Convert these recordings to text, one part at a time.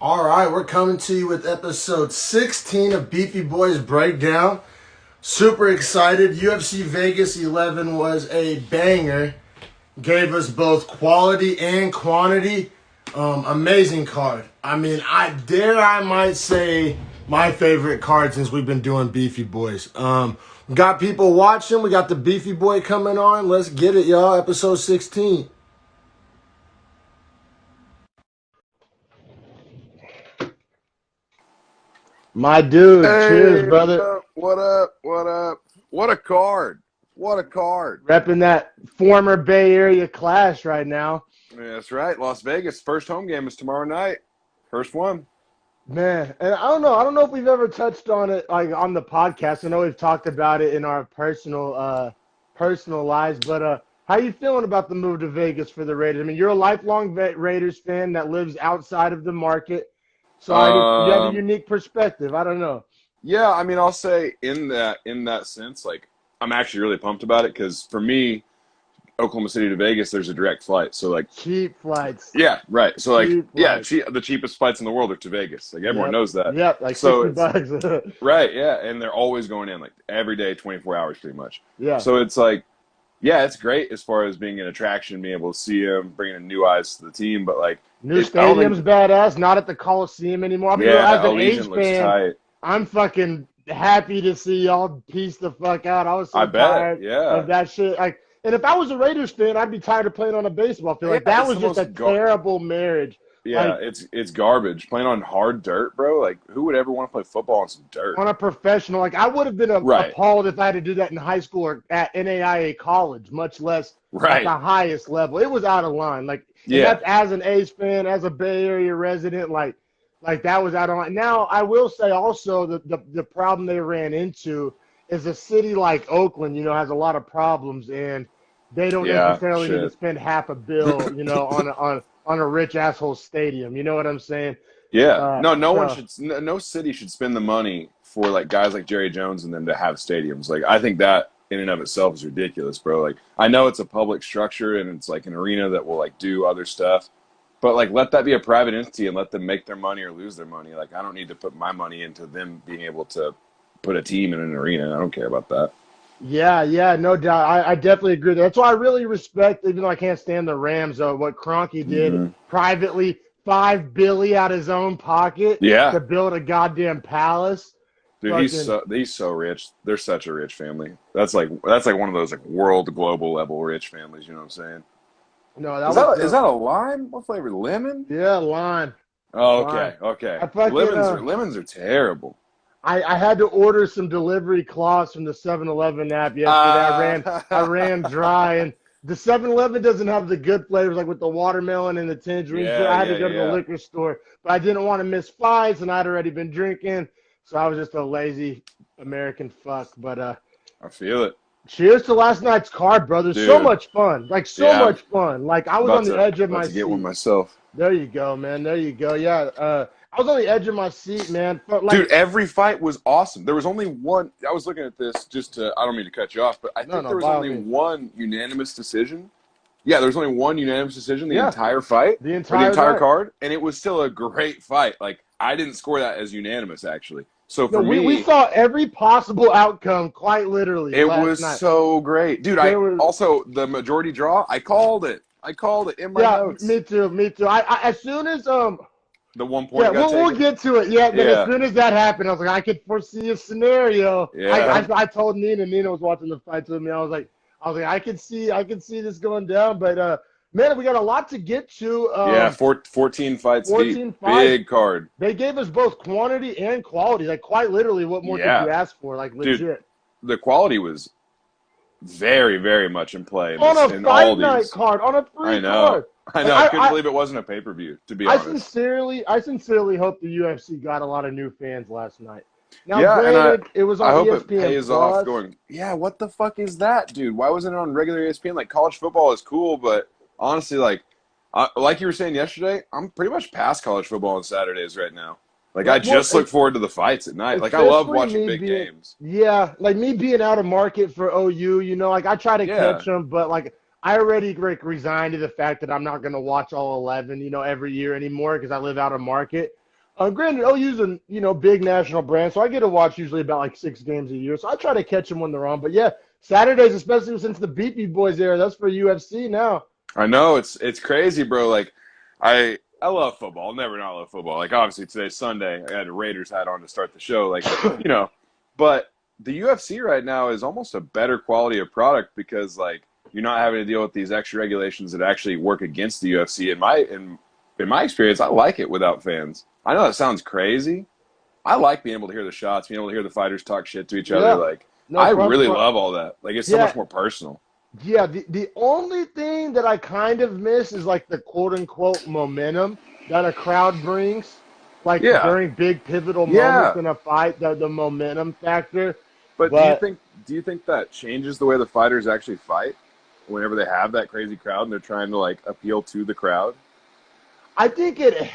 All right, we're coming to you with episode 16 of Beefy Boys Breakdown. Super excited. UFC Vegas 11 was a banger. Gave us both quality and quantity. Amazing card. I mean, I might say my favorite card since we've been doing Beefy Boys. We got people watching. We got the Beefy Boy coming on. Let's get it, y'all. Episode 16. My dude, cheers, Hey, brother. what up? What up? What a card. What a card. Repping that former Bay Area clash right now. Yeah, that's right. Las Vegas. First home game is tomorrow night. First one. Man, and I don't know if we've ever touched on it like on the podcast. I know we've talked about it in our personal lives, but how you feeling about the move to Vegas for the Raiders? I mean, you're a lifelong Raiders fan that lives outside of the market, so you have a unique perspective. I don't know. Yeah, I mean, I'll say in that sense, like I'm actually really pumped about it because for me, Oklahoma City to Vegas, there's a direct flight. So like Cheap flights. yeah, right. So like Cheap yeah, flights. the cheapest flights in the world are to Vegas. Like everyone Yep. knows that. Yep, like So 60 bucks. right, yeah, and they're always going in like every day, 24 hours pretty much. Yeah. So it's like, yeah, it's great as far as being an attraction, being able to see them, bringing in new eyes to the team. But like, New I don't stadium's think, badass. Not at the Coliseum anymore. I mean, yeah, as an A's Allegiant looks fan, tight. I'm fucking happy to see y'all piece the fuck out. I was I so bet, tired yeah, of that shit. Like, and if I was a Raiders fan, I'd be tired of playing on a baseball field. yeah. Like, that It's was the just a most terrible marriage. yeah. Like, It's garbage playing on hard dirt, bro. Like, who would ever want to play football on some dirt? on a professional, like, I would have been Right, appalled if I had to do that in high school or at NAIA college, much less at the right, highest level. It was out of line. Like, and yeah, that's as an A's fan, as a Bay Area resident, like that was out of line. Now, I will say also that the problem they ran into is a city like Oakland, has a lot of problems, and they don't yeah. necessarily need to Shit. spend half a bill, on a rich asshole stadium. You know what I'm saying? Yeah, no one So should, no city should spend the money for like guys like Jerry Jones and them to have stadiums. Like, I think that in and of itself is ridiculous, bro. Like, I know it's a public structure and it's like an arena that will like do other stuff, but like let that be a private entity and let them make their money or lose their money. Like, I don't need to put my money into them being able to put a team in an arena. I don't care about that. yeah, no doubt. I definitely agree. That's why I really respect, even though I can't stand the Rams, what Kroenke did Hmm. privately, $5 billion out of his own pocket Yeah, to build a goddamn palace. dude, Fucking he's so rich. They're such a rich family. That's like one of those like world global level rich families. You know what I'm saying? no, Is that that was is that a lime? What flavor? Lemon? yeah, line. Oh, Line. okay, okay. I fucking Lemons are terrible. I had to order some delivery cloths from the 7-Eleven app yesterday. I Uh, ran dry, and the 7-Eleven doesn't have the good flavors like with the watermelon and the tangerine. So yeah, I had to yeah, go to the yeah. liquor store, but I didn't want to miss fights, and I'd already been drinking, so I was just a lazy American fuck. But I feel it, cheers to last night's card, brother. So dude. much fun, like so Yeah, much fun. Like I I'm was on the edge of about my to get one seat. myself, There you go, man. There you go. Yeah, I was on the edge of my seat, man. But dude. like, Every fight was awesome. There was only one. I was looking at this just to. I don't mean to cut you off, but I no, think no, there was by all only means. one unanimous decision. Yeah, there was only one unanimous decision the Yeah, entire fight the or the entire entire night. card, and it was still a great fight. Like I didn't score that as unanimous actually. So No, for we me, saw every possible outcome quite literally it last was night. so great, dude. I There was, also the majority draw. I called it. I called it in my yeah, notes. me too, me too. I as soon as The one yeah, point got we'll taken. get to it. Yeah, but as Yeah, soon as that happened, I was like, I could foresee a scenario. yeah, I told Nina was watching the fights with me. I was like, I can see this going down. But man, we got a lot to get to. yeah. 14 fights deep. 14 fights. Big card. They gave us both quantity and quality. Like quite literally, what more could Yeah, you ask for? Like dude. legit. The quality was very, very much in play in On a in all fight night these. card, on a I free know. card. I Like know. I couldn't believe it wasn't a pay-per-view, to be honest. I sincerely hope the UFC got a lot of new fans last night. Now, Yeah, and granted, it was I on hope it ESPN pays off Plus. going, yeah, what the fuck is that, dude? Why wasn't it on regular ESPN? Like, college football is cool, but honestly, like you were saying yesterday, I'm pretty much past college football on Saturdays right now. Like, I Like, well, just look forward to the fights at night. Like, I love especially watching me big being, games. yeah, like me being out of market for OU. Like I try to Yeah, catch them, but like I already resigned to the fact that I'm not going to watch all 11, every year anymore because I live out of market. Granted, OU's a big national brand, so I get to watch usually about like 6 games a year. So I try to catch them when they're on. But yeah, Saturdays, especially since the Beefy Boys era, that's for UFC now. I know it's crazy, bro. Like, I love football. I'll never not love football. Like, obviously today's Sunday. I had a Raiders hat on to start the show. Like, but the UFC right now is almost a better quality of product because like you're not having to deal with these extra regulations that actually work against the UFC. In my experience, I like it without fans. I know that sounds crazy. I like being able to hear the shots, being able to hear the fighters talk shit to each other. Yeah, Like, no, I really love all that. Like, it's so yeah, much more personal. yeah. The only thing that I kind of miss is like the quote unquote momentum that a crowd brings, like Yeah, during big pivotal moments yeah. in a fight, the momentum factor. But But do you think that changes the way the fighters actually fight whenever they have that crazy crowd and they're trying to like appeal to the crowd? I think it.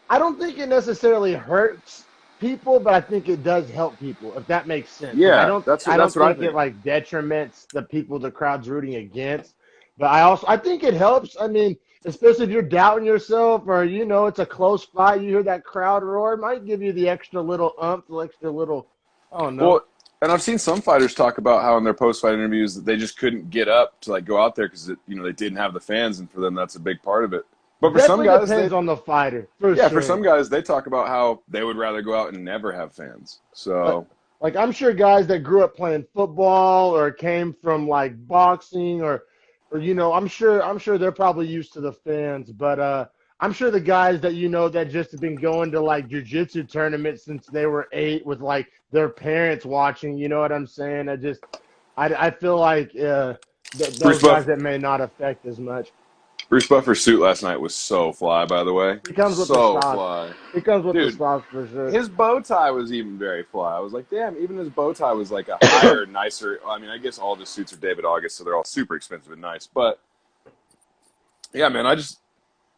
I don't think it necessarily hurts people, but I think it does help people, if that makes sense. Like I Yeah, don't I that's don't what I think it think. like detriments the people the crowd's rooting against. But I think it helps. I mean, especially if you're doubting yourself or it's a close fight, you hear that crowd roar, it might give you the extra little the extra little I don't know. Well, and I've seen some fighters talk about how in their post-fight interviews that they just couldn't get up to like go out there because they didn't have the fans, and for them that's a big part of it. But for some Definitely guys, depends on the fighter, for yeah, for some sure. guys they talk about how they would rather go out and never have fans. Like, So like I'm sure guys that grew up playing football or came from like boxing or I'm sure they're probably used to the fans, but I'm sure the guys that that just have been going to like jujitsu tournaments since they were 8 with like their parents watching, you know what I'm saying? I feel like Bruce those guys Buff that may not affect as much. Bruce Buffer's suit last night was so fly, by the way, He comes with the so sauce. fly, He comes with the dude. sauce for sure. His bow tie was even very fly. I was like, damn, even his bow tie was like a higher, nicer. I mean, I guess all the suits are David August, so they're all super expensive and nice. But yeah, man, I just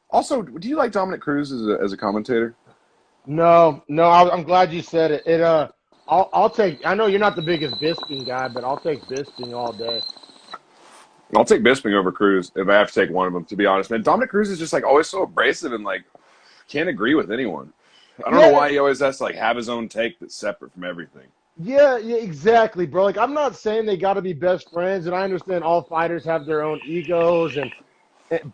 also, do you like Dominic Cruz as a commentator? No, no, I'm glad you said it. I'll take. I know you're not the biggest Bisping guy, but I'll take Bisping all day. I'll take Bisping over Cruz if I have to take one of them. To be honest, man, Dominic Cruz is just like always so abrasive and like can't agree with anyone. I don't know Yeah, why he always has to like have his own take that's separate from everything. yeah, yeah, exactly, bro. Like I'm not saying they got to be best friends, and I understand all fighters have their own egos,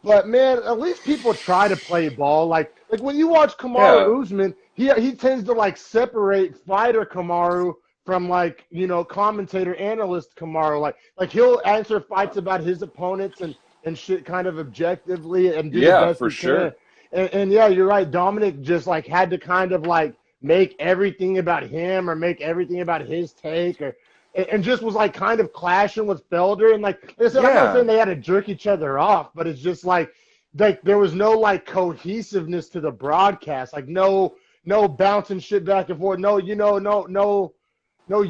but man, at least people try to play ball. Like when you watch Yeah, Kamaru Usman, he tends to like separate fighter Kamaru from like commentator analyst Kamaru. Like he'll answer fights about his opponents and shit kind of objectively and do the yeah, best for he can. sure. And yeah, you're right. Dominic just like had to kind of like make everything about him or make everything about his take or and just was like kind of clashing with Felder. And like I said, I'm not Yeah, saying they had to jerk each other off, but it's just like there was no like cohesiveness to the broadcast. Like no bouncing shit back and forth. No, no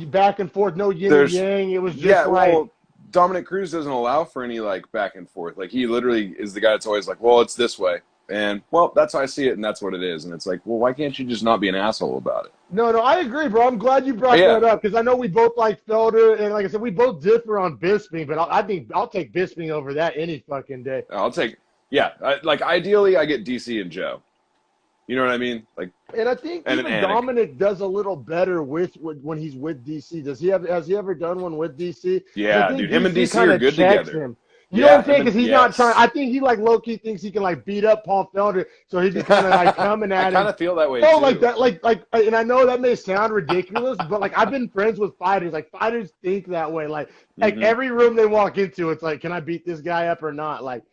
back and forth, no yin and there's yang. It was just yeah. like Well, Dominic Cruz doesn't allow for any like back and forth. Like he literally is the guy that's always like, well, it's this way, and well, that's how I see it, and that's what it is. And it's like, well, why can't you just not be an asshole about it? no, no, I agree, bro. I'm glad you But brought yeah, that up because I know we both like Felder, and like I said, we both differ on Bisping, but I think I'll take Bisping over that any fucking day. I'll take. Yeah, like ideally, I get DC and Joe. You know what I mean? Like, And I think and an even Anik. Dominic does a little better with when he's with DC. Has he ever done one with DC? Because I Yeah, think dude, him and DC DC kind are of good checks together. him. You know what Yeah, I'm saying? him Because and he's not trying. yes. I think he like low key thinks he can like beat up Paul Felder, so he'd be kind of like coming I at kind him. of feel that way No, like too. that, like, and I know that may sound ridiculous, but like I've been friends with fighters. Like fighters think that way. Like Hmm. every room they walk into, it's like, can I beat this guy up or not? Like,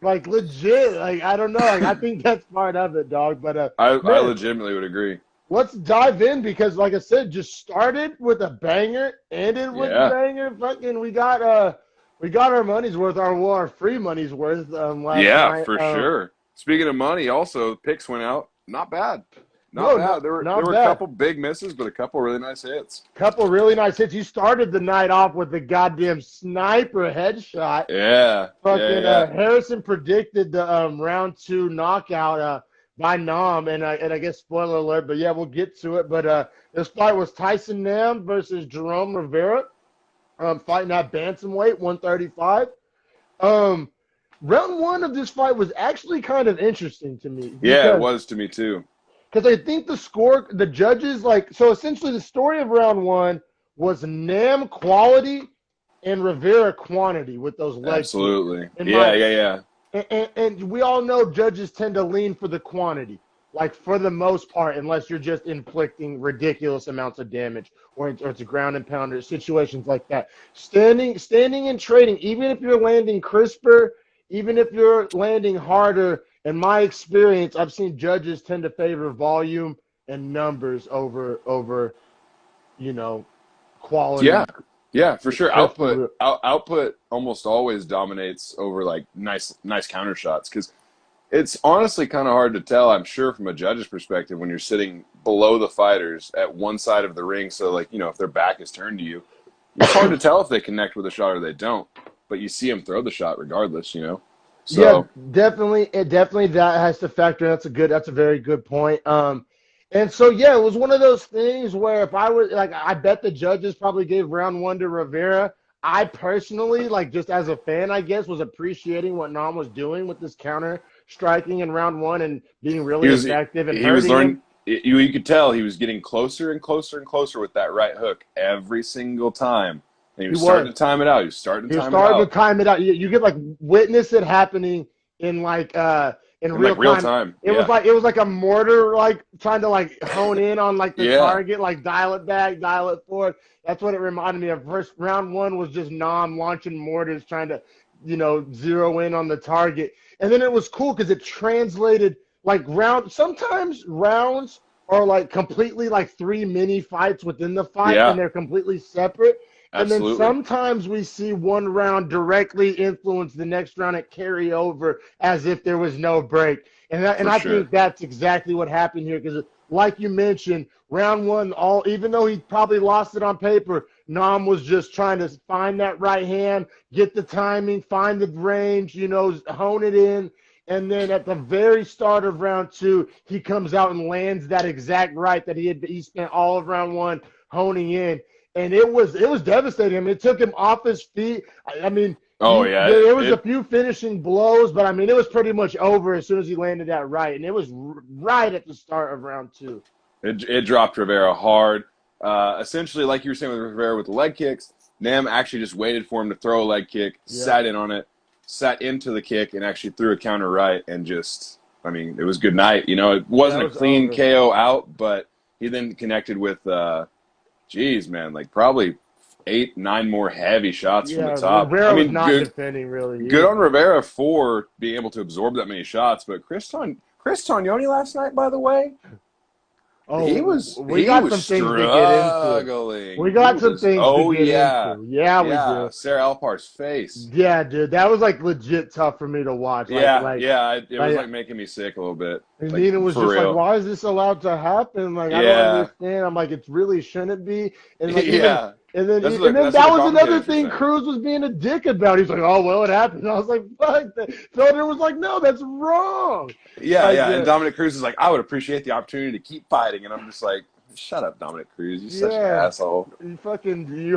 like legit. Like I don't know. Like I think that's part of it, dog. But I man, legitimately would agree. let's dive in because, like I said, just started with a banger, ended with a Yeah, banger. Fucking, we got our money's worth, our free money's worth last yeah, night. for sure. Speaking of money, also picks went out. Not bad, not No, no, bad. There not were a bad. couple big misses, but a couple really nice hits. Couple really nice hits. You started the night off with the goddamn sniper headshot. Yeah, yeah, Fucking yeah. Harrison predicted the round 2 knockout by Nam, and I guess spoiler alert, but yeah, we'll get to it. But this fight was Tyson Nam versus Jerome Rivera. Fighting at bantamweight, 135. Round 1 of this fight was actually kind of interesting to me Yeah, it because was to me too. because I think the judges, like, so essentially the story of round one was Nam quality and Rivera quantity with those leg kicks. Absolutely. Yeah. And we all know judges tend to lean for the quantity, like for the most part, unless you're just inflicting ridiculous amounts of damage or it's a ground and pounder, situations like that. Standing and trading, even if you're landing crisper, even if you're landing harder, in my experience, I've seen judges tend to favor volume and numbers over quality. Yeah, for sure. Especially Output almost always dominates over like nice counter shots because it's honestly kind of hard to tell, I'm sure, from a judge's perspective when you're sitting below the fighters at one side of the ring. So, like, if their back is turned to you, it's hard to tell if they connect with a shot or they don't. But you see them throw the shot regardless. So, yeah, definitely that has to factor. That's a very good point. And so yeah, it was one of those things where if I was like, I bet the judges probably gave round one to Rivera. I personally, like, just as a fan, I guess, was appreciating what Nam was doing with this counter striking in round one and being really effective and he was hurting learning. him. You could tell he was getting closer and closer and closer with that right hook every single time. And he was starting to time it out. He was starting to time it out. You get like witness it happening in in real time. It was like a mortar, like trying to like hone in on like the target, like dial it back, dial it forward. That's what it reminded me of. First round one was just Nam launching mortars, trying to zero in on the target, and then it was cool because it translated like sometimes rounds are like completely like three mini fights within the fight, and they're completely separate. Absolutely. And then sometimes we see one round directly influence the next round and carry over as if there was no break. And I think that's exactly what happened here because, like you mentioned, round one, even though he probably lost it on paper, Nam was just trying to find that right hand, get the timing, find the range, hone it in. And then at the very start of round two, he comes out and lands that exact right that he spent all of round one honing in. And it was devastating. I mean, it took him off his feet. I mean, there was a few finishing blows, but I mean, it was pretty much over as soon as he landed that right. And it was right at the start of round two. It dropped Rivera hard. Essentially, like you were saying with Rivera with the leg kicks, Nam actually just waited for him to throw a leg kick, sat in on it, sat into the kick, and actually threw a counter right. And it was good night. It wasn't a clean KO out, but he then connected with like probably 8-9 more heavy shots from the top. Rivera was not defending really. Good on Rivera for being able to absorb that many shots. But Chris Tognoni last night, by the way, he was struggling. We got some things to get into. Yeah, we did. Sarah Alpar's face. Yeah, dude, that was like legit tough for me to watch. It was like making me sick a little bit. And Nina was just like, "Why is this allowed to happen? Like, I don't understand." I'm like, "It really shouldn't be." And like, and then that was another thing Cruz was being a dick about. He's like, "Oh, well, it happened." And I was like, "Fuck." Felder was like, "No, that's wrong." And Dominic Cruz is like, "I would appreciate the opportunity to keep fighting," and I'm just like, "Shut up, Dominic Cruz. You're such an asshole." You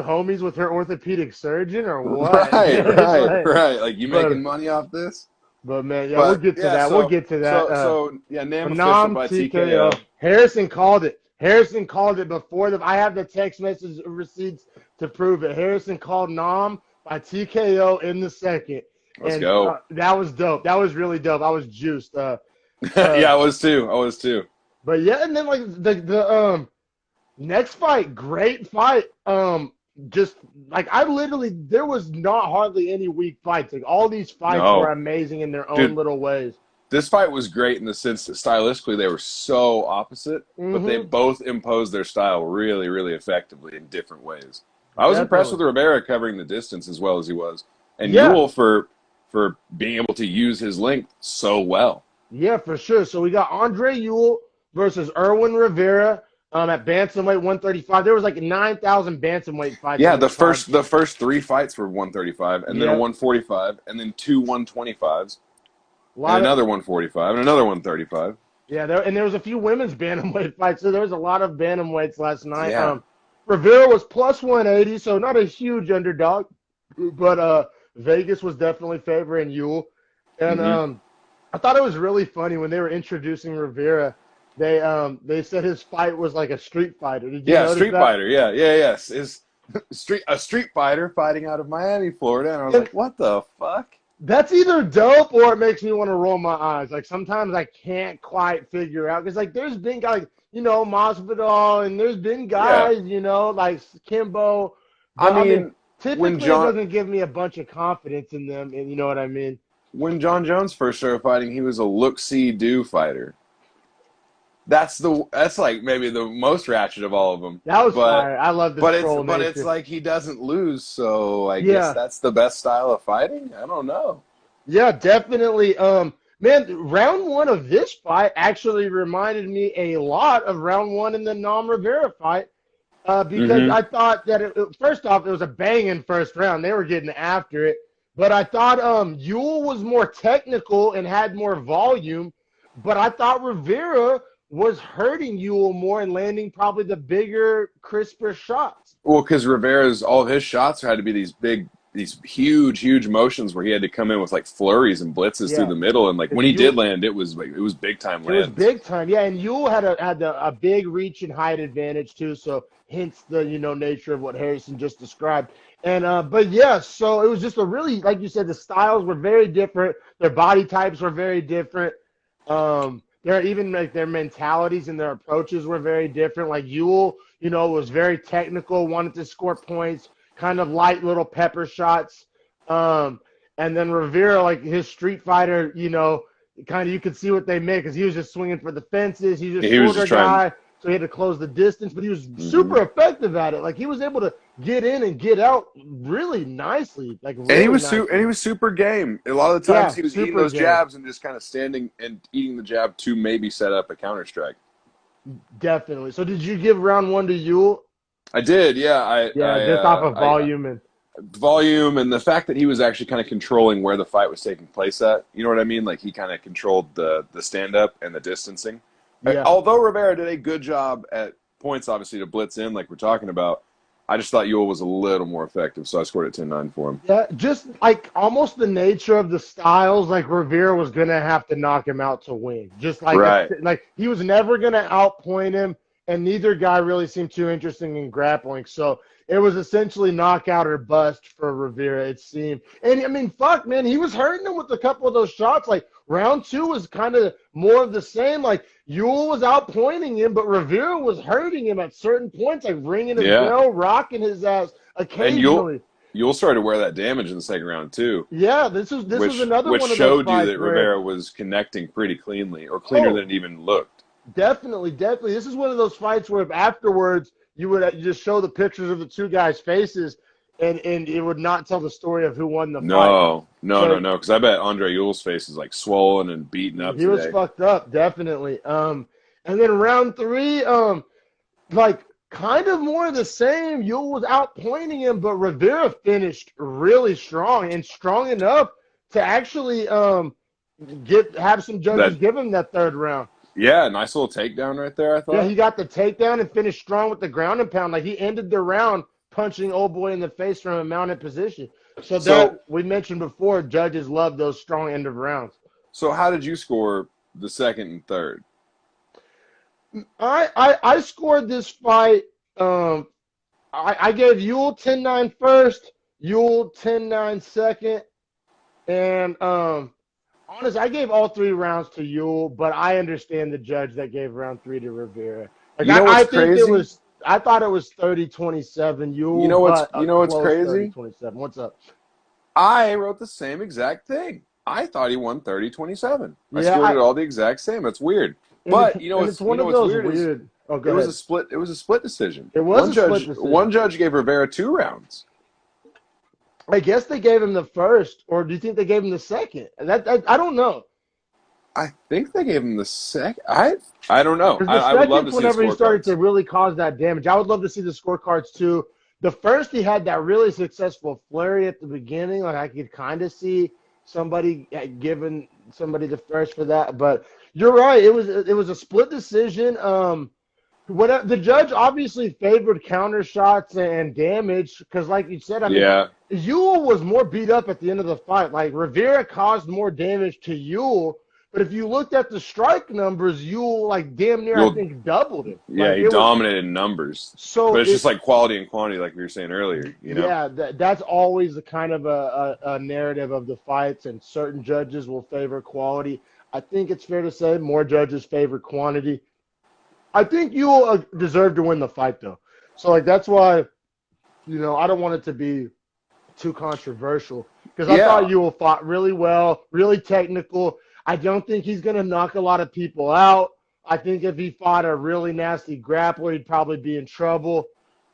homies with her orthopedic surgeon or what? Right. Like, you making money off this? But man, we'll get to that. We'll get to that. Nam official by TKO. Harrison called it. Harrison called it before I have the text message receipts to prove it. Harrison called Nam by TKO in the second. Let's go. That was dope. That was really dope. I was juiced. I was too. But yeah, and then like the next fight, great fight. Just like there was not hardly any weak fights. Like all these fights were amazing in their own little ways. This fight was great in the sense that stylistically they were so opposite, but they both imposed their style really, really effectively in different ways. I was impressed with Rivera covering the distance as well as he was, and Ewell for being able to use his length so well. Yeah, for sure. So we got Andre Ewell versus Erwin Rivera. At bantamweight 135, there was like 9,000 bantamweight fights. Yeah, the first three fights were 135, and then a 145, and then two 125s, and another 145, and another 135. Yeah, there was a few women's bantamweight fights, so there was a lot of bantamweights last night. Yeah. Rivera was plus 180, so not a huge underdog, but Vegas was definitely favoring Ewell. And I thought it was really funny when they were introducing Rivera. They said his fight was like a street fighter. Did you Yeah, notice Street that? Fighter. Yeah, yeah, yes. Is a Street Fighter fighting out of Miami, Florida, and I was And like, what the fuck? that's either dope or it makes me want to roll my eyes. Like sometimes I can't quite figure out because like there's been guys like Masvidal and there's been Yeah, guys like Kimbo, I but I mean mean, when typically it John doesn't give me a bunch of confidence in them, and you know what I mean. when John Jones first started fighting, he was a look see do fighter. That's like maybe the most ratchet of all of them. That was But fire. I love the but it's troll but it's nature. like he doesn't lose, so I guess Yeah, that's the best style of fighting. I don't know. yeah, definitely. Man, round one of this fight actually reminded me a lot of round one in the Nam Rivera fight. Because Hmm. I thought that first off, it was a banging first round. They were getting after it. But I thought Yule was more technical and had more volume. But I thought Rivera was hurting Yule more and landing probably the bigger, crisper shots. Well, because Rivera's all of his shots had to be these huge motions where he had to come in with like flurries and blitzes through Yeah. the middle, and like when Because he did Yule, land, it was big time it was lands. big time, yeah. And Yule had a big reach and height advantage too. So hence the nature of what Harrison just described. And but yeah, so it was just a really, like you said, the styles were very different. Their body types were very different. Their even like their mentalities and their approaches were very different. Like Yule, was very technical, wanted to score points, kind of light little pepper shots. Um, and then Rivera, like his Street Fighter, kind of you could see what they made because he was just swinging for the fences. He's a He was shorter just trying. guy, so he had to close the distance, but he was Hmm. super effective at it. Like he was able to get in and get out really nicely, like And he really was and nicely. he was super game. A lot of the times Yeah, he was eating super those game. jabs and just kind of standing and eating the jab to maybe set up a counter strike. Definitely. So did you give round one to Yule? I did, yeah. Yeah, just off of I volume and volume and the fact that he was actually kind of controlling where the fight was taking place at. You know what I mean? Like he kind of controlled the stand up and the distancing. yeah. Although Rivera did a good job at points, obviously to blitz in, like we're talking about, I just thought Ewell was a little more effective, so I scored at 10-9 for him. Yeah, just like almost the nature of the styles, like Rivera was gonna have to knock him out to win. Just Right. like he was never gonna outpoint him, and neither guy really seemed too interested in grappling. So it was essentially knockout or bust for Rivera, it seemed. And I mean, fuck, man, he was hurting him with a couple of those shots. Like round two was kind of more of the same. Like Ewell was outpointing him, but Rivera was hurting him at certain points, like ringing his Yeah. bell, rocking his ass And Ewell occasionally. Ewell started to wear that damage in the second round too, Yeah, this was another which one of those showed you fights that where Rivera was connecting pretty cleanly, or cleaner oh, than it even looked. definitely. This is one of those fights where if afterwards you would just show the pictures of the two guys' faces, and it would not tell the story of who won the fight. No, So because I bet Andre Ewell's face is like swollen and beaten up he was today. fucked up, definitely. And then round three, like kind of more of the same. Yule was outpointing him, but Rivera finished really strong and strong enough to actually have some judges That give him that third round. Yeah, nice little takedown right there, I Yeah, thought. he got the takedown and finished strong with the ground and pound. Like he ended the round punching old boy in the face from a mounted position. So So that we mentioned before, judges love those strong end of rounds. so how did you score the second and third? I scored this fight. I gave Yule 10-9 first, Yule 10-9 second, and honest, I gave all three rounds to Yule, but I understand the judge that gave round three to Rivera. Like You know I what's think crazy? I thought it was 30-27 You Yule, know what's but a you know what's close crazy? 30-27. What's up? I wrote the same exact thing. I thought he won 30-27. I Yeah, scored it all the exact same. That's weird. But it's one of what's those weird is weird. Oh, go ahead. it was a split decision. It was a split One decision. judge gave Rivera 2 rounds. I guess they gave him the first, or do you think they gave him the second? That I don't know. I think they gave him the second. I don't know. Because the I would love to second, see the whenever he started to scorecards. really cause that damage, I would love to see the scorecards too. The first, he had that really successful flurry at the beginning. Like I could kind of see somebody giving somebody the first for that. But you're right. It was a split decision. What the judge obviously favored counter shots and damage because, like you said, I mean, Yeah. Yule was more beat up at the end of the fight. Like Rivera caused more damage to Yule, But if you looked at the strike numbers, Ewell like damn near I You'll, think doubled it. yeah, Like he it was dominated in numbers, so but it's it just like quality and quantity, like we were saying earlier. You know? yeah, that's always the kind of a narrative of the fights, and certain judges will favor quality. I think it's fair to say more judges favor quantity. I think Ewell deserved to win the fight though. So like that's why I don't want it to be too controversial because I thought Yeah, Ewell fought really well, really technical. I don't think he's going to knock a lot of people out. I think if he fought a really nasty grappler, he'd probably be in trouble.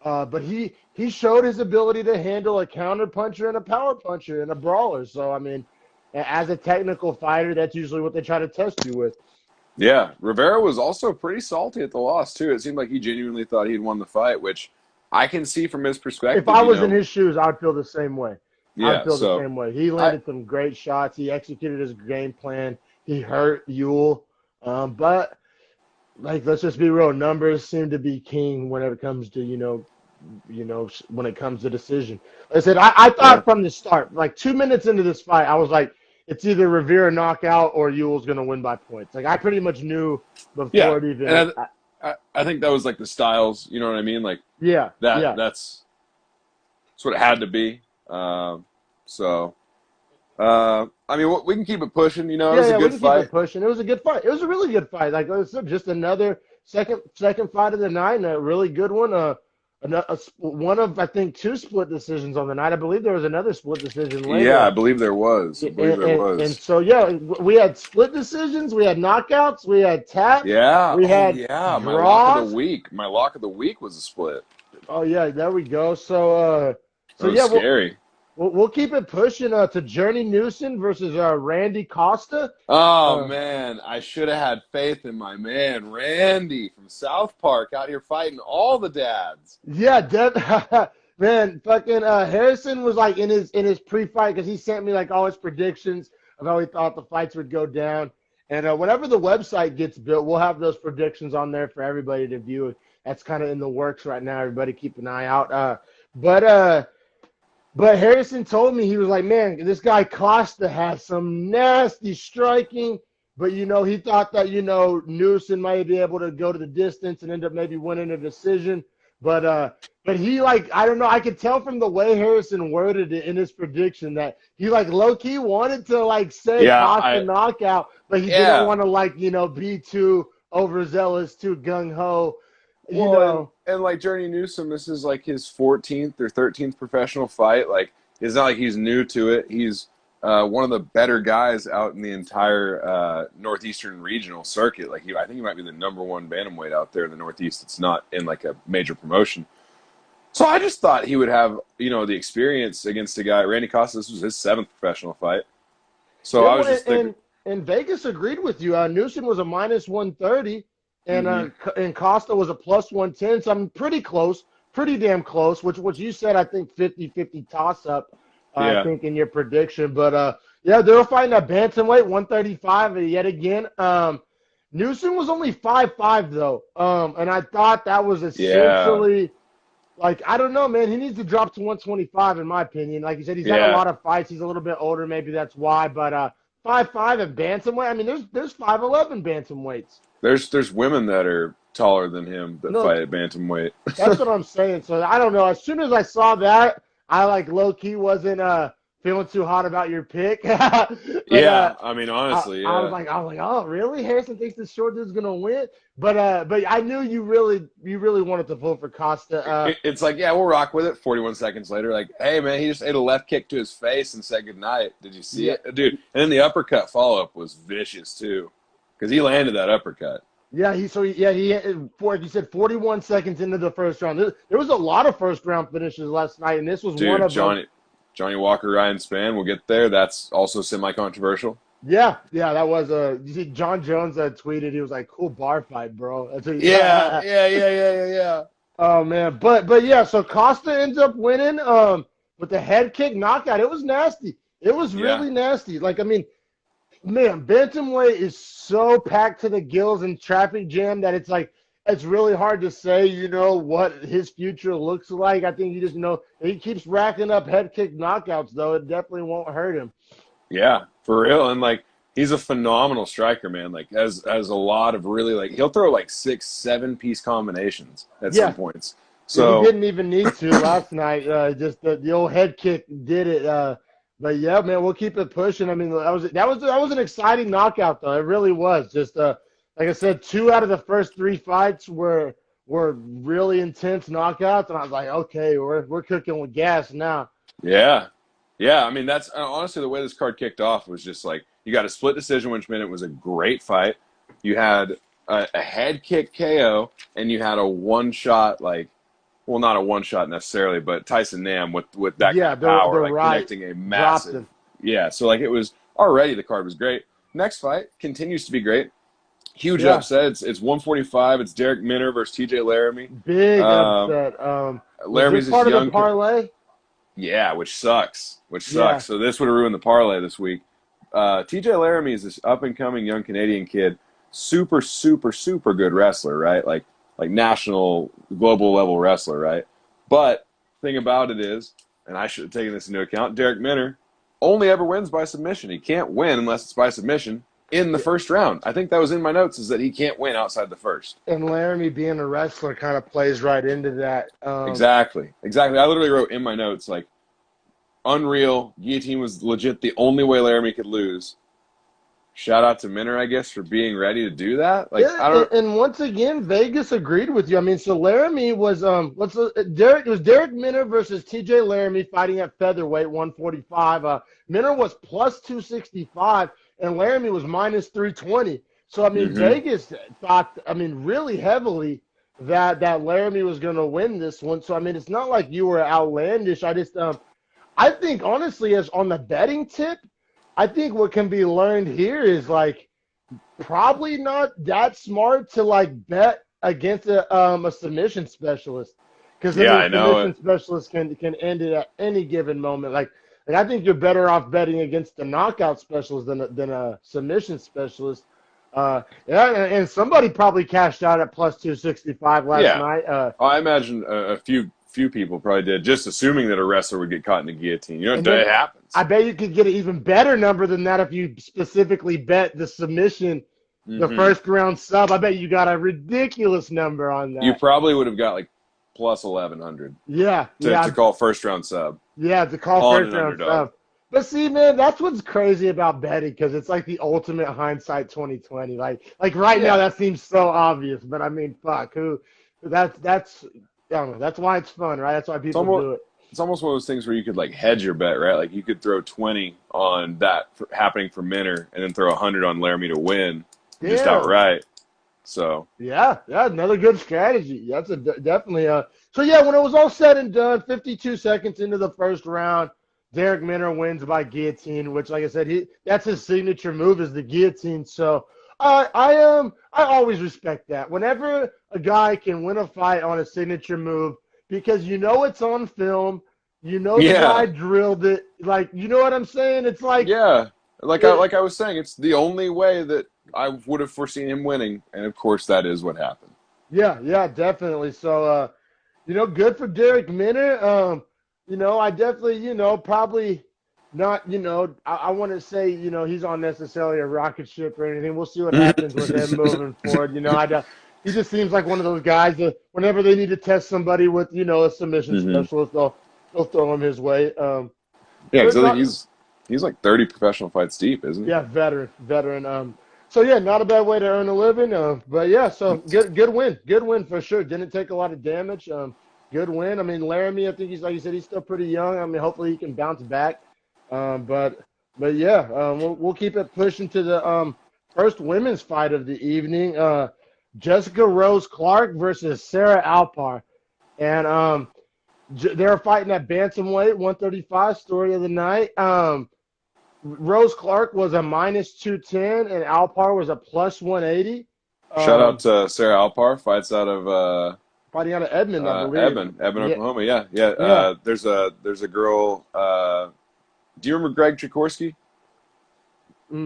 But he showed his ability to handle a counter puncher and a power puncher and a brawler. So, I mean, as a technical fighter, that's usually what they try to test you with. yeah. Rivera was also pretty salty at the loss too. It seemed like he genuinely thought he'd won the fight, which I can see from his perspective. If I was in his shoes, I'd feel the same way. I'd Yeah. feel the So same way. He I landed some great shots. He executed his game plan. He hurt Ewell. But like let's just be real, numbers seem to be king whenever it comes to when it comes to decision. Like I said I yeah thought from the start, like 2 minutes into this fight, I was like, it's either Rivera knockout or Ewell's gonna win by points. Like I pretty much knew yeah, before it even. and I think that was like the styles. You know what I mean? Like Yeah, that. yeah, That's what it had to be. So I mean, we can keep it pushing. You know, it yeah, was a yeah. We good can keep fight. it pushing. It was a good fight. It was a really good fight. Like I said, just another second fight of the night, and a really good one. One of I think two split decisions on the night. I believe there was another split decision Yeah, later. I believe there was. I believe there And was. so yeah, we had split decisions, we had knockouts, we had taps, Yeah. we Oh, had yeah. My lock of the draws. week. My lock of the week was a split. Oh yeah, there we go. That So was yeah, scary. we'll keep it pushing to Journey Newson versus Randy Costa. Oh Uh, man, I should have had faith in my man Randy from South Park out here fighting all the dads. Yeah, man, fucking Harrison was like in his pre-fight because he sent me like all his predictions of how he thought the fights would go down. And whenever the website gets built, we'll have those predictions on there for everybody to view. That's kind of in the works right now. Everybody keep an eye out. But but Harrison told me, he was like, man, this guy Costa has some nasty striking. But, he thought that, Newson might be able to go to the distance and end up maybe winning a decision. But he, like, I don't know. I could tell from the way Harrison worded it in his prediction that he, like, low-key wanted to, like, say Yeah, Costa knockout, but he didn't yeah. want to, like, be too overzealous, too gung-ho, Well, and like Journey Newsom, this is like his 14th or 13th professional fight. Like, it's not like he's new to it. He's one of the better guys out in the entire Northeastern regional circuit. Like, I think he might be the number one bantamweight out there in the Northeast. It's not in like a major promotion. So I just thought he would have, the experience against a guy. Randy Costa, this was his 7th professional fight. So I was just thinking. And Vegas agreed with you. Newsom was a minus 130, and Mhm. and Costa was a plus 110. So I'm pretty close, pretty damn close. Which you said, I think 50-50 toss up. I Yeah. think in your prediction, but yeah, they were fighting at bantamweight 135 yet again. Newsom was only 5'5" though, and I thought that was Yeah. essentially. Like, I don't know, man. He needs to drop to 125, in my opinion. Like you said, he's had a Yeah. lot of fights. He's a little bit older. Maybe that's why. But 5'5" and bantamweight. I mean, there's 5'11" bantamweights. There's women that are taller than him that No, fight at bantamweight. that's what I'm saying. So I don't know. As soon as I saw that, I like low key wasn't feeling too hot about your pick. But, Yeah, I mean, honestly, I yeah. was like, oh, really? Harrison thinks this short dude's gonna win. But I knew you really wanted to vote for Costa. It's like, yeah, we'll rock with it. 41 seconds later, like, hey, man, he just ate a left kick to his face and said goodnight. Did you see Yeah. it? Dude, and then the uppercut follow-up was vicious, too, because he landed that uppercut. Yeah, he like you said, 41 seconds into the first round. There was a lot of first round finishes last night, and this was one Dude, of them. Johnny Walker, Ryan Spann, we'll get there. That's also semi-controversial. Yeah, that was you see John Jones tweeted, he was like, cool bar fight, bro. That's what Yeah. Oh man, but yeah, so Costa ends up winning with the head kick knockout. It was nasty. It was really nasty. Like, I mean, man, bantamweight is so packed to the gills and traffic jam that it's really hard to say, what his future looks like. I think you just know he keeps racking up head kick knockouts, though. It definitely won't hurt him. Yeah, for real. And, like, He's a phenomenal striker, man. Like has a lot of really like he'll throw like 6, 7 piece combinations at some Yeah. points. Yeah, he So didn't even need to last night. Just the old head kick did it. But yeah, man, we'll keep it pushing. I mean, that was an exciting knockout, though. It really was. Just like I said, 2 out of the first 3 fights were really intense knockouts, and I was like, okay, we're cooking with gas now. yeah, yeah. I mean, that's honestly the way this card kicked off was just like you got a split decision, which meant it was a great fight. You had a head kick KO, and you had a one shot like. Well, not a one shot necessarily, but Tyson Nam with that kind Yeah, of the power, like right connecting a dropped massive. him. Yeah, so like it was already the card was great. Next fight continues to be great. Huge Yeah, upset. It's 145. It's Derek Minner versus TJ Laramie. big Um, upset. Was this Laramie's this part of the young kid. parlay? Yeah, which sucks. Which Yeah, sucks. So this would have ruined the parlay this week. TJ Laramie is this up and coming young Canadian kid, super, super, super good wrestler, right? Like national, global level wrestler, right? But thing about it is, and I should have taken this into account, Derek Minner only ever wins by submission. He can't win unless it's by submission in the first round. I think that was in my notes, is that he can't win outside the first. and Laramie being a wrestler kind of plays right into that. Exactly. Exactly. I literally wrote in my notes, like, unreal. Guillotine was legit the only way Laramie could lose. Shout out to Minner, I guess, for being ready to do that. Like, Yeah, I don't. and once again, Vegas agreed with you. I mean, so Laramie was Derek. It was Derek Minner versus T.J. Laramie fighting at featherweight 145. Minner was plus 265, and Laramie was minus 320. So I mean, Mhm. Vegas thought, I mean, really heavily that Laramie was going to win this one. So I mean, it's not like you were outlandish. I think honestly, as on the betting tip, I think what can be learned here is like probably not that smart to like bet against a submission specialist, because then Yeah, the I know it. submission specialist can end it at any given moment. Like I think you're better off betting against the knockout specialist than a submission specialist. Yeah, and somebody probably cashed out at plus 265 last Yeah. night. I imagine a few people probably did, just assuming that a wrestler would get caught in a guillotine. You know, And it then I happens. bet you could get an even better number than that if you specifically bet the submission, the Hmm. first round sub. I bet you got a ridiculous number on You that. probably would have got like plus 1100 Yeah, to yeah, call first round sub yeah, to call on first an round underdog. sub. But see, man, that's what's crazy about betting, because it's like the ultimate hindsight 2020. Like right now, Yeah. that seems so obvious, but I mean, fuck, who? That's I don't know. That's why it's fun, right? That's why It's people almost do it. it's almost one of those things where you could like hedge your bet, right? Like you could throw 20 on that happening for Minner and then throw 100 on Laramie to win just Damn. outright. So, Yeah, yeah, another good strategy. That's definitely So yeah, when it was all said and done, 52 seconds into the first round, Derek Minner wins by guillotine, which, like I said, that's his signature move, is the guillotine. So I always respect that. Whenever a guy can win a fight on a signature move, because you know it's on film, you know the guy yeah. drilled it. Like, you know what I'm saying? It's like Yeah. it, Like I was saying, it's the only way that I would have foreseen him winning, and of course that is what happened. yeah, yeah, definitely. So good for Derek Minner. I definitely, probably not, I want to say, he's on necessarily a rocket ship or anything. We'll see what happens with him moving forward. He just seems like one of those guys that whenever they need to test somebody with, a submission Hmm. specialist, they'll throw him his way. Yeah, But because I think not, he's like 30 professional fights deep, isn't he? yeah, veteran. So yeah, not a bad way to earn a living. But yeah, so good win for sure. Didn't take a lot of damage. Good win. I mean, Laramie, I think he's, like you said, he's still pretty young. I mean, hopefully he can bounce back. But yeah, we'll keep it pushing to the first women's fight of the evening. Jessica Rose Clark versus Sarah Alpar, and they're fighting at bantamweight 135. Story of the night. Rose Clark was a minus 210, and Alpar was a plus 180. Shout out Um, to Sarah Alpar, fights out of Fighting out of Edmond, I believe. Eben, Yeah, Oklahoma. Yeah, yeah. yeah. There's a girl. Do you remember Greg Trikorsky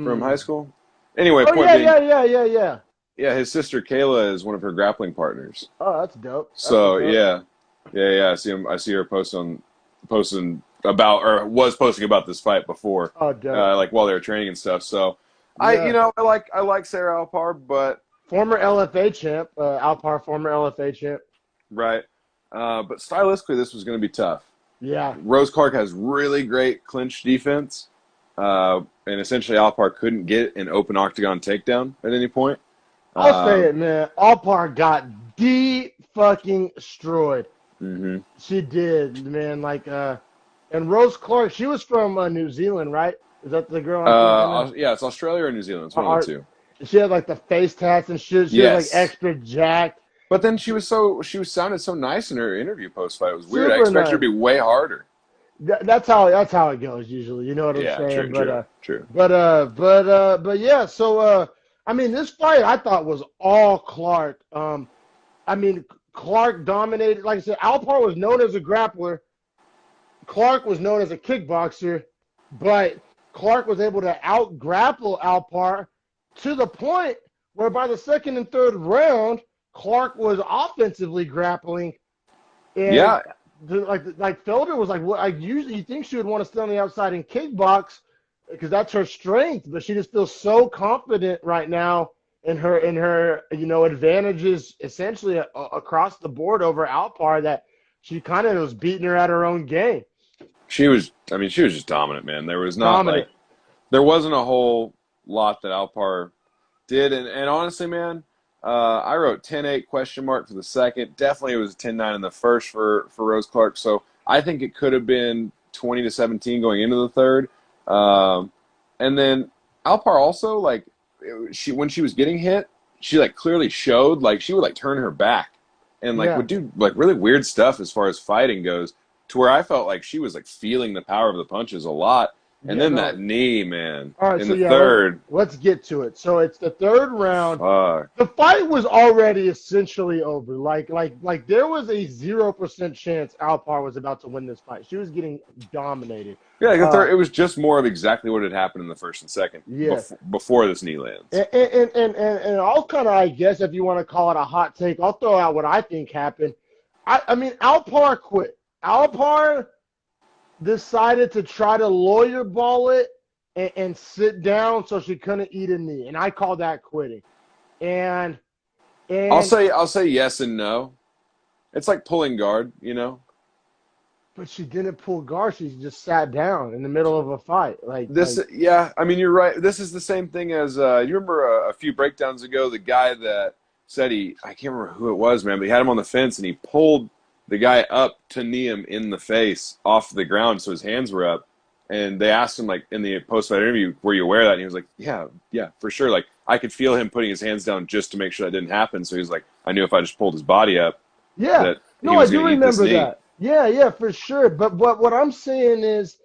from high Mm. school? Anyway, Oh point yeah, yeah, being, yeah, yeah, yeah. yeah, his sister Kayla is one of her grappling partners. Oh, that's dope. That's So what's up. yeah, yeah, yeah. I see him. I see her posting about, or was posting about this fight before, Oh, dope. like while they were training and stuff. So Yeah. I like Sarah Alpar, but Former LFA champ, Alpar, former LFA champ. right. But stylistically, this was going to be tough. Yeah. Rose Clark has really great clinch defense, and essentially Alpar couldn't get an open octagon takedown at any point. I'll say it, man. Alpar got fucking destroyed. Mm-hmm. She did, man. And Rose Clark, she was from New Zealand, right? Is that the girl I'm thinking of? Yeah, it's Australia or New Zealand. It's one of the two. She had like the face tats and shit. She was like extra jacked. But then she sounded so nice in her interview post fight. It was weird. Super I expected her nice. to be way harder. That's how it goes usually. You know what I'm saying? True. But yeah. So I mean, this fight I thought was all Clark. I mean, Clark dominated. Like I said, Alpar was known as a grappler. Clark was known as a kickboxer, but Clark was able to out-grapple Alpar to the point where by the second and third round, Clark was offensively grappling. And yeah. Like Felder was like, well, usually you think she would want to stay on the outside and kickbox because that's her strength, but she just feels so confident right now in her advantages essentially across the board over Alpar that she kind of was beating her at her own game. She was just dominant, man. There was not dominant. There wasn't a whole lot that Alpar did, and honestly, man, I wrote 10-8 question mark for the second. Definitely it was 10-9 in the first for Rose Clark. So I think it could have been 20-17 going into the third. And then Alpar also, like, when she was getting hit, she like clearly showed like she would like turn her back and like would do like really weird stuff as far as fighting goes, to where I felt like she was like feeling the power of the punches a lot. And then that knee, man. All right, in the third. Let's get to it. So it's the third round. Fuck. The fight was already essentially over. Like there was a 0% chance Alpar was about to win this fight. She was getting dominated. Yeah, the third, it was just more of exactly what had happened in the first and second. Yeah. Before this knee lands. And I'll kind of, I guess, if you want to call it a hot take, I'll throw out what I think happened. I mean, Alpar quit. Alpar decided to try to lawyer ball it and sit down so she couldn't eat a knee, and I call that quitting. And I'll say yes and no. It's like pulling guard, you know. But she didn't pull guard. She just sat down in the middle of a fight. Yeah. I mean, you're right. This is the same thing as you remember a few breakdowns ago, the guy that said I can't remember who it was, man, but he had him on the fence and he pulled the guy up to knee him in the face off the ground, so his hands were up. And they asked him, like, in the post-fight interview, were you aware of that? And he was like, yeah, for sure. Like, I could feel him putting his hands down just to make sure that didn't happen. So he was like, I knew if I just pulled his body up, I do remember that. Yeah, for sure. But what I'm saying is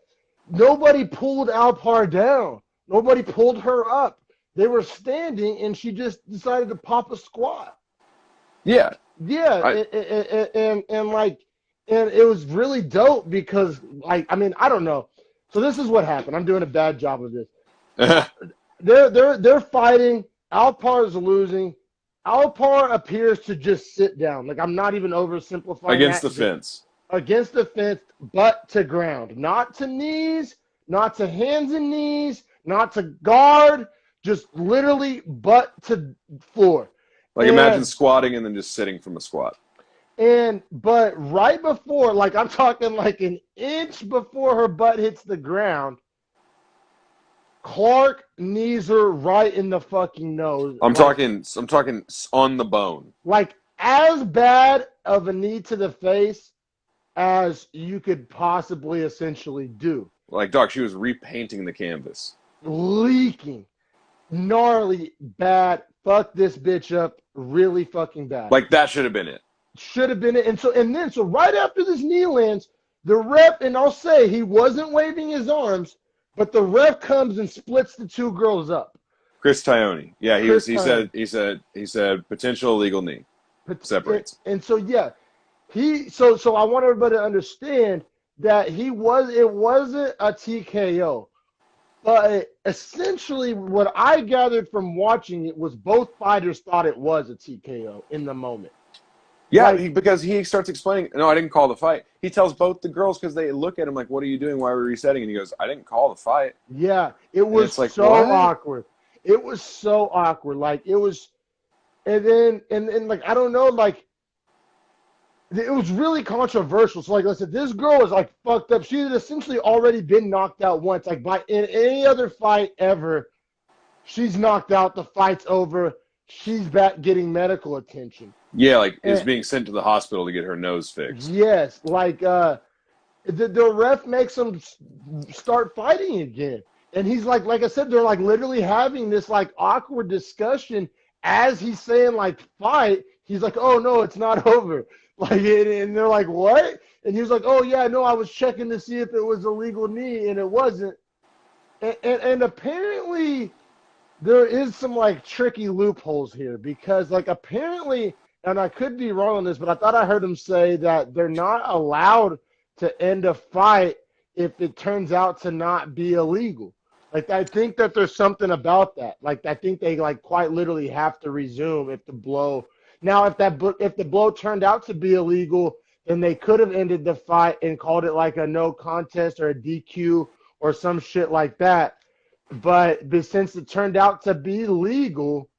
nobody pulled Alpar down. Nobody pulled her up. They were standing, and she just decided to pop a squat. Yeah. Yeah, and it was really dope because, like, I mean, I don't know. So this is what happened. I'm doing a bad job of this. They're fighting. Alpar's losing. Alpar appears to just sit down. Like, I'm not even oversimplifying. Against the fence. Against the fence, butt to ground. Not to knees, not to hands and knees, not to guard, just literally butt to floor. Like, imagine squatting and then just sitting from a squat. But right before, like, I'm talking like an inch before her butt hits the ground, Clark knees her right in the fucking nose. I'm talking on the bone. Like, as bad of a knee to the face as you could possibly essentially do. Like, Doc, she was repainting the canvas. Leaking. Gnarly, bad, fuck this bitch up, really fucking bad. Like, that should have been it. Should have been it. And so right after this knee lands, the ref, and I'll say he wasn't waving his arms, but the ref comes and splits the two girls up. Chris Tione. Yeah, he said potential illegal knee. Separates. And so yeah. So I want everybody to understand that it wasn't a TKO. But essentially what I gathered from watching it was both fighters thought it was a TKO in the moment. Yeah, because he starts explaining, no, I didn't call the fight. He tells both the girls because they look at him like, what are you doing? Why are we resetting? And he goes, I didn't call the fight. Yeah, it was like, so what? awkward. It was so awkward. Like it was, and then and like I don't know, like it was really controversial. So like I said, this girl was like fucked up. She had essentially already been knocked out once. Like by in any other fight ever, she's knocked out. The fight's over. She's back getting medical attention. Yeah, like is And being sent to the hospital to get her nose fixed. yes, like the ref makes him start fighting again. And he's like I said, they're like literally having this like awkward discussion as he's saying like fight. He's like, oh no, it's not over. Like, and they're like, what? And he was like, oh yeah, no, I was checking to see if it was a legal knee, and it wasn't. And apparently there is some like tricky loopholes here because like apparently, and I could be wrong on this, but I thought I heard him say that they're not allowed to end a fight if it turns out to not be illegal. Like I think that there's something about that. Like I think they like quite literally have to resume if the blow. Now if the blow turned out to be illegal, then they could have ended the fight and called it like a no contest or a DQ or some shit like that. But since it turned out to be legal,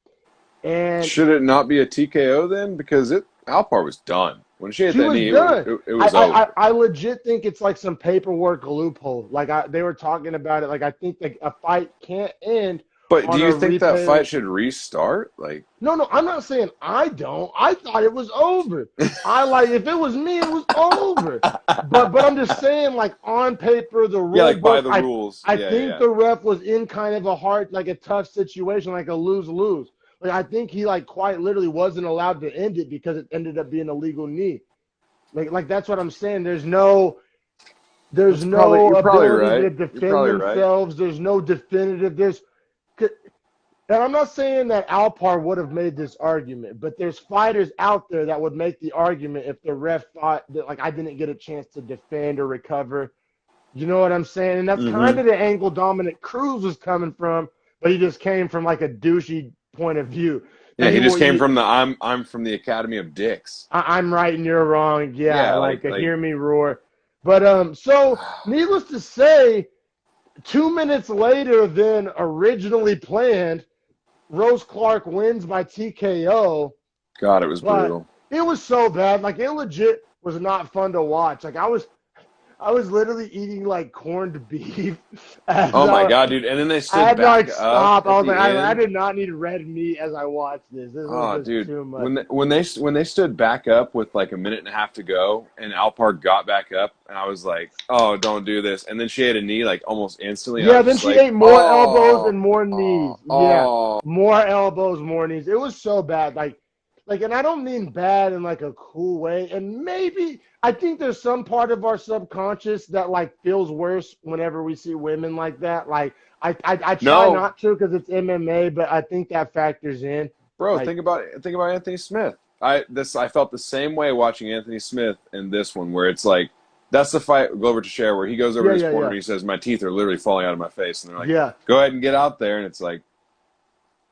and Should it not be a TKO then? Because Alpar was done. When she hit she that was knee, done. it was over. I legit think it's like some paperwork loophole. Like they were talking about it. Like I think like a fight can't end But do on a you think that replay. fight should restart? Like, No, I'm not saying I don't. I thought it was over. I like if it was me, it was over. But I'm just saying, like on paper, the rule yeah, like by book, the rules. I Yeah, think yeah. the ref was in kind of a hard, like a tough situation, like a lose-lose. Like I think he like quite literally wasn't allowed to end it because it ended up being a legal knee. Like that's what I'm saying. There's no You're probably ability right. to You're defend probably right. themselves. There's no definitive. And I'm not saying that Alpar would have made this argument, but there's fighters out there that would make the argument if the ref thought that like I didn't get a chance to defend or recover. You know what I'm saying? And that's kind Mm-hmm. of the angle Dominic Cruz was coming from, but he just came from like a douchey point of view. Yeah, That he just came he, from the I'm from the Academy of Dicks. I'm right and you're wrong. Yeah, Yeah, like a like hear me roar. But so needless to say, 2 minutes later than originally planned, Rose Clark wins by TKO. God, it was But brutal. it was so bad. Like it legit was not fun to watch. Like I was literally eating like corned beef as Oh my God, dude! And then they I stood had to back like up stop. I at was the like, I end. did not need red meat as I watched this. This was Oh, just dude, too much. when they stood back up with like a minute and a half to go, and Alpar got back up, and I was like, "Oh, don't do this!" And then she had a knee like almost instantly. I Yeah, was then just she like, ate more elbows "Oh, and more knees. oh, Yeah, oh." more elbows, more knees. It was so bad. Like, and I don't mean bad in like a cool way. And maybe I think there's some part of our subconscious that like feels worse whenever we see women like that. Like, I try No, not to because it's MMA, but I think that factors in. bro, Like, think about Anthony Smith. I felt the same way watching Anthony Smith in this one, where it's like that's the fight Glover Teixeira where he goes over yeah, to his yeah, corner yeah, and he says, "My teeth are literally falling out of my face," and they're like, yeah. "Go ahead and get out there," and it's like,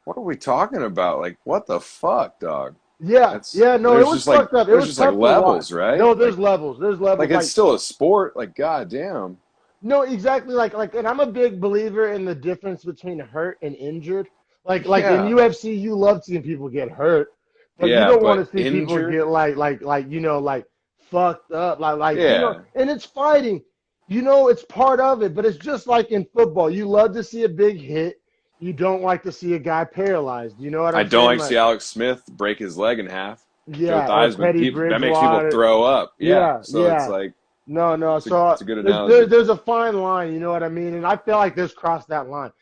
what are we talking about? Like, what the fuck, dog? Yeah, yeah, no, it was fucked up. It There's was just like tough to watch. levels, right? No, there's levels. There's levels. Like it's still a sport. Like, goddamn. No, exactly. And I'm a big believer in the difference between hurt and injured. Like in Yeah, UFC, you love seeing people get hurt, but you yeah, don't want but to see people injured. get like like fucked up, Yeah, And it's fighting. It's part of it, but it's just like in football. You love to see a big hit. You don't like to see a guy paralyzed. You know what I I'm don't saying? like to see Alex Smith break his leg in half. Joe Yeah, or Theismann, Teddy that makes people Bridgewater. throw up. Yeah, Yeah, so it's yeah. like No. So it's a good analogy. there's a fine line, you know what I mean? And I feel like this crossed that line.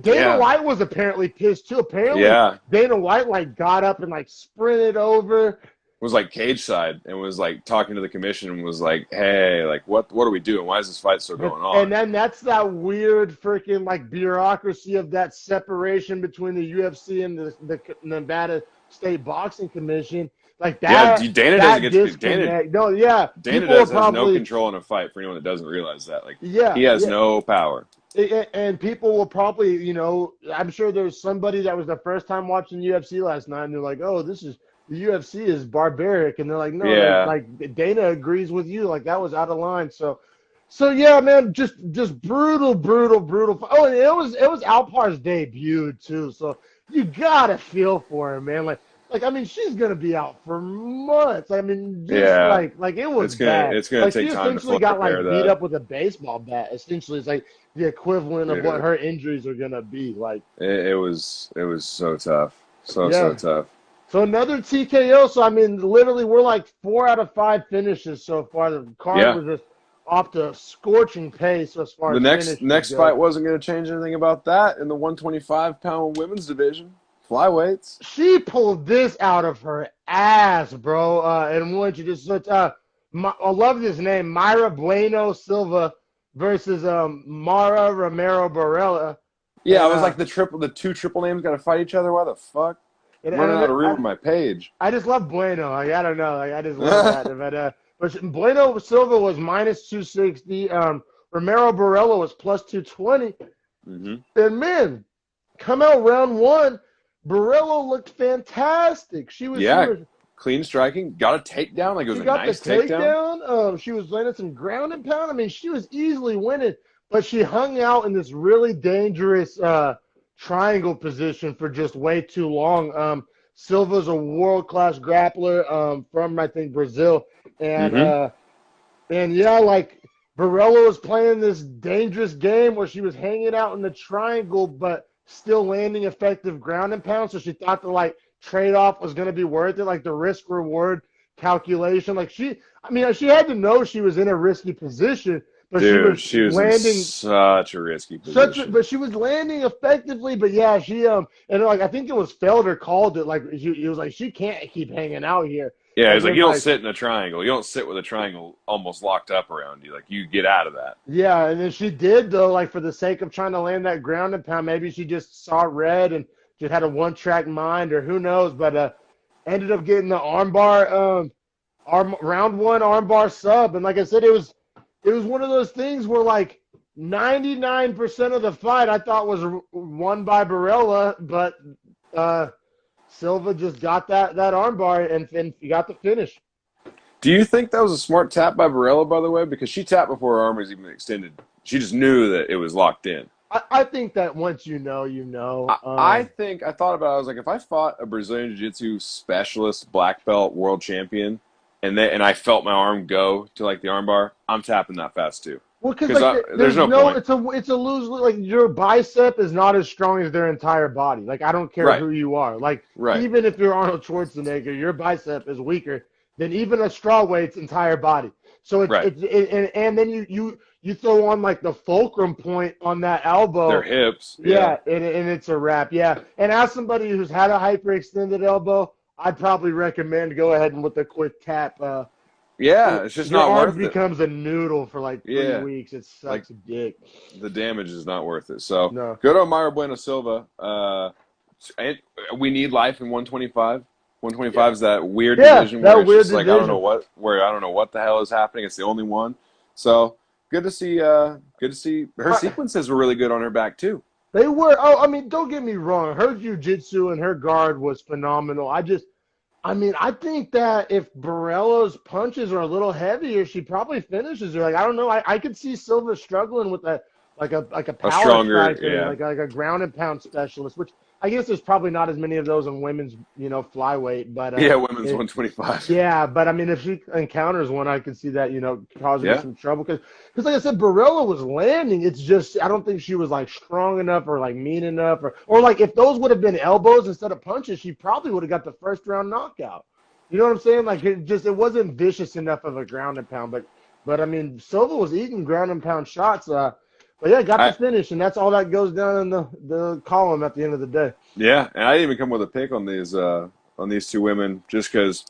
Dana Yeah, White was apparently pissed too. Apparently, yeah. Dana White like got up and like sprinted over. Was like cage side and was like talking to the commission and was like, "Hey, like what are we doing? Why is this fight still going And on?" then that's that weird freaking like bureaucracy of that separation between the UFC and the Nevada State Boxing Commission. Like Yeah, that Dana doesn't that get to Dana. disconnect. No, yeah. Dana People will has no probably control in a fight. For anyone that doesn't realize that, like yeah, he has yeah. no power. And people will probably, I'm sure there's somebody that was the first time watching UFC last night, and they're like, "Oh, the UFC is barbaric," and they're like, "No, Yeah, like Dana agrees with you, like that was out of line." So, So yeah, man, just brutal, brutal, brutal. Oh, and it was Alpar's debut too. So you gotta feel for him, man. Like I mean, she's gonna be out for months. I mean, just Yeah, like it was it's gonna bad. it's gonna Like she take time to essentially fully got repair like beat that. up with a baseball bat. Essentially, it's like the equivalent of what Dude, her injuries are gonna be. Like it was so tough, so yeah. tough. So another TKO. So I mean, literally, we're like 4 out of 5 finishes so far. The card Yeah, was just off to a scorching pace as far the as next finishes next go. fight wasn't gonna change anything about that in the 125-pound women's division, flyweights. She pulled this out of her ass, bro. And once you just I love this name, Myra Bueno Silva versus Mara Romero Barella, Yeah, I and was like the two triple names got to fight each other. Why the fuck? and, I'm running out and of room on my page. I just love Bueno. Like, I don't know, like I just love that. Bueno Silva was minus 260. Romero Barella was plus 220. hmm And man, come out round one, Barella looked fantastic. She Yeah, was clean striking. Got a takedown. Like it was She a got the nice takedown. takedown. She was landing some ground and pound. I mean, she was easily winning, but she hung out in this really dangerous triangle position for just way too long. Silva's a world class grappler from I think Brazil, and hmm uh, and yeah, like Barella was playing this dangerous game where she was hanging out in the triangle, but still landing effective ground and pound. So she thought the like trade off was going to be worth it, like the risk reward calculation. I mean, she had to know she was in a risky position, but she Dude, was she was in landing such a risky position. but she was landing effectively. But yeah, and like I think it was Felder called it. Like he was like she can't keep hanging out here. Yeah, And it's like then you don't like sit in a triangle. You don't sit with a triangle almost locked up around you. Like you get out of that. yeah, and then she did though, like for the sake of trying to land that ground and pound. Maybe she just saw red and just had a one-track mind, or who knows. But ended up getting the armbar, round one armbar sub. And like I said, it was one of those things where like 99% of the fight I thought was won by Barella, but Silva just got that armbar and got the finish. Do you think that was a smart tap by Barella, by the way? Because she tapped before her arm was even extended. She just knew that it was locked in. I think that once you know, you know. I thought about it. I was like, if I fought a Brazilian Jiu-Jitsu specialist, black belt, world champion, and I felt my arm go to like the armbar, I'm tapping that fast too. Well, because Because like there's no point. it's a lose. Like your bicep is not as strong as their entire body. Like I don't care Right, who you are. Like right, even if you're Arnold Schwarzenegger, your bicep is weaker than even a strawweight's entire body. So right. and then you throw on like the fulcrum point on that elbow. Their hips, yeah, Yeah, and it's a wrap. Yeah, and as somebody who's had a hyperextended elbow, I'd probably recommend go ahead and with a quick tap. yeah. It's just Your not arm worth it. becomes a noodle for like 3 Yeah, weeks. It like sucks a dick. the damage is not worth it. So No. go to Myra Bueno Silva. We need life in 125. 125 is that weird Yeah, division where that it's weird just like I don't know division. what the hell is happening. It's the only one. So good to see. Good to see her Uh, sequences were really good on her back too. They were. Oh, I mean, don't get me wrong. Her jujitsu and her guard was phenomenal. I mean, I think that if Barella's punches are a little heavier, she probably finishes her. Like, I don't know. I could see Silva struggling with that, like a A power stronger, striker, yeah, like a ground and pound specialist. Which I guess there's probably not as many of those in women's, flyweight. But yeah, women's it, 125. yeah, but I mean, if she encounters one, I could see that, causing her Yeah, some trouble. Because like I said, Barella was landing. It's just, I don't think she was like strong enough or like mean enough. Or like if those would have been elbows instead of punches, she probably would have got the first round knockout. You know what I'm saying? Like it wasn't vicious enough of a ground and pound. But I mean, Silva was eating ground and pound shots. But yeah, got the I finish. And that's all that goes down in the column at the end of the day. yeah, and I didn't even come with a pick on these two women just because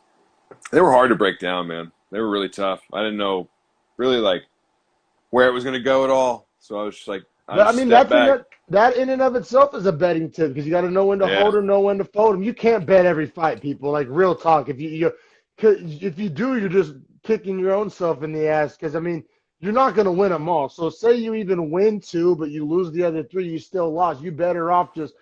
they were hard to break down, man. They were really tough. I didn't know really like where it was going to go at all. So I was just like, I But I just mean, stepped back. that in and of itself is a betting tip because you got to know when to Yeah. hold them, know when to fold them. You can't bet every fight, people. Like real talk. If you do, you're just kicking your own self in the ass because I mean, you're not going to win them all. So say you even win two, but you lose the other three, you still lost. You better off just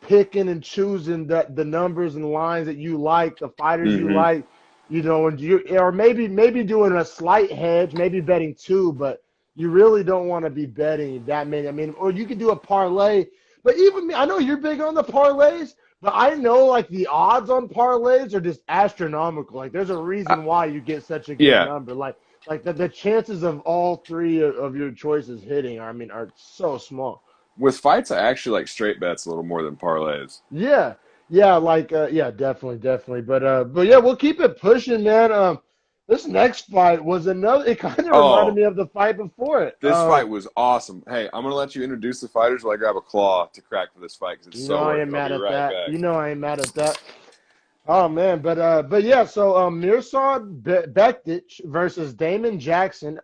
picking and choosing the numbers and lines that you like, the fighters you hmm like, and or maybe doing a slight hedge, maybe betting two, but you really don't want to be betting that many. I mean, or you could do a parlay. But even me, I know you're big on the parlays, but I know like the odds on parlays are just astronomical. Like there's a reason why you get such a good Yeah. number. Like the chances of all three of your choices hitting, I mean, are so small. With fights, I actually like straight bets a little more than parlays. Yeah, yeah, yeah, definitely. But yeah, we'll keep it pushing, man. This next fight was another. It kind of reminded Oh, me of the fight before it. this fight was awesome. Hey, I'm gonna let you introduce the fighters while I grab a claw to crack for this fight because it's You know so I worth ain't it. I'll mad be at right that. back. You know I ain't mad at that. Oh man, but yeah. So Mirsad Bektic versus Damon Jackson.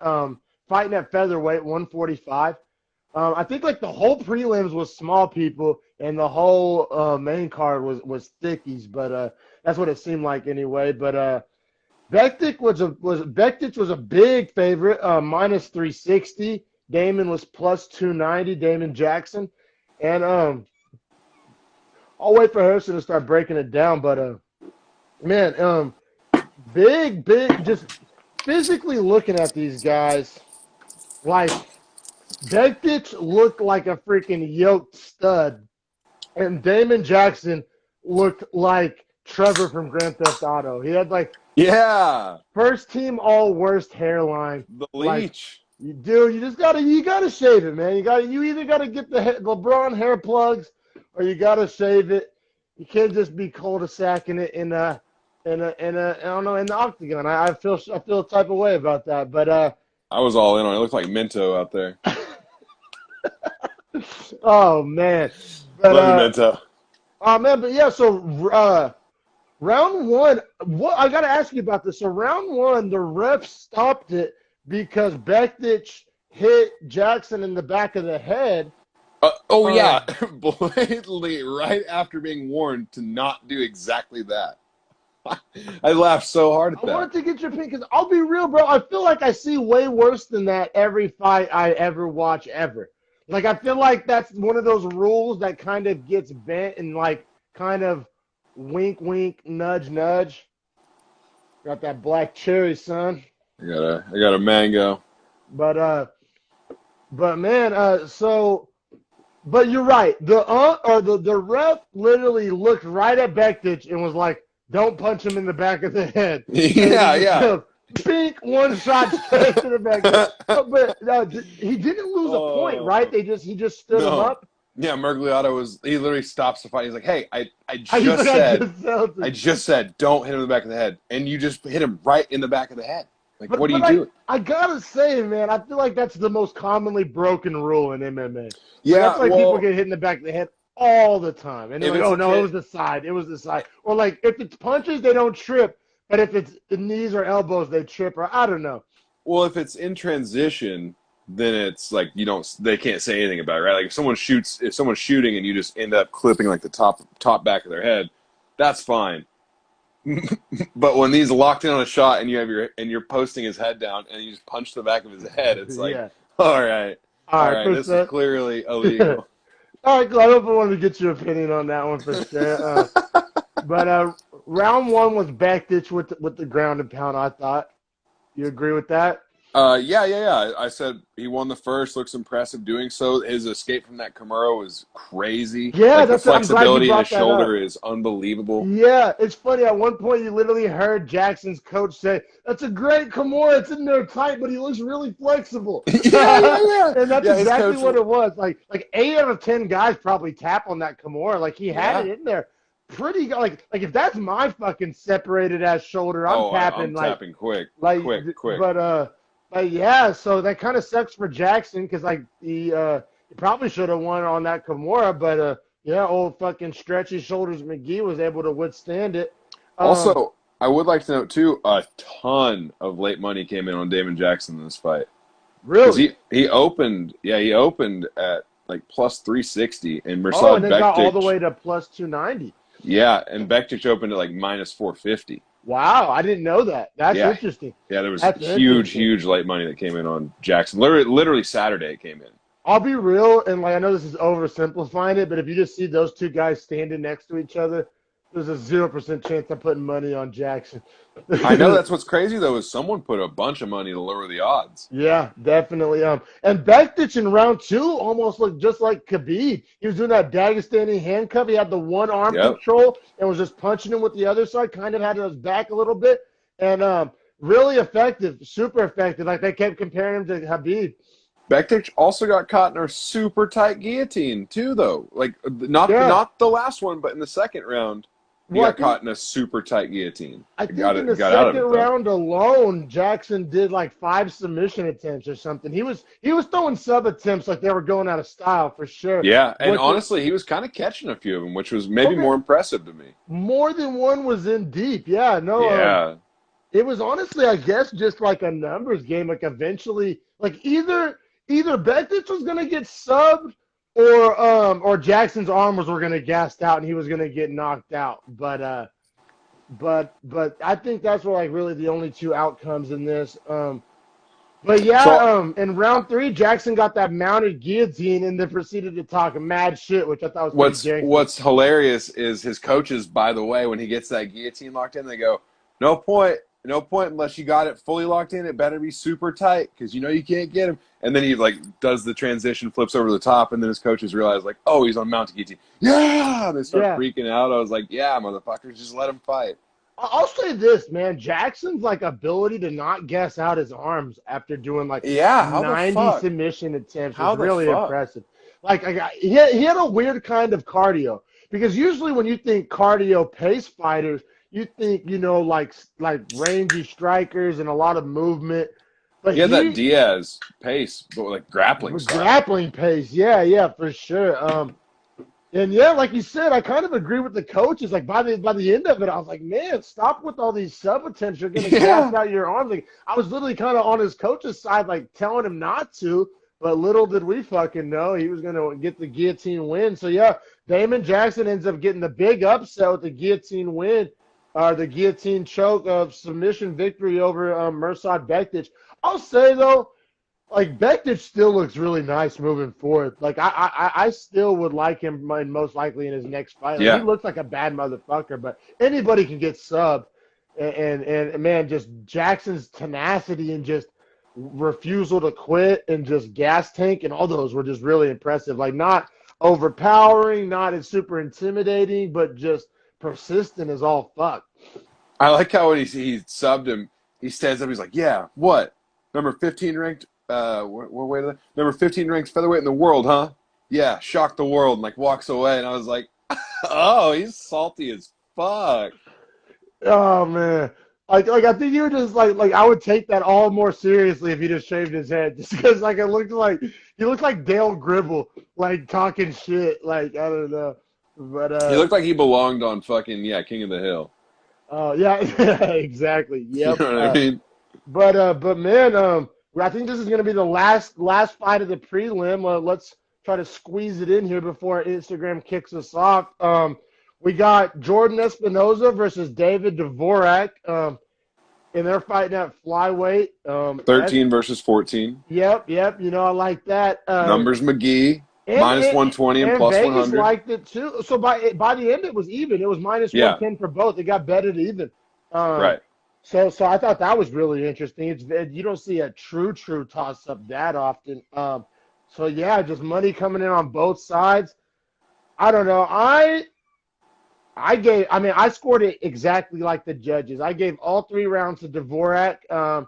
Fighting at featherweight, 145. I think like the whole prelims was small people, and the whole main card was thickies. But that's what it seemed like anyway. But Bektic was a big favorite, minus 360. Damon was plus 290. Damon Jackson, and I'll wait for Harrison to start breaking it down. But man, big, just physically looking at these guys, like Bektic looked like a freaking yoked stud, and Damon Jackson looked like Trevor from Grand Theft Auto. He had like Yeah, first team all worst hairline. the Like, leech. dude, you gotta shave it, man. You either gotta get the LeBron hair plugs, or you gotta shave it. You can't just be cul-de-sacking it I don't know, in the octagon. I feel a type of way about that. But I was all in on it. It looked like Minto out there. oh man. But Love you, Minto. oh man, but yeah, so round one, what I gotta ask you about this. So round one, the ref stopped it because Bektic hit Jackson in the back of the head. Oh yeah, blatantly right after being warned to not do exactly that. I laughed so hard at I that. wanted to get your opinion because I'll be real, bro. I feel like I see way worse than that every fight I ever watch ever. Like I feel like that's one of those rules that kind of gets bent and like kind of wink, wink, nudge, nudge. Got that black cherry, son. I got a mango. But man, but you're right. The ref literally looked right at Bektic and was like, "Don't punch him in the back of the head." Yeah. Bink, one shot straight to the back. But he didn't lose a point, right? He just stood him up. Yeah, Mergliato he literally stops the fight. He's like, "Hey, I just said don't hit him in the back of the head, and you just hit him right in the back of the head. Like, what are you doing?" I gotta say, man, I feel like that's the most commonly broken rule in MMA. Yeah, that's like people get hit in the back of the head all the time, and they're like, "Oh no, it was the side. It was the side." Or like, if it's punches, they don't trip, but if it's the knees or elbows, they trip. Or I don't know. Well, if it's in transition, then it's like they can't say anything about it, right? Like if someone's shooting and you just end up clipping like the top back of their head, that's fine. But when he's locked in on a shot and you're posting his head down and you just punch the back of his head, it's like, yeah. all right, this is clearly illegal. All right, I hope I wanted to get your opinion on that one for sure. But round one was Bektic with the ground and pound. I thought. You agree with that? Yeah. I said he won the first. Looks impressive doing so. His escape from that Kimura was crazy. Yeah, like, that's the flexibility in his shoulder up. is unbelievable. Yeah, it's funny. At one point, you literally heard Jackson's coach say, "That's a great Kimura. It's in there tight, but he looks really flexible." yeah. And that's exactly what it was. Like 8 out of 10 guys probably tap on that Kimura. Like he had it in there. Pretty like if that's my fucking separated ass shoulder, I'm tapping tapping quick. But yeah, so that kind of sucks for Jackson because like he probably should have won on that Kimura, but yeah, old fucking stretchy shoulders McGee was able to withstand it. Also, I would like to note too, a ton of late money came in on Damon Jackson in this fight. Really? He opened at like plus 360 and Mirsad and then got all the way to plus 290. Yeah, and Bektic opened at like minus 450. Wow, I didn't know that. That's interesting. Yeah, there was huge late money that came in on Jackson. Literally Saturday it came in. I'll be real, and like I know this is oversimplifying it, but if you just see those two guys standing next to each other, there's a 0% chance I'm putting money on Jackson. I know that's what's crazy though is someone put a bunch of money to lower the odds. Yeah, definitely. And Bektic in round 2 almost looked just like Khabib. He was doing that Dagestani handcuff. He had the one arm Yep. control and was just punching him with the other side. Kind of had his back a little bit, and really effective, super effective. Like they kept comparing him to Khabib. Bektic also got caught in a super tight guillotine too, though. Like not the last one, but in the second round, he got caught in a super tight guillotine. I think in the second round alone, Jackson did like 5 submission attempts or something. He was throwing sub attempts like they were going out of style for sure. Yeah, and honestly, he was kind of catching a few of them, which was maybe more impressive to me. More than one was in deep. Yeah, no. Yeah. It was honestly, I guess, just like a numbers game. Like eventually, like either Bektic was gonna get subbed or Jackson's arms were gonna gassed out and he was gonna get knocked out. But I think that's what like really the only 2 outcomes in this. But yeah, in round 3, Jackson got that mounted guillotine and then proceeded to talk mad shit, which I thought was pretty gangster. What's hilarious is his coaches, by the way, when he gets that guillotine locked in, they go, no point unless you got it fully locked in. It better be super tight because you can't get him. And then he like does the transition, flips over the top, and then his coaches realize like, oh, he's on mounted guillotine. Yeah, they start freaking out. I was like, yeah, motherfuckers, just let him fight. I'll say this, man. Jackson's like ability to not guess out his arms after doing like 90 submission attempts was really impressive. Like he had a weird kind of cardio because usually when you think cardio pace fighters, you think like rangy strikers and a lot of movement. But he had that Diaz pace, but like grappling style. Grappling pace, yeah, for sure. And yeah, like you said, I kind of agree with the coaches. Like by the end of it, I was like, man, stop with all these sub attempts. You're gonna gas out your arms. Like I was literally kind of on his coach's side, like telling him not to. But little did we fucking know he was gonna get the guillotine win. So yeah, Damon Jackson ends up getting the big upset with the guillotine win, the guillotine choke of submission victory over Mirsad Bektic. I'll say though, like Bektic still looks really nice moving forward. Like I still would like him most likely in his next fight. Like, he looks like a bad motherfucker, but anybody can get subbed. And man, just Jackson's tenacity and just refusal to quit and just gas tank and all those were just really impressive. Like not overpowering, not as super intimidating, but just persistent as all fuck. I like how when he subbed him, he stands up. He's like, "Yeah, what? Number 15 ranked. What weight? Number 15 ranked featherweight in the world, huh? Yeah, shocked the world." And like walks away, and I was like, "Oh, he's salty as fuck." Oh man, like I think you were just like I would take that all more seriously if he just shaved his head, just because like he looked like Dale Gribble, like talking shit. Like I don't know, but he looked like he belonged on fucking King of the Hill. Oh yeah, exactly. Yep. You know what I mean? But man, I think this is gonna be the last fight of the prelim. Let's try to squeeze it in here before Instagram kicks us off. We got Jordan Espinoza versus David Dvorak, and they're fighting at flyweight. 13 versus 14. Yep. I like that. Numbers McGee. Minus 120 and plus Vegas 100. Liked it too. So by the end, it was even. It was minus 110 for both. It got betted even. Right. So I thought that was really interesting. You don't see a true toss up that often. So yeah, just money coming in on both sides. I don't know. I scored it exactly like the judges. I gave all 3 rounds to Dvorak. And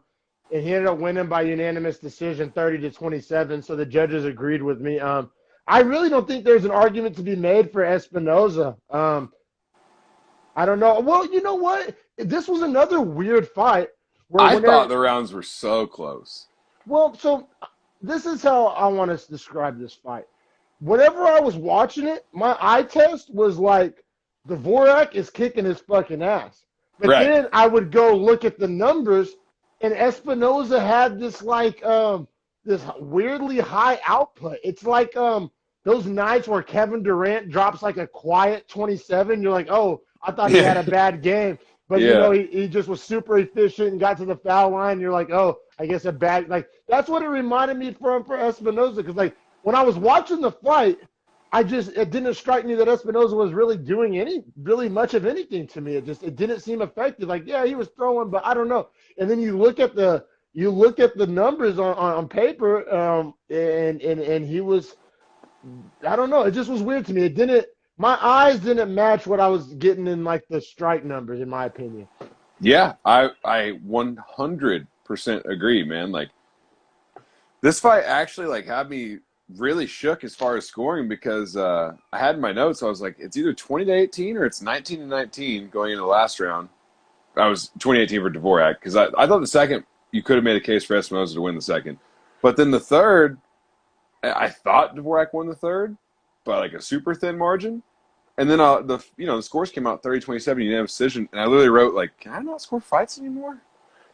he ended up winning by unanimous decision, 30-27. So the judges agreed with me. I really don't think there's an argument to be made for Espinoza. I don't know. Well, you know what? This was another weird fight. I thought the rounds were so close. Well, so this is how I want to describe this fight. Whenever I was watching it, my eye test was like, Dvorak is kicking his fucking ass. But then I would go look at the numbers, and Espinoza had this like this weirdly high output. It's like those nights where Kevin Durant drops like a quiet 27. You're like, oh, I thought he had a bad game. But, he just was super efficient and got to the foul line. You're like, oh, I guess a bad – like that's what it reminded me for Espinoza because, like, when I was watching the fight, it didn't strike me that Espinoza was really much of anything to me. It didn't seem effective. Like, yeah, he was throwing, but I don't know. And then you look at the numbers on paper, and he was, I don't know. It just was weird to me. My eyes didn't match what I was getting in like the strike numbers, in my opinion. Yeah, I 100% agree, man. Like, this fight actually like had me really shook as far as scoring because I had in my notes, I was like, it's either 20-18 or it's 19-19 going into the last round. I was 20-18 for Dvorak because I thought the second you could have made a case for Espinoza to win the second. But then the third, I thought Dvorak won the third by like a super thin margin. And then the scores came out 30-27, unanimous decision, and I literally wrote like, can I not score fights anymore?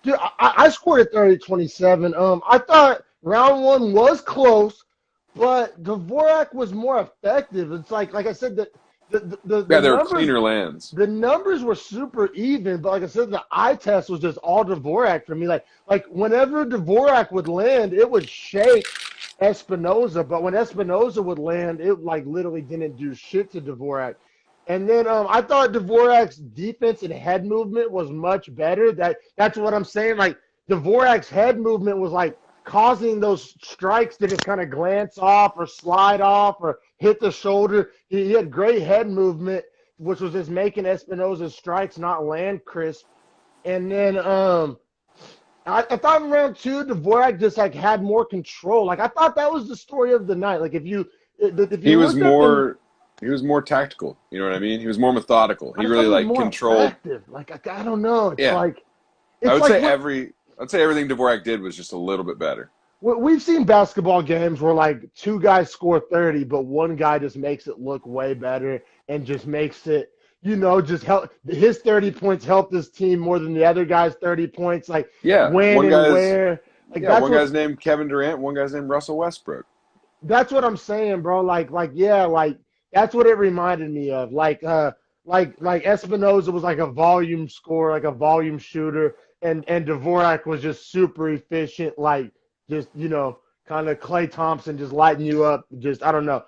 Dude, I scored at 30-27. I thought round one was close, but Dvorak was more effective. It's like I said, the There were numbers, cleaner lands. the numbers were super even, but like I said, the eye test was just all Dvorak for me. Like whenever Dvorak would land, it would shake Espinoza, but when Espinoza would land, it like literally didn't do shit to Dvorak. And then I thought Dvorak's defense and head movement was much better. That's what I'm saying. Like Dvorak's head movement was like causing those strikes to just kind of glance off or slide off or hit the shoulder. He had great head movement, which was just making Espinoza's strikes not land crisp. And then I thought in round two, Dvorak just like had more control. Like I thought that was the story of the night. Like if you He was more tactical. You know what I mean? He was more methodical. He really like controlled. Effective. Like I don't know. It's Yeah. like I would say everything Dvorak did was just a little bit better. We've seen basketball games where like two guys score 30, but one guy just makes it look way better and just makes it, just help his 30 points help this team more than the other guy's 30 points. Like when and where. Like one guy's named Kevin Durant, one guy's named Russell Westbrook. That's what I'm saying, bro. Like that's what it reminded me of. Like Espinoza was like a volume scorer, like a volume shooter, and Dvorak was just super efficient, like just kind of Klay Thompson just lighting you up. Just I don't know.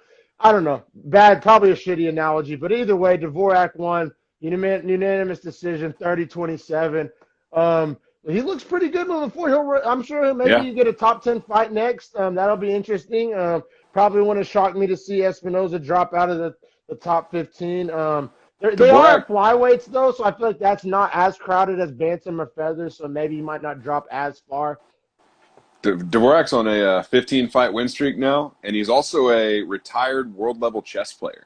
Bad, probably a shitty analogy, but either way, Dvorak won unanimous decision, 30-27. He looks pretty good moving forward. I'm sure maybe you get a top 10 fight next. That'll be interesting. Probably wouldn't shock me to see Espinoza drop out of the top 15. They are at flyweights, though, so I feel like that's not as crowded as bantam or feathers, so maybe he might not drop as far. Dvorak's on a 15-fight win streak now, and he's also a retired world-level chess player.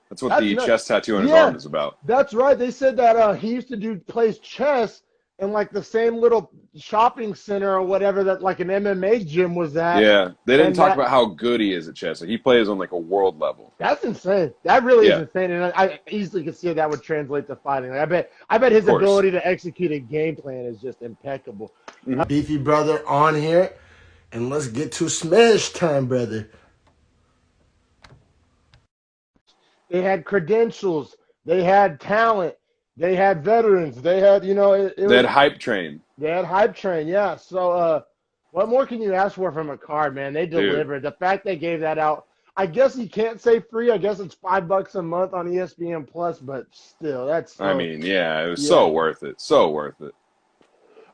That's what the chess tattoo on his arm is about. That's right. They said that he used to plays chess in like the same little shopping center or whatever that like an MMA gym was at. Yeah, they didn't talk about how good he is at chess. Like, he plays on like a world level. That's insane. That really is insane, and I easily could see how that would translate to fighting. Like, I bet his ability to execute a game plan is just impeccable. Mm-hmm. Beefy brother on here, and let's get to smash time, brother. They had credentials. They had talent. They had veterans. They had, they had hype train. They had hype train, yeah. So, what more can you ask for from a card, man? They delivered. The fact they gave that out, I guess you can't say free. I guess it's $5 a month on ESPN Plus, but still, that's. It was so worth it. So worth it.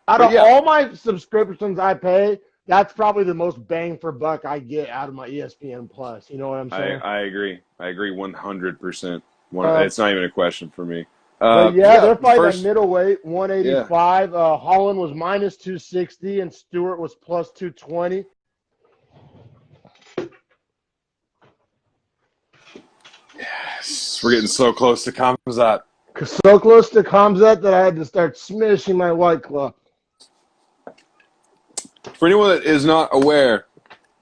Out of all my subscriptions I pay, that's probably the most bang for buck I get out of my ESPN Plus. You know what I'm saying? I agree. I agree 100%. It's not even a question for me. They're fighting at middleweight, 185. Holland was minus 260, and Stewart was plus 220. Yes, we're getting so close to Khamzat. So close to Khamzat that I had to start smishing my White Claw. For anyone that is not aware,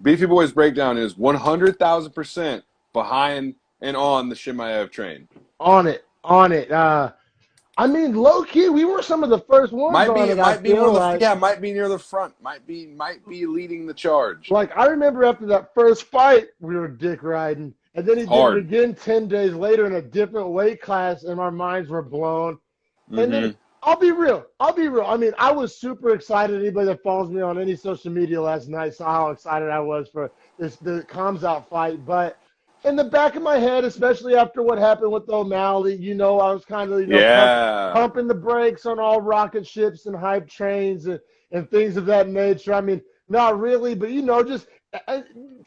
Beefy Boys Breakdown is 100,000% behind and on the Chimaev train. On it. I mean, low key, we were some of the first ones. Might be near the front. Might be leading the charge. Like I remember after that first fight, we were dick riding, and then he did it again 10 days later in a different weight class, and our minds were blown. Mm-hmm. And then I'll be real. I mean, I was super excited. Anybody that follows me on any social media last night saw how excited I was for the Khamzat fight, but in the back of my head, especially after what happened with O'Malley, I was kind of, Yeah. pumping the brakes on all rocket ships and hype trains and things of that nature. I mean, not really, but, just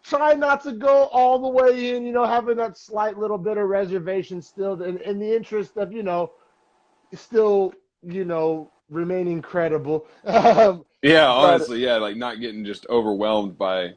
try not to go all the way in, having that slight little bit of reservation still in the interest of, still, remaining credible. Yeah, But honestly, yeah, like not getting just overwhelmed by.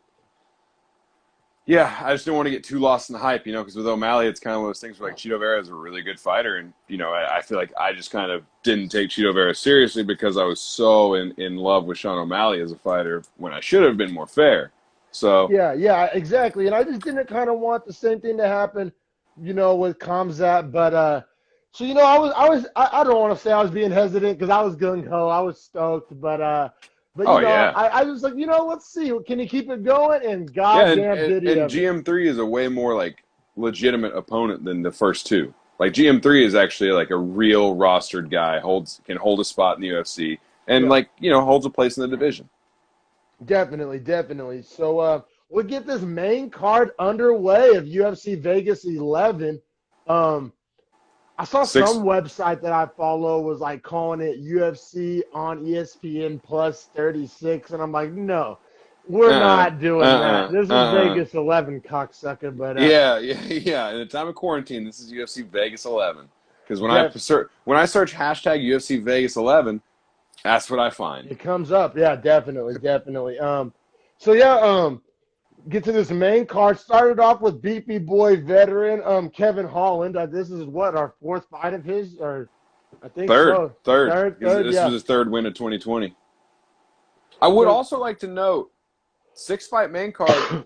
Yeah, I just don't want to get too lost in the hype, because with O'Malley, it's kind of one of those things where like Chito Vera is a really good fighter, and I feel like I just kind of didn't take Chito Vera seriously because I was so in love with Sean O'Malley as a fighter when I should have been more fair. So yeah, exactly. And I just didn't kind of want the same thing to happen, with Khamzat. But so I don't want to say I was being hesitant because I was gung ho, I was stoked, but oh yeah, I was like, let's see, can you keep it going? And yeah, and, goddamn, and, did he and ever? GM3 is a way more like legitimate opponent than the first two. Like GM3 is actually like a real rostered guy, can hold a spot in the UFC, and Yeah, holds a place in the division. definitely, definitely. So we'll get this main card underway of UFC Vegas 11. I saw Six. some website that I follow was like calling it UFC on ESPN plus 36, and I'm like, no, we're Uh. not doing that. Uh. This is Uh. Vegas 11, cocksucker. But Yeah, yeah, yeah. In the time of quarantine, this is UFC Vegas 11. Because def- when I search hashtag UFC Vegas 11, that's what I find. it comes up. Yeah, definitely, definitely. So yeah, get to this main card. Started off with Beefy Boy veteran Kevin Holland. This is what, our fourth fight of his, or I think Third, so. third. Third, This yeah. was his third win of 2020. I would So also like to note, 6-fight main card.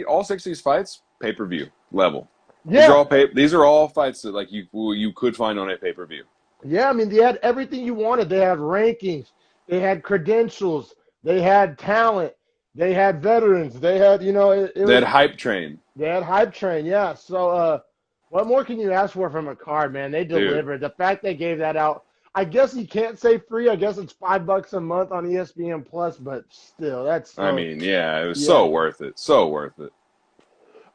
All 6 of these fights pay-per-view level. yeah, These are all fights that like you could find on a pay-per-view. yeah, I mean, they had everything you wanted. They had rankings, they had credentials, they had talent, they had veterans, they had, it That was, hype train, they had hype train, yeah. So, what more can you ask for from a card, man? They dude. delivered. The fact they gave that out, I guess you can't say free. I guess it's $5 a month on ESPN Plus, but still, that's I so, mean, yeah, it was yeah. so worth it. So worth it.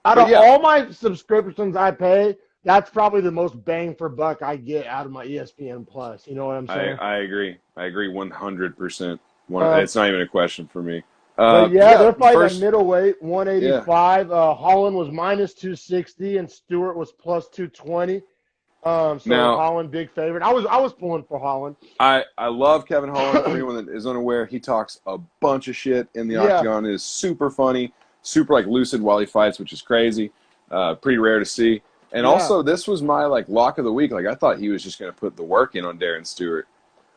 Out But of yeah, all my subscriptions I pay, that's probably the most bang for buck I get out of my ESPN Plus. You know what I'm saying? I agree. I agree 100%. Um, It's not even a question for me. But yeah, Yeah, they're fighting at first, middleweight, yeah. 185. Holland was minus 260 and Stewart was plus 220. So Now, Holland big favorite. I was pulling for Holland. I love Kevin Holland. For anyone that is unaware, he talks a bunch of shit in the Yeah, octagon. It is super funny, super like lucid while he fights, which is crazy. Pretty rare to see. And yeah. also, this was my like lock of the week. Like I thought he was just going to put the work in on Darren Stewart,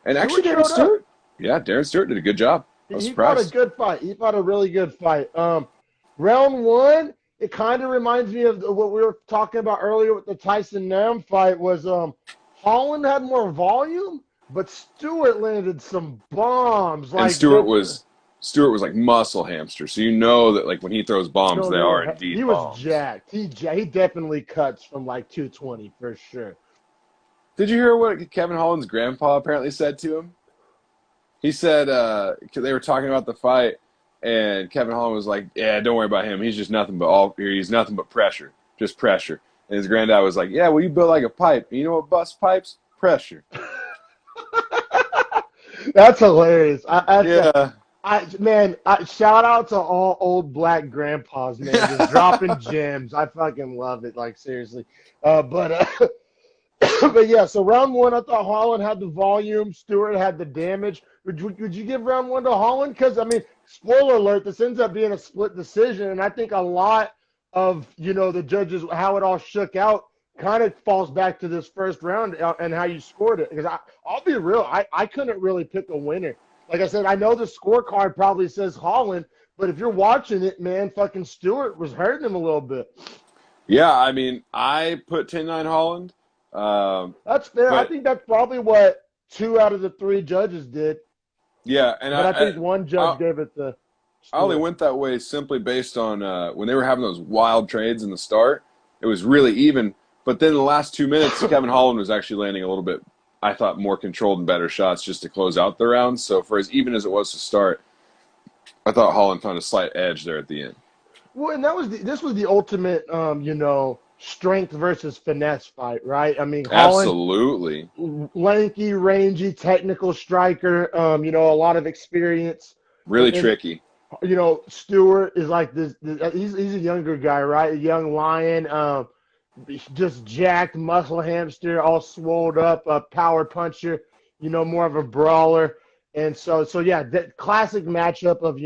and actually Stewart Darren showed up. Stewart, yeah, Darren Stewart did a good job. I was He fought a surprised. good fight. He fought a really good fight. Round one, it kind of reminds me of what we were talking about earlier with the Tyson Nam fight. Was Holland had more volume, but Stewart landed some bombs. And Like the, Stewart was like muscle hamster, so you know that like when he throws bombs, no, they no, are he indeed was bombs. jacked. He definitely cuts from like 220 for sure. Did you hear what Kevin Holland's grandpa apparently said to him? He said they were talking about the fight, and Kevin Holland was like, "Yeah, don't worry about him. He's just nothing but he's nothing but pressure, just pressure." And his granddad was like, "Yeah, well, you built like a pipe. You know what busts pipes? Pressure." That's hilarious. Yeah, Shout out to all old black grandpas, man, just dropping gems. I fucking love it, like seriously. But but yeah, so round one, I thought Holland had the volume, Stewart had the damage. Would you give round one to Holland? Because I mean, spoiler alert, this ends up being a split decision, and I think a lot of the judges, how it all shook out, kind of falls back to this first round and how you scored it. Because I'll be real, I couldn't really pick a winner. Like I said, I know the scorecard probably says Holland, but if you're watching it, man, fucking Stewart was hurting him a little bit. yeah. I mean, I put 10-9 Holland, That's fair. I but think that's probably what two out of the three judges did. yeah, and But I think one judge I gave it to I only Stewart. went that way simply based on when they were having those wild trades in the start. It was really even, but then in the last 2 minutes, Kevin Holland was actually landing a little bit, I thought, more controlled and better shots just to close out the round. So for as even as it was to start, I thought Holland found a slight edge there at the end. Well, and this was the ultimate, strength versus finesse fight, right? I mean, Holland, Absolutely. lanky, rangy, technical striker, a lot of experience. Really And tricky. Stewart is like this he's a younger guy, right? A young lion, just jacked, muscle hamster, all swolled up, a power puncher, more of a brawler. And so yeah, that classic matchup of,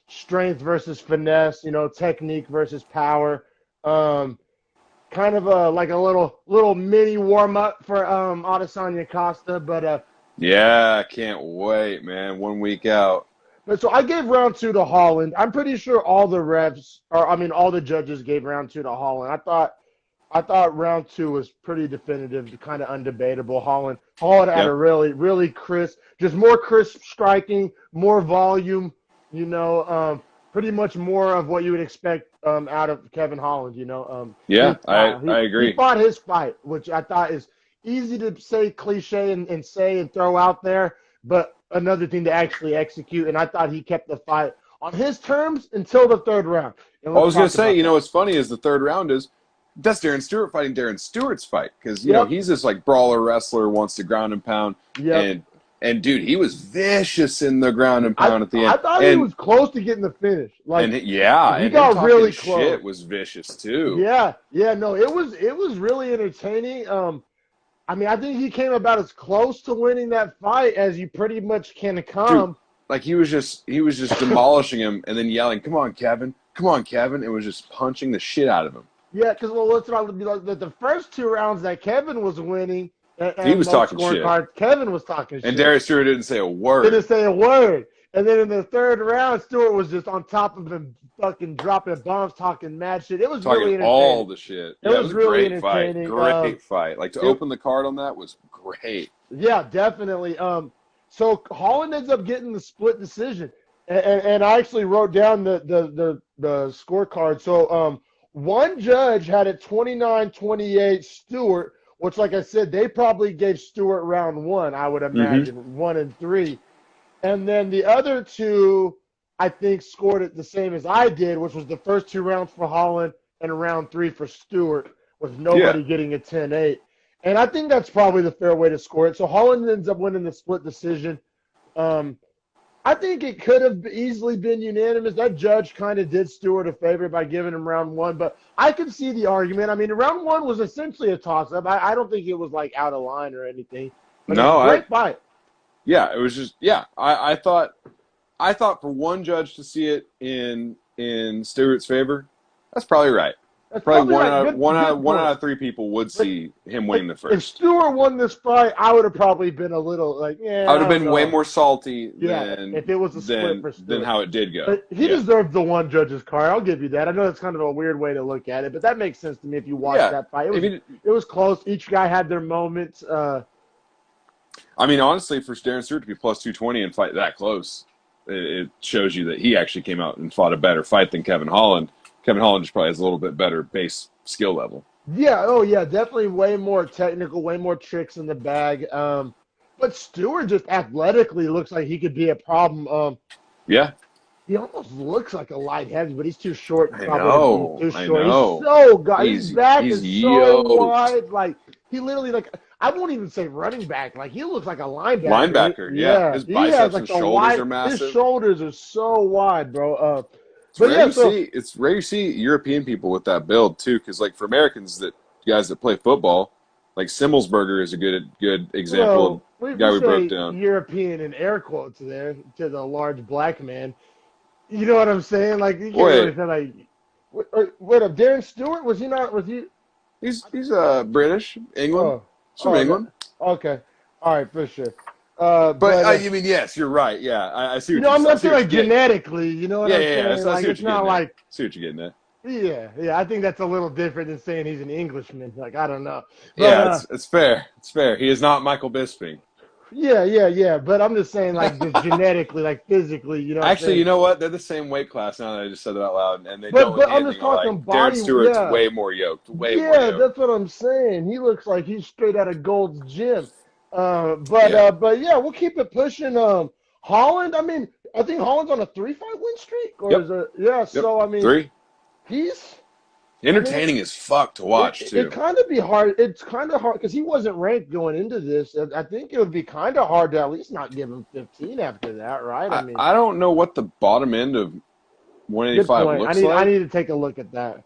strength versus finesse, technique versus power. Kind of like a little mini warm up for Adesanya Costa, Yeah, I can't wait, man. 1 week out. but so I gave round two to Holland. I'm pretty sure all the refs, or I mean, all the judges gave round two to Holland. I thought round two was pretty definitive, kind of undebatable. Holland had a Yep. really, really crisp, just more crisp striking, more volume. Pretty much more of what you would expect out of Kevin Holland. Yeah, His style. I He agree. fought his fight, which I thought is easy to say cliche and say and throw out there, but another thing to actually execute. And I thought he kept the fight on his terms until the third round. And I let's was gonna talk say, about that. what's funny is the third round is that's Darren Stewart fighting Darren Stewart's fight because Yep. he's this like brawler wrestler, wants to ground and pound, Yep. and dude, he was vicious in the ground and pound at the I end. thought he was close to getting the finish. Like, and yeah, he and got him talking really shit close. was vicious too. Yeah, no, it was really entertaining. I mean, I think he came about as close to winning that fight as you pretty much can come. Dude, like he was just demolishing him and then yelling, "Come on, Kevin! Come on, Kevin!" It was just punching the shit out of him. Yeah, because let's not be like the first two rounds that Kevin was winning. He was talking shit. Kevin was talking shit. And Darren Stewart didn't say a word. Didn't say a word. And then in the third round, Stewart was just on top of him, fucking dropping bombs, talking mad shit. It was talking really entertaining. all the shit. It was a really great fight. entertaining. Great fight. Like to open the card on that was great. Yeah, definitely. So Holland ends up getting the split decision, and I actually wrote down the scorecard. So one judge had it 29-28 Stewart, which, like I said, they probably gave Stewart round one, I would imagine, 1 and 3. And then the other two, I think, scored it the same as I did, which was the first two rounds for Holland and round 3 for Stewart, with nobody getting a 10-8. And I think that's probably the fair way to score it. So Holland ends up winning the split decision. I think it could have easily been unanimous. That judge kind of did Stewart a favor by giving him round one, but I could see the argument. I mean, round one was essentially a toss-up. I don't think it was like out of line or anything. But it was a great fight. Yeah, it was just I thought for one judge to see it in Stewart's favor, that's probably right. That's Probably one right. out of 3 people would see him winning the If first. Stewart won this fight, I would have probably been a little like, yeah. I would have been way more salty than if it was a split for Stewart. than how it did go. But he deserved the one judge's card. I'll give you that. I know that's kind of a weird way to look at it, but that makes sense to me if you watch that fight. It was close. Each guy had their moments. I mean, honestly, for Darren Stewart to be plus 220 and fight that close, it shows you that he actually came out and fought a better fight than Kevin Holland. Kevin Holland just probably has a little bit better base skill level. Yeah, definitely way more technical, way more tricks in the bag. But Stewart just athletically looks like he could be a problem. Yeah. He almost looks like a light heavy, but he's too short. I know. He's so his back is yoked. so wide. Like he literally I won't even say running back. Like he looks like a linebacker. Yeah. His biceps and shoulders are massive. His shoulders are so wide, bro. It's rare you see European people with that build too, because like for Americans guys that play football, like Simmelsberger is a good example of guy we broke down. European in air quotes there to the large black man. You know what I'm saying? Like you can't really say like what up, Darren Stewart? Was he not with you? He's British, England. He's from England. Okay. All right, for sure. You mean yes, you're right. Yeah, I see. I'm not saying like genetically. You know what I'm saying? Yeah. Like it's not like. I see what you're getting at. Yeah. I think that's a little different than saying he's an Englishman. Like I don't know. But, it's fair. It's fair. He is not Michael Bisping. Yeah. But I'm just saying, like, just genetically, like physically, you know. Actually, you know what? They're the same weight class now that I just said that out loud, and they don't. But I'm just talking body. Darren Stewart's way more yoked. Way more yoked. That's what I'm saying. He looks like he's straight out of Gold's Gym. But we'll keep it pushing. Holland. I mean, I think Holland's on a 3-fight win streak, or is it? Yeah. Yep. So I mean, 3. he's entertaining as fuck to watch too. It kind of be hard. It's kind of hard because he wasn't ranked going into this. I think it would be kind of hard to at least not give him 15 after that, right? I mean, I don't know what the bottom end of 185 looks like. I need to take a look at that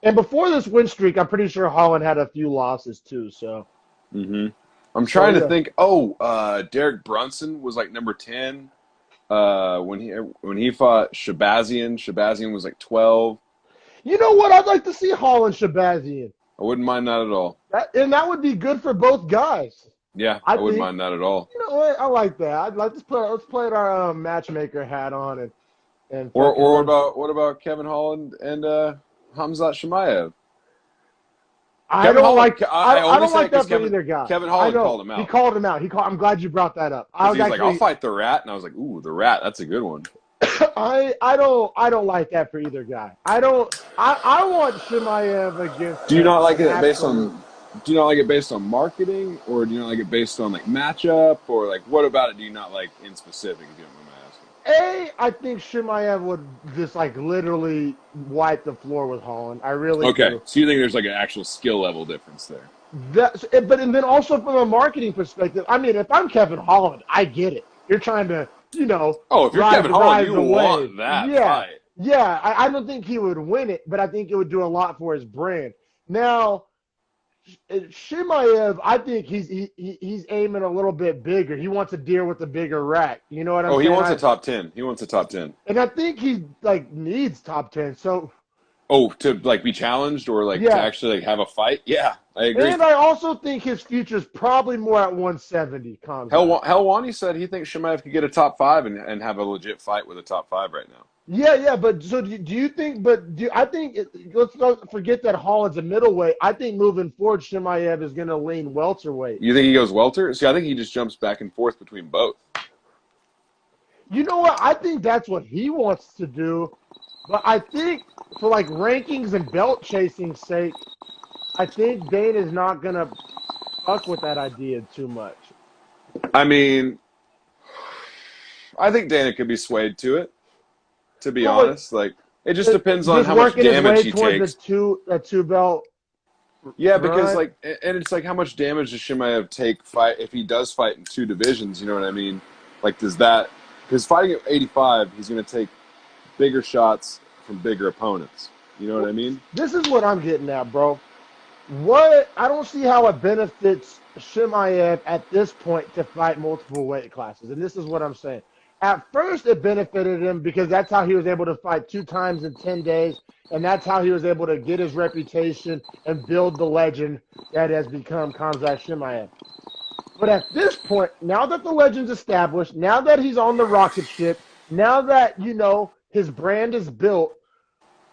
and before this win streak, I'm pretty sure Holland had a few losses too. So, I'm trying to think. Oh, Derek Brunson was like number 10 when he fought Shabazian. Shabazian was like 12. You know what? I'd like to see Holland Shabazian. I wouldn't mind that at all. That would be good for both guys. Yeah, I wouldn't mind that at all. You know what? I like that. I'd like let's play our matchmaker hat on and or what about Kevin Holland and Khamzat Chimaev? I don't like that for either guy. Kevin Holland called him out. He called him out. I'm glad you brought that up. He's like, I'll fight the Rat, and I was like, ooh, the Rat, that's a good one. I don't like that for either guy. I want Chimaev against. Do you not like it based on? Do you not like it based on marketing, or do you not like it based on like matchup, or like what about it do you not like in specific? If you don't mind my asking. I think Chimaev would just like literally wipe the floor with Holland. I really do. So you think there's like an actual skill level difference there? And then also from a marketing perspective, I mean, if I'm Kevin Holland, I get it. You're trying to, if you're Kevin Holland, you want that fight. Yeah, I don't think he would win it, but I think it would do a lot for his brand. Now, Chimaev, I think he's aiming a little bit bigger. He wants to deal with the bigger rack. You know what I'm saying? He wants a top 10. He wants a top 10. And I think he needs top 10. So. To be challenged or to actually have a fight? Yeah, I agree. And I also think his future's probably more at 170. Helwani said he thinks Chimaev could get a top 5 and have a legit fight with a top 5 right now. Yeah, but so do you think? I think let's not forget that Holland's a middleweight. I think moving forward, Chimaev is going to lean welterweight. You think he goes welter? See, I think he just jumps back and forth between both. You know what? I think that's what he wants to do. But I think for rankings and belt chasing sake, I think Dana's not going to fuck with that idea too much. I mean, I think Dana could be swayed to it, to be honest. It just depends on how much damage he takes. The two belt. Yeah, because and it's how much damage does Chimaev take if he does fight in 2 divisions, you know what I mean? Does that, because fighting at 85, he's going to take bigger shots from bigger opponents. You know what I mean? This is what I'm getting at, bro. I don't see how it benefits Chimaev at this point to fight multiple weight classes. And this is what I'm saying. At first, it benefited him because that's how he was able to fight 2 times in 10 days. And that's how he was able to get his reputation and build the legend that has become Khamzat Chimaev. But at this point, now that the legend's established, now that he's on the rocket ship, now that, his brand is built,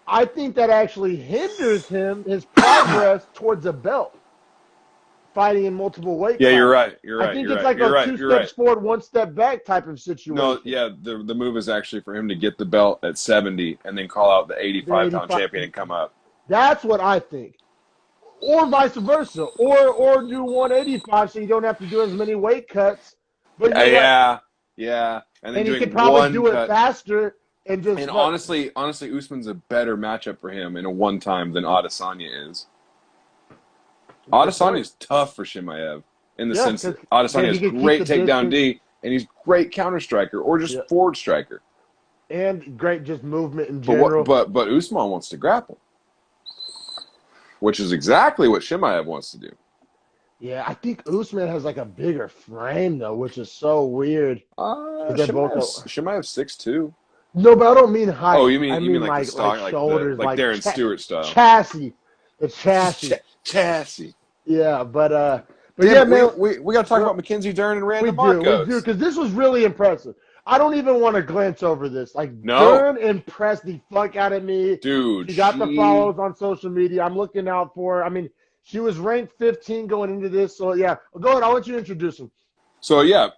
I think that actually hinders his progress towards a belt. Fighting in multiple weight classes. Yeah, you're right. I think it's a 2 steps forward, 1 step back type of situation. No, yeah, the move is actually for him to get the belt at 70 and then call out the 85-pound champion and come up. That's what I think. Or vice versa. Or do 185 so you don't have to do as many weight cuts. But yeah. And he could probably do it faster. And honestly, Usman's a better matchup for him in a one-time than Adesanya is. Adesanya is tough for Chimaev in the sense that Adesanya has great takedown D, and he's great counter striker or just forward striker. And great just movement in general. But Usman wants to grapple, which is exactly what Chimaev wants to do. Yeah, I think Usman has a bigger frame though, which is so weird. Chimaev's 6'2". No, but I don't mean height. Oh, you mean like the stock, shoulders, like Darren Stewart style. Chassis. The chassis. Chassis. Yeah, but yeah, man. We got to talk about Mackenzie Dern and Randy Marcos. We do, because this was really impressive. I don't even want to glance over this. No. Dern impressed the fuck out of me. Dude, she got the follows on social media. I'm looking out for her. I mean, she was ranked 15 going into this. So, yeah. Go ahead. I'll let you introduce him. So, yeah,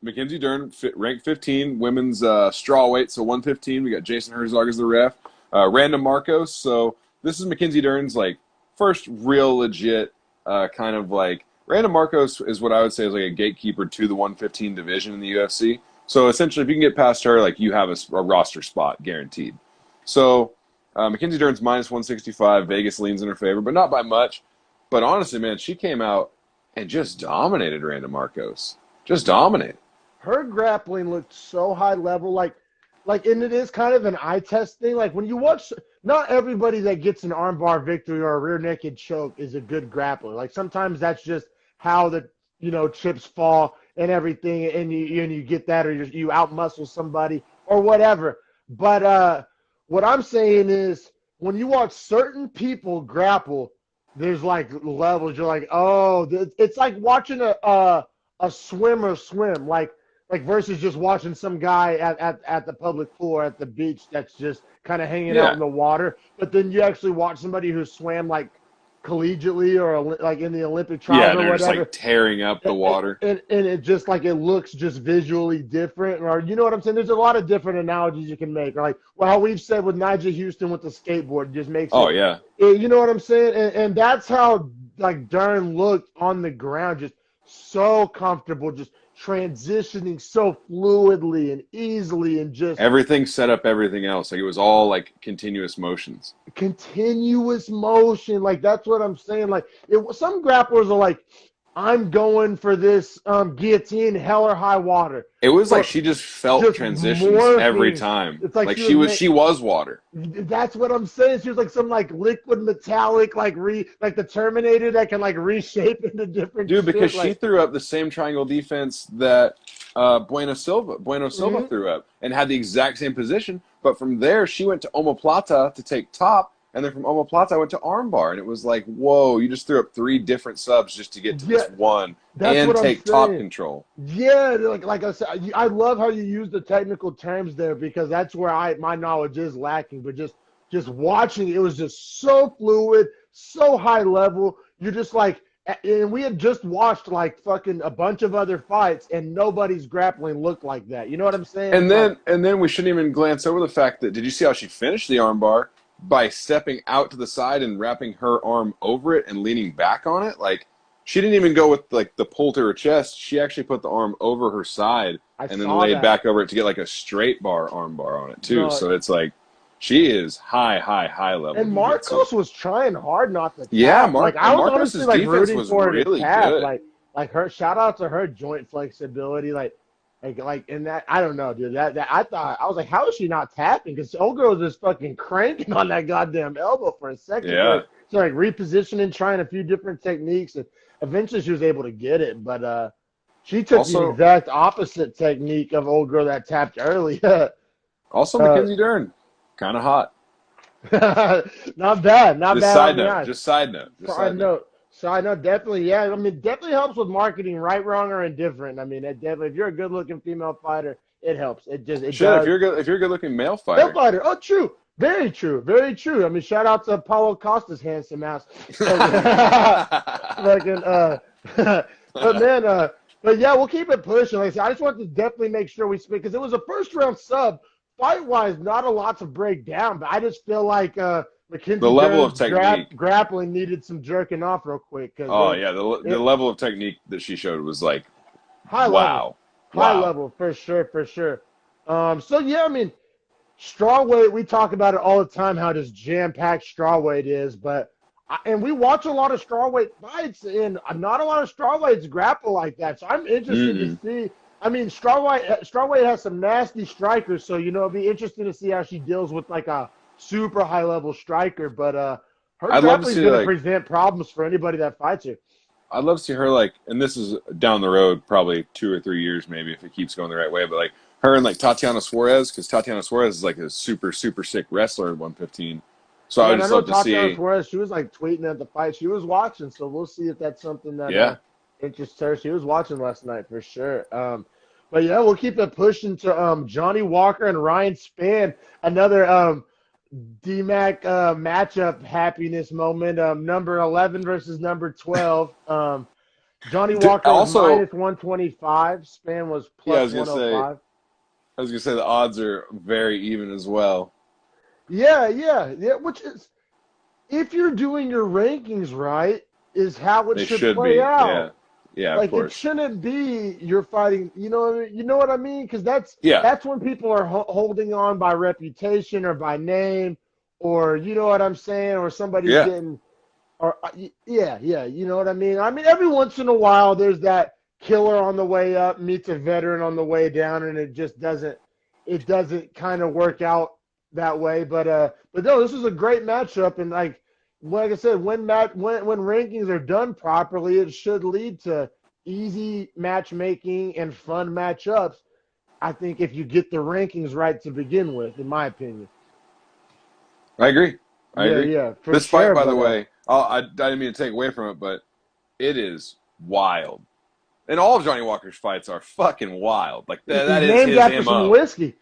Mackenzie Dern, ranked 15, women's strawweight, so 115. We got Jason Herzog as the ref. Randa Marcos. So, this is Mackenzie Dern's, first real legit Randa Marcos is what I would say is a gatekeeper to the 115 division in the UFC. So, essentially, if you can get past her, you have a roster spot guaranteed. So, Mackenzie Dern's minus 165. Vegas leans in her favor, but not by much. But honestly, man, she came out and just dominated Randa Marcos. Just dominated. Her grappling looked so high level, and it is kind of an eye test thing. Like when you watch, not everybody that gets an armbar victory or a rear naked choke is a good grappler. Like sometimes that's just how the chips fall and everything, and you get that, or you outmuscle somebody or whatever. But what I'm saying is, when you watch certain people grapple, there's like levels. You're like, oh, it's like watching a swimmer swim, like versus just watching some guy at the public pool or at the beach that's just kind of hanging out in the water. But then you actually watch somebody who swam like collegiately or like in the Olympic trials or they're whatever. just like tearing up the water. And it just like it looks just visually different. Or you know what I'm saying? There's a lot of different analogies you can make. Like how we've said with Nigel Houston with the skateboard, just makes you know what I'm saying? And that's how like Dern looked on the ground, just so comfortable, just transitioning so fluidly and easily, and just everything set up everything else. Like it was all like continuous motions. Continuous motion. Like that's what I'm saying. Like some grapplers are like, I'm going for this guillotine, hell or high water. It was like she just felt transitions every time. It's like she was water. That's what I'm saying. She was like some like liquid metallic, like the Terminator that can like reshape into different. Dude, because she threw up the same triangle defense that Bueno Silva threw up and had the exact same position. But from there, she went to omoplata to take top. And then from omoplata, I went to armbar, and it was like, whoa, you just threw up 3 different subs just to get to this one and take top control. Yeah, like I said, I love how you use the technical terms there, because that's where my knowledge is lacking. But just watching, it was just so fluid, so high level. You're just like, and we had just watched like fucking a bunch of other fights, and nobody's grappling looked like that. You know what I'm saying? And then we shouldn't even glance over the fact that, did you see how she finished the armbar? By stepping out to the side and wrapping her arm over it and leaning back on it. Like, she didn't even go with like the pull to her chest. She actually put the arm over her side and then laid back over it to get like a straight bar arm bar on it too. So it's like, she is high level. And Marcos was trying hard not to tap. Yeah, I was honestly like defense rooting was for her really to tap. good. Like her, shout out to her joint flexibility. Like in that, I don't know, dude. That I was like, how is she not tapping? Because old girl was just fucking cranking on that goddamn elbow for a second. Yeah. So like repositioning, trying a few different techniques, and eventually she was able to get it. But she took the exact opposite technique of old girl that tapped early. Also, Mackenzie Dern, kind of hot. Not bad. Just side note. So I know, definitely, yeah. I mean, definitely helps with marketing, right, wrong, or indifferent. I mean, it definitely, if you're a good-looking female fighter, it helps. It does. If you're a good-looking male fighter. Oh, true. Very true. Very true. I mean, shout out to Paulo Costa's handsome ass. But yeah, we'll keep it pushing. Like I said, I just want to definitely make sure we speak, because it was a first-round sub. Fight-wise, not a lot to break down, but I just feel like Mackenzie the level of technique grappling needed some jerking off real quick. The level of technique that she showed was like high level for sure. So yeah, I mean, strawweight, we talk about it all the time, how just jam-packed strawweight is, and we watch a lot of strawweight fights, and not a lot of strawweights grapple like that. So I'm interested to see. I mean, strawweight has some nasty strikers, so it'd be interesting to see how she deals with like a super high level striker. But her grappling's going to present problems for anybody that fights her. I'd love to see her and this is down the road, probably 2 or 3 years maybe if it keeps going the right way. But like her and like Tatiana Suarez, because Tatiana Suarez is like a super sick wrestler at 115. So I would just love to see. Tatiana Suarez, she was like tweeting at the fight. She was watching, so we'll see if that's something that interests her. She was watching last night for sure. But yeah, we'll keep it pushing to Johnny Walker and Ryan Spann, another DMAC matchup happiness moment. Number 11 versus number 12. Johnny Walker was minus 125. Spann was plus 105. I was gonna say the odds are very even as well. Yeah. Which is, if you're doing your rankings right, is how it should play out. Yeah, like of course. It shouldn't be you're fighting. You know what I mean? Because that's when people are holding on by reputation or by name or you know what I'm saying, or somebody's Yeah, getting, or yeah, you know what I mean. I mean, every once in a while, there's that killer on the way up meets a veteran on the way down, and it doesn't kind of work out that way. But no, this is a great matchup, and like I said, when rankings are done properly, it should lead to easy matchmaking and fun matchups. I think if you get the rankings right to begin with, in my opinion. I agree. I Yeah, agree. yeah, for This fight, sure. by the But way, I didn't mean to take away from it, but it is wild. And all of Johnny Walker's fights are fucking wild. Like he's that is named his after some MO. whiskey.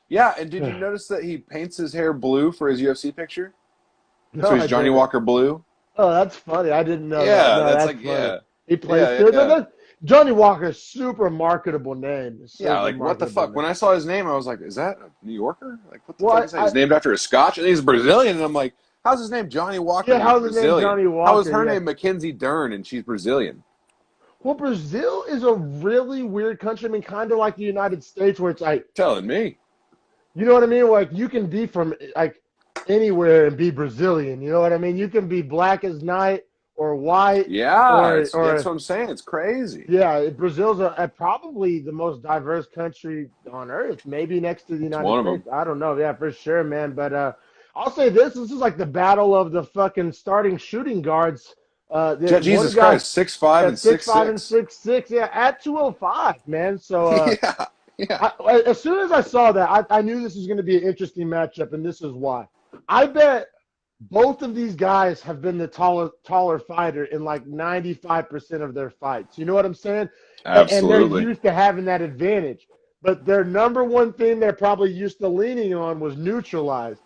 Yeah, and did you notice that he paints his hair blue for his UFC picture? So No, he's I Johnny didn't. Walker Blue. Oh, that's funny. I didn't know that. Yeah, No, that's that's like funny. yeah, He plays yeah, good. yeah, Johnny Walker's super marketable name. yeah. Super Like what the marketable fuck? When name. I saw his name, I was like, is that a New Yorker? Like what the fuck Well, is that? He's named after a Scotch, and he's Brazilian. And I'm like, how's his name Johnny Walker? yeah, And he's how's his name Brazilian. Johnny How is Walker? her Yeah. name Mackenzie Dern, and she's Brazilian? Well, Brazil is a really weird country. I mean, kind of like the United States, where it's like, Telling me. you know what I mean? Like you can be from like anywhere and be Brazilian. You know what I mean? You can be black as night or white Yeah, that's or what I'm saying. It's crazy. yeah. Brazil's probably the most diverse country on earth, maybe next to the It's United one of them. States. I don't know. Yeah, for sure, man. But I'll say this: this is like the battle of the fucking starting shooting guards. The one Jesus guy Christ, 6'5" at and 6'5" and 6'6". 6'6", yeah, at 205, man. So Yeah, yeah. as soon as I saw that, I knew this was going to be an interesting matchup, and this is why. I bet both of these guys have been the taller fighter in like 95% of their fights. You know what I'm saying? And they're Absolutely. used to having that advantage. But their number one thing they're probably used to leaning on was neutralized.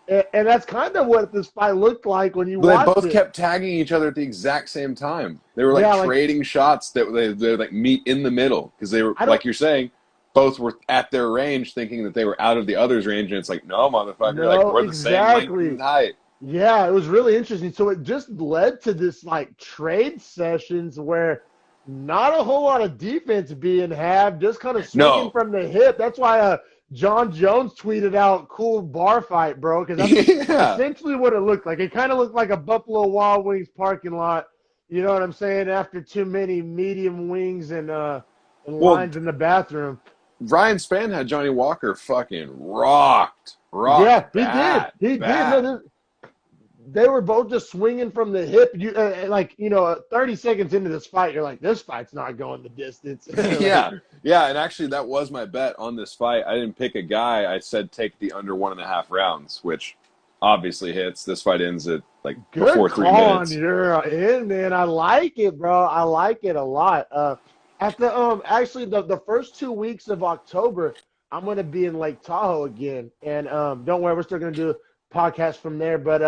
And that's kind of what this fight looked like when you But they watched both it. kept tagging each other at the exact same time. They were like Yeah, like trading shots that they like meet in the middle because they were I don't like you're saying, both were at their range, thinking that they were out of the other's range, and it's like, no, motherfucker, like know we're the same length exactly. and height. Yeah, it was really interesting. So it just led to this like trade sessions where not a whole lot of defense being had, just kind of swinging No, from the hip. That's why John Jones tweeted out "cool bar fight, bro," because that's yeah, essentially what it looked like. It kind of looked like a Buffalo Wild Wings parking lot. You know what I'm saying? After too many medium wings and well, lines in the bathroom. Ryan Spann had Johnny Walker fucking rocked Yeah, he did. bad, He did. No, bad. they were both just swinging from the hip. 30 seconds into this fight, you're like, this fight's not going the distance. Yeah, yeah, and actually that was my bet on this fight. I didn't pick a guy. I said take the under 1.5 rounds, which obviously hits. This fight ends at like Good before three call on minutes. your end, man. I like it, bro. I like it a lot. At the actually the first 2 weeks of October, I'm gonna be in Lake Tahoe again, and don't worry, we're still gonna do a podcast from there. But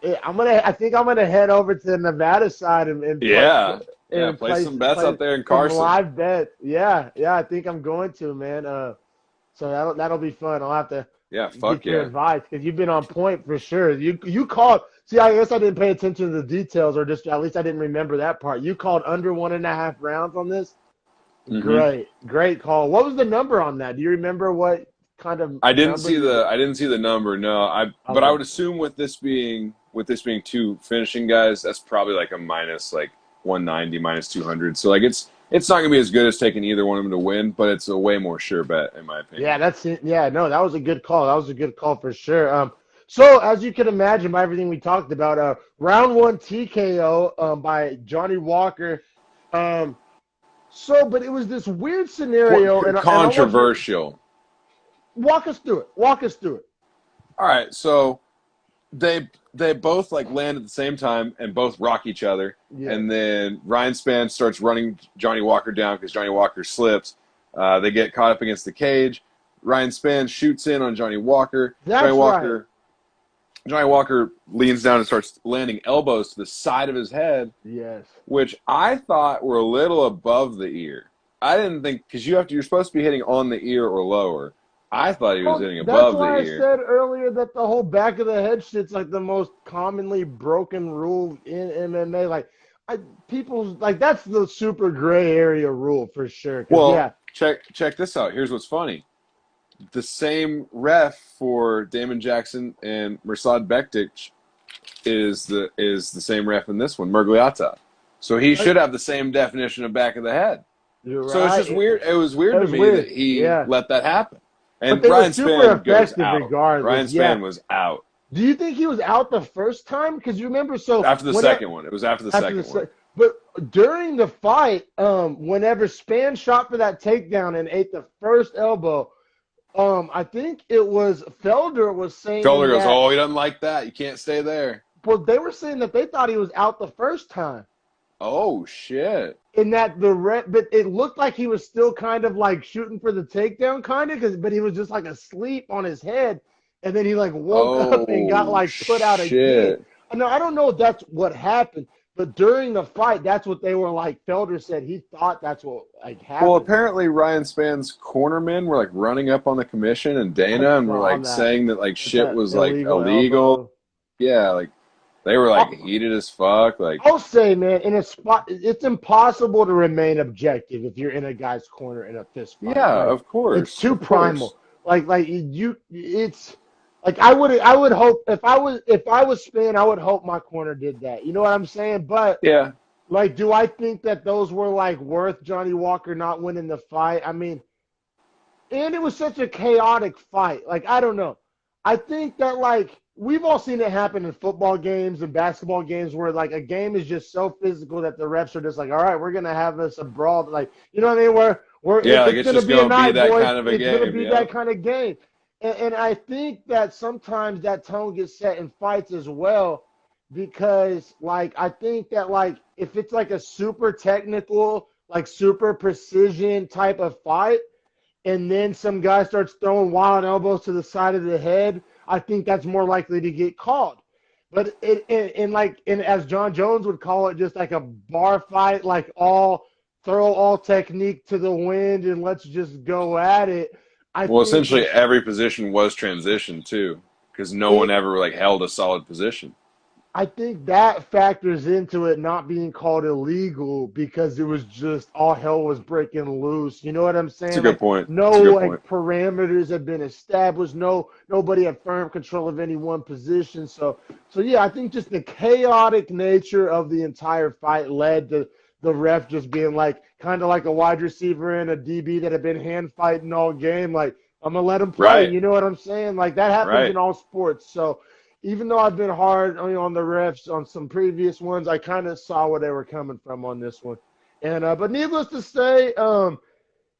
I think I'm gonna head over to the Nevada side and play Yeah, yeah, and play play some bets play out there in some Carson. live bets. Yeah, yeah, I think I'm going to, man. So that'll be fun. I'll have to Yeah, fuck get your yeah. advice because you've been on point for sure. You called. See, I guess I didn't pay attention to the details, or just at least I didn't remember that part. You called under 1.5 rounds on this. hmm Great call. What was the number on that? Do you remember what kind of number you? I didn't see the number. No, but I Okay. would assume with this being two finishing guys, that's probably like a minus like 190 minus 200. So like it's not gonna be as good as taking either one of them to win, but it's a way more sure bet in my Yeah, opinion. that's it. Yeah, no, that was a good call. That was a good call for sure. So as you can imagine by everything we talked about, round one TKO by Johnny Walker. Um, but it was this weird scenario, and I want you to Controversial. walk us through it. Walk us through it. All right, so they both like land at the same time and both rock each other, Yes, and then Ryan Spann starts running Johnny Walker down because Johnny Walker slips. They get caught up against the cage. Ryan Spann shoots in on Johnny Walker. Johnny that's right. Walker Johnny Walker leans down and starts landing elbows to the side of his head, Yes. which I thought were a little above the ear. I didn't think because you're supposed to be hitting on the ear or lower. I thought he was Well, hitting that's above the why I ear. said earlier that the whole back of the head shit's like the most commonly broken rule in MMA. Like, people's like that's the super gray area rule for sure. Because Well, yeah, check this out. Here's what's funny. the same ref for Damon Jackson and Mirsad Bektic is the same ref in this one, Murgliata. So he should have the same definition of back of the head. You're right. So it's just weird. It was weird to me that he let that happen. And but they Ryan were super Spann goes effective out. regardless. Ryan Spann was out. Do you think he was out the first time? Because you remember, so after the second one, it was after the second one. But during the fight, whenever Spann shot for that takedown and ate the first elbow, I think it was Felder was saying Felder goes, "Oh, he doesn't like that. You can't stay there." Well, they were saying that they thought he was out the first time. Oh shit! In that but it looked like he was still kind of like shooting for the takedown, kind of, but he was just like asleep on his head, and then he like woke up and got like put out again. No, I don't know if that's what happened, but during the fight, that's what they were like. Felder said he thought that's what like happened. Well, apparently Ryan Spann's cornermen were like running up on the commission and Dana and were like saying that like shit was like illegal. Yeah, like. They were like heated as fuck. Like I'll say, man, in a spot, it's impossible to remain objective if you're in a guy's corner in a fist fight. Yeah, like, of course. It's too primal. It's like I would hope if I was Spann, I would hope my corner did that. You know what I'm saying? But yeah, like, do I think that those were like worth Johnny Walker not winning the fight? I mean, and it was such a chaotic fight. Like, I don't know. I think that like. We've all seen it happen in football games and basketball games where, like, a game is just so physical that the refs are just like, all right, we're going to have this a brawl. Like, you know what I mean? It's going to be a night, boys. It's going to be that kind of game. And I think that sometimes that tone gets set in fights as well because, like, I think that, like, if it's, like, a super technical, like, super precision type of fight, and then some guy starts throwing wild elbows to the side of the head, I think that's more likely to get called. But as John Jones would call it, just like a bar fight, like throw all technique to the wind and let's just go at it. Essentially every position was transition too, because no one ever like held a solid position. I think that factors into it not being called illegal because it was just all hell was breaking loose. You know what I'm saying? That's a good point. Parameters have been established. Nobody had firm control of any one position. So yeah, I think just the chaotic nature of the entire fight led to the ref just being like kind of like a wide receiver and a DB that had been hand fighting all game. Like, I'm gonna let him play. Right. You know what I'm saying? Like, that happens in all sports. So. Even though I've been hard on the refs on some previous ones, I kind of saw where they were coming from on this one. And but needless to say,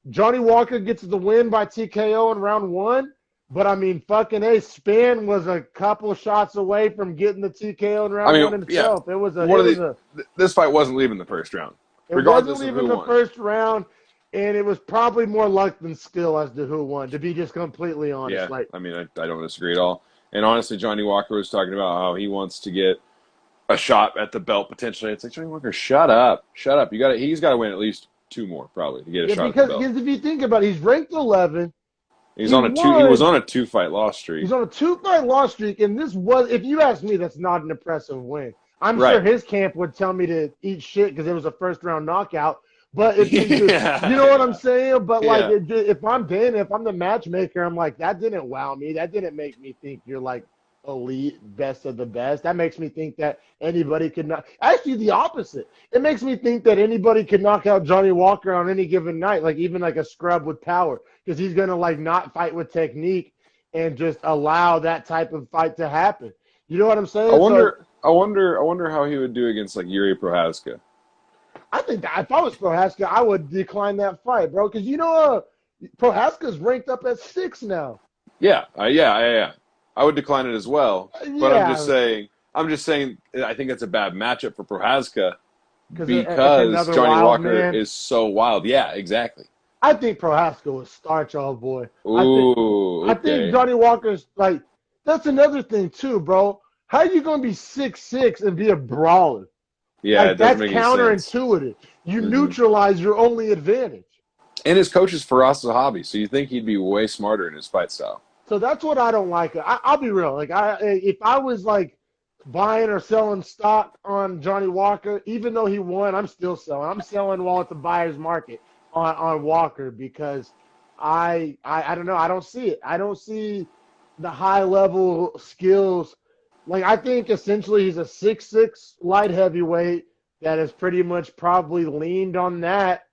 Johnny Walker gets the win by TKO in round 1. But I mean, fucking A, Spann was a couple shots away from getting the TKO in round 1 himself. Yeah. This fight wasn't leaving the first round. It wasn't leaving the first round, and it was probably more luck than skill as to who won. To be just completely honest, I don't disagree at all. And honestly, Johnny Walker was talking about how he wants to get a shot at the belt potentially. It's like, Johnny Walker, shut up. He's got to win at least 2 more probably to get a shot at the belt. Because if you think about it, he's ranked 11. He was on a 2-fight loss streak. He's on a 2-fight loss streak, and this was, if you ask me, that's not an impressive win. I'm sure his camp would tell me to eat shit because it was a first-round knockout. But it's just, you know what I'm saying? But if I'm Dana, if I'm the matchmaker, I'm like, that didn't wow me. That didn't make me think you're like elite, best of the best. That makes me think that anybody could not. Actually, the opposite. It makes me think that anybody could knock out Johnny Walker on any given night, like even like a scrub with power, because he's gonna like not fight with technique and just allow that type of fight to happen. You know what I'm saying? I wonder how he would do against like Yuri Prohaska. I think that if I was Prohaska, I would decline that fight, bro. Because Prohaska's ranked up at 6 now. Yeah. I would decline it as well. But I'm just saying. I think it's a bad matchup for Prohaska because Johnny Walker is so wild. Yeah, exactly. I think Prohaska was starch, old boy. Ooh, I think Johnny Walker's like. That's another thing too, bro. How are you gonna be 6'6" and be a brawler? Yeah, like, that's counterintuitive. You neutralize your only advantage. And his coach is Firas Zahabi, so you think he'd be way smarter in his fight style. So that's what I don't like. I'll be real. Like, if I was like buying or selling stock on Johnny Walker, even though he won, I'm still selling. I'm selling while it's a buyer's market on Walker because I don't know. I don't see it. I don't see the high level skills. Like I think essentially he's a 6'6" light heavyweight that has pretty much probably leaned on that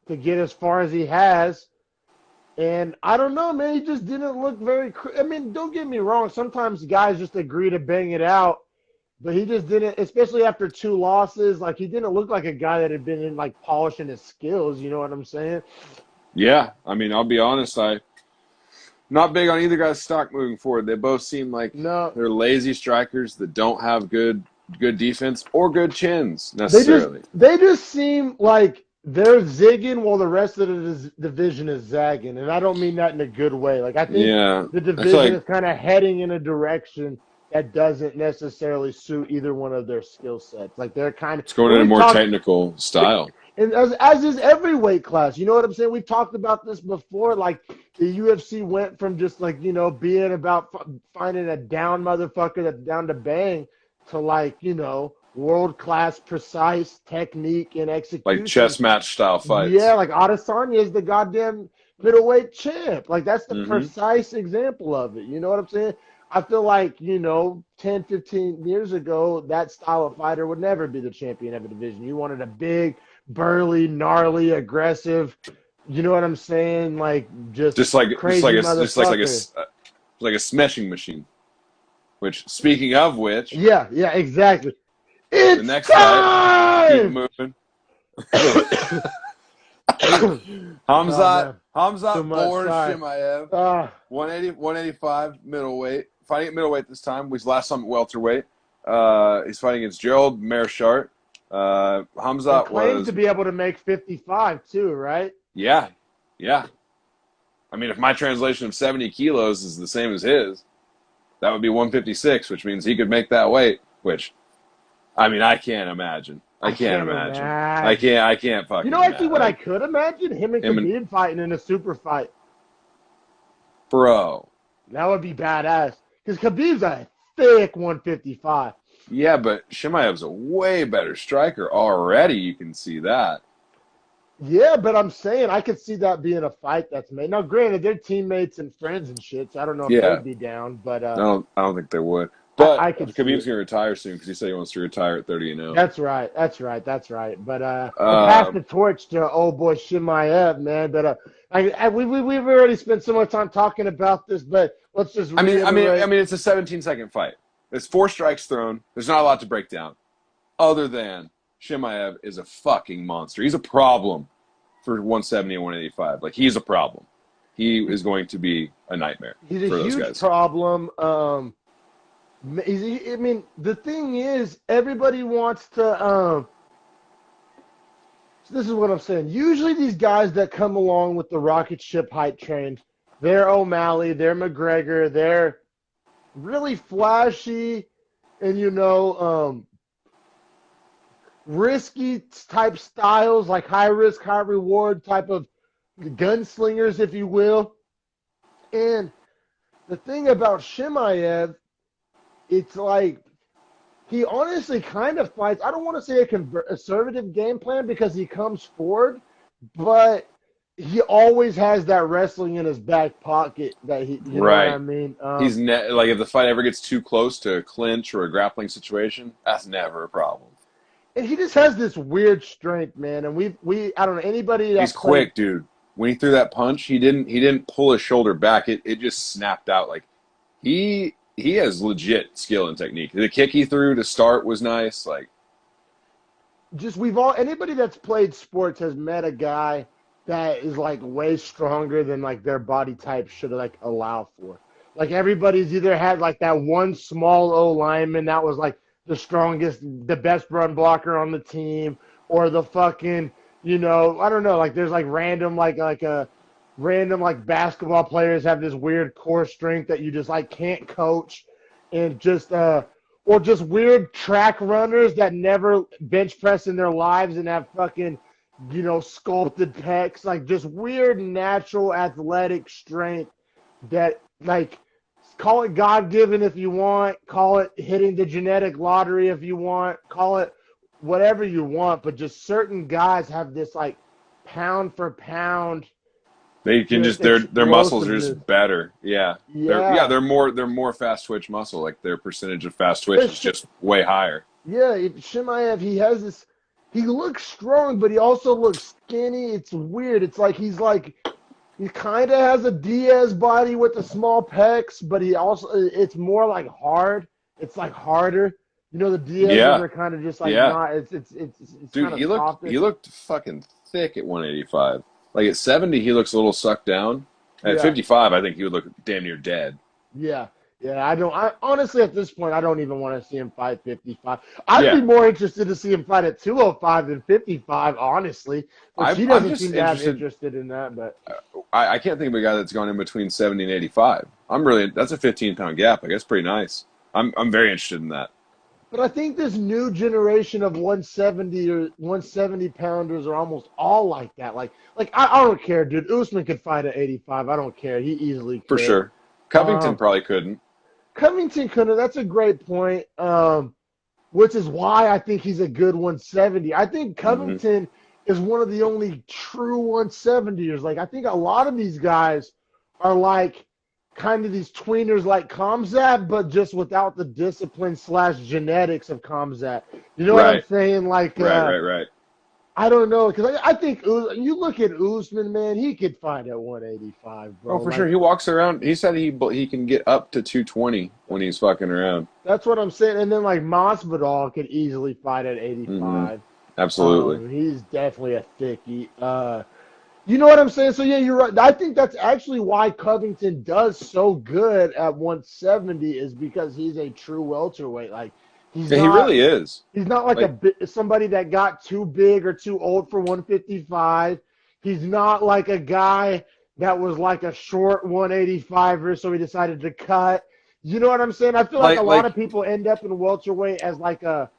to get as far as he has. And I don't know, man. He just didn't look very. I mean, don't get me wrong. Sometimes guys just agree to bang it out, but he just didn't. Especially after 2 losses, like he didn't look like a guy that had been in like polishing his skills. You know what I'm saying? Yeah, I mean, I'll be honest. Not big on either guy's stock moving forward. They both seem like No, they're lazy strikers that don't have good defense or good chins they just necessarily. they just seem like they're zigging while the rest of the division is zagging, and I don't mean that in a good way. Like I think Yeah, the I feel division like is kind of heading in a direction that doesn't necessarily suit either one of their skill sets. Like they're kind of it's going and in a we've more talked, technical style. and as is every weight class. You know what I'm saying? We've talked about this before. Like the UFC went from just like being about finding a down motherfucker that's down to bang to like world class precise technique and Like execution. chess match style Yeah, fights. like Adesanya is the goddamn middleweight champ. Like that's the Hmm. precise example of it. You know what I'm saying? I feel like, 10, 15 years ago, that style of fighter would never be the champion of a division. You wanted a big, burly, gnarly, aggressive, you know what I'm saying? Like just crazy motherfucker. Like a smashing machine. Which, speaking of which, Yeah, yeah, exactly. the It's next fight, keep time! moving. Oh man, too Hamzat much. Born Sorry. Chimaev, Uh, 185 middleweight. Fighting at middleweight this time. Was last time at welterweight. He's fighting against Gerald Mearshart. and Hamzat claims to was, be able to make 55 too, right? yeah, yeah. I mean, if my translation of 70 kilos is the same as his, that would be 156, which means he could make that weight. Which, I mean, I can't imagine. I I can't can't imagine. imagine. I can't You fucking know, actually, imagine. what I Like could imagine him and him and Khabib fighting in a super fight. bro. That would be badass. Because Khabib's a thick 155. Yeah, but Chimaev's a way better striker already. You can see that. Yeah, but I'm saying I could see that being a fight that's made. Now, granted, they're teammates and friends and shit, so I don't know if Yeah, they'd be down, but I don't think they would. But I could see Khabib's it. gonna retire soon because he said he wants to retire at 30 and 0. That's right. That's right. That's right. But we'll pass Uh, the torch to old boy Chimaev, man. But we've already spent so much time talking about this, but let's just I reiterate. mean, it's a 17-second fight. There's 4 strikes thrown. There's not a lot to break down, other than Chimaev is a fucking monster. He's a problem for 170 and 185. Like he's a problem. He is going to be a nightmare He's a for those huge guys. problem. I mean, the thing is, everybody wants to. So this is what I'm saying. Usually, these guys that come along with the rocket ship hype train, they're O'Malley, they're McGregor, they're really flashy, and risky type styles, like high risk, high reward type of gunslingers, if you will. And the thing about Chimaev, it's like he honestly kind of fights. I don't want to say a conservative game plan because he comes forward, but he always has that wrestling in his back pocket that you know what I Right. mean? Like if the fight ever gets too close to a clinch or a grappling situation, that's never a problem. And he just has this weird strength, man. And I don't know anybody He's that played. quick, dude. When he threw that punch, he didn't pull his shoulder back. It just snapped out. Like he has legit skill and technique. The kick he threw to start was nice. Like Just anybody that's played sports has met a guy that is like way stronger than like their body type should like allow for. Like everybody's either had like that one small O lineman that was like the strongest, the best run blocker on the team, or the fucking, I don't know, like there's like random like a random like basketball players have this weird core strength that you just like can't coach, and just or just weird track runners that never bench press in their lives and have fucking, sculpted pecs, like just weird natural athletic strength that like call it God given if you want, call it hitting the genetic lottery if you want, call it whatever you want, but just certain guys have this like pound for pound They can just just their muscles are explosiveness. just better. Yeah. Yeah. They're more fast twitch muscle. Like their percentage of fast twitch But is just way higher. yeah, Chimaev, he has this. He looks strong, but he also looks skinny. It's weird. It's like he kind of has a Diaz body with the small pecs, but he also it's more like hard. It's like harder. You know, the Diaz's Yeah. are kind of just like Yeah. not. It's Dude, kind of softer. he looked fucking thick at 185. Like at 70 he looks a little sucked down. At Yeah, 55 I think he would look damn near dead. yeah, yeah. I don't. I honestly at this point I don't even want to see him fight 55. I'd be Yeah. more interested to see him fight at 205 than 55, honestly. But she I'm doesn't just seem to have interested. interested in that. But I can't think of a guy that's gone in between 70 and 85. That's a 15-pound gap. I guess pretty nice. I'm very interested in that. But I think this new generation of 170 or 170 pounders are almost all like that. I don't care, dude. Usman could fight at 85. I don't care. He easily For could. sure. Covington Um, probably couldn't. Covington couldn't. That's a great point. Which is why I think he's a good 170. I think Hmm. Covington is one of the only true 170ers. Like I think a lot of these guys are like kind of these tweeners like Khamzat, but just without the discipline / genetics of Khamzat. You know what I'm Right. saying? Like Right. I don't know because I think you look at Usman, man, he could fight at 185, Oh, bro. for sure. Like He walks around. He said he can get up to 220 when he's fucking around. that's what I'm saying. And then like Masvidal could easily fight at Hmm. 85. Absolutely. He's definitely a thickie. You know what I'm saying? So yeah, you're right. I think that's actually why Covington does so good at 170 is because he's a true welterweight. Like he's Yeah, he not really is. he's not like Like, somebody that got too big or too old for 155. He's not like a guy that was like a short 185er, so he decided to cut. You know what I'm saying? I feel like a lot like, of people end up in welterweight as like a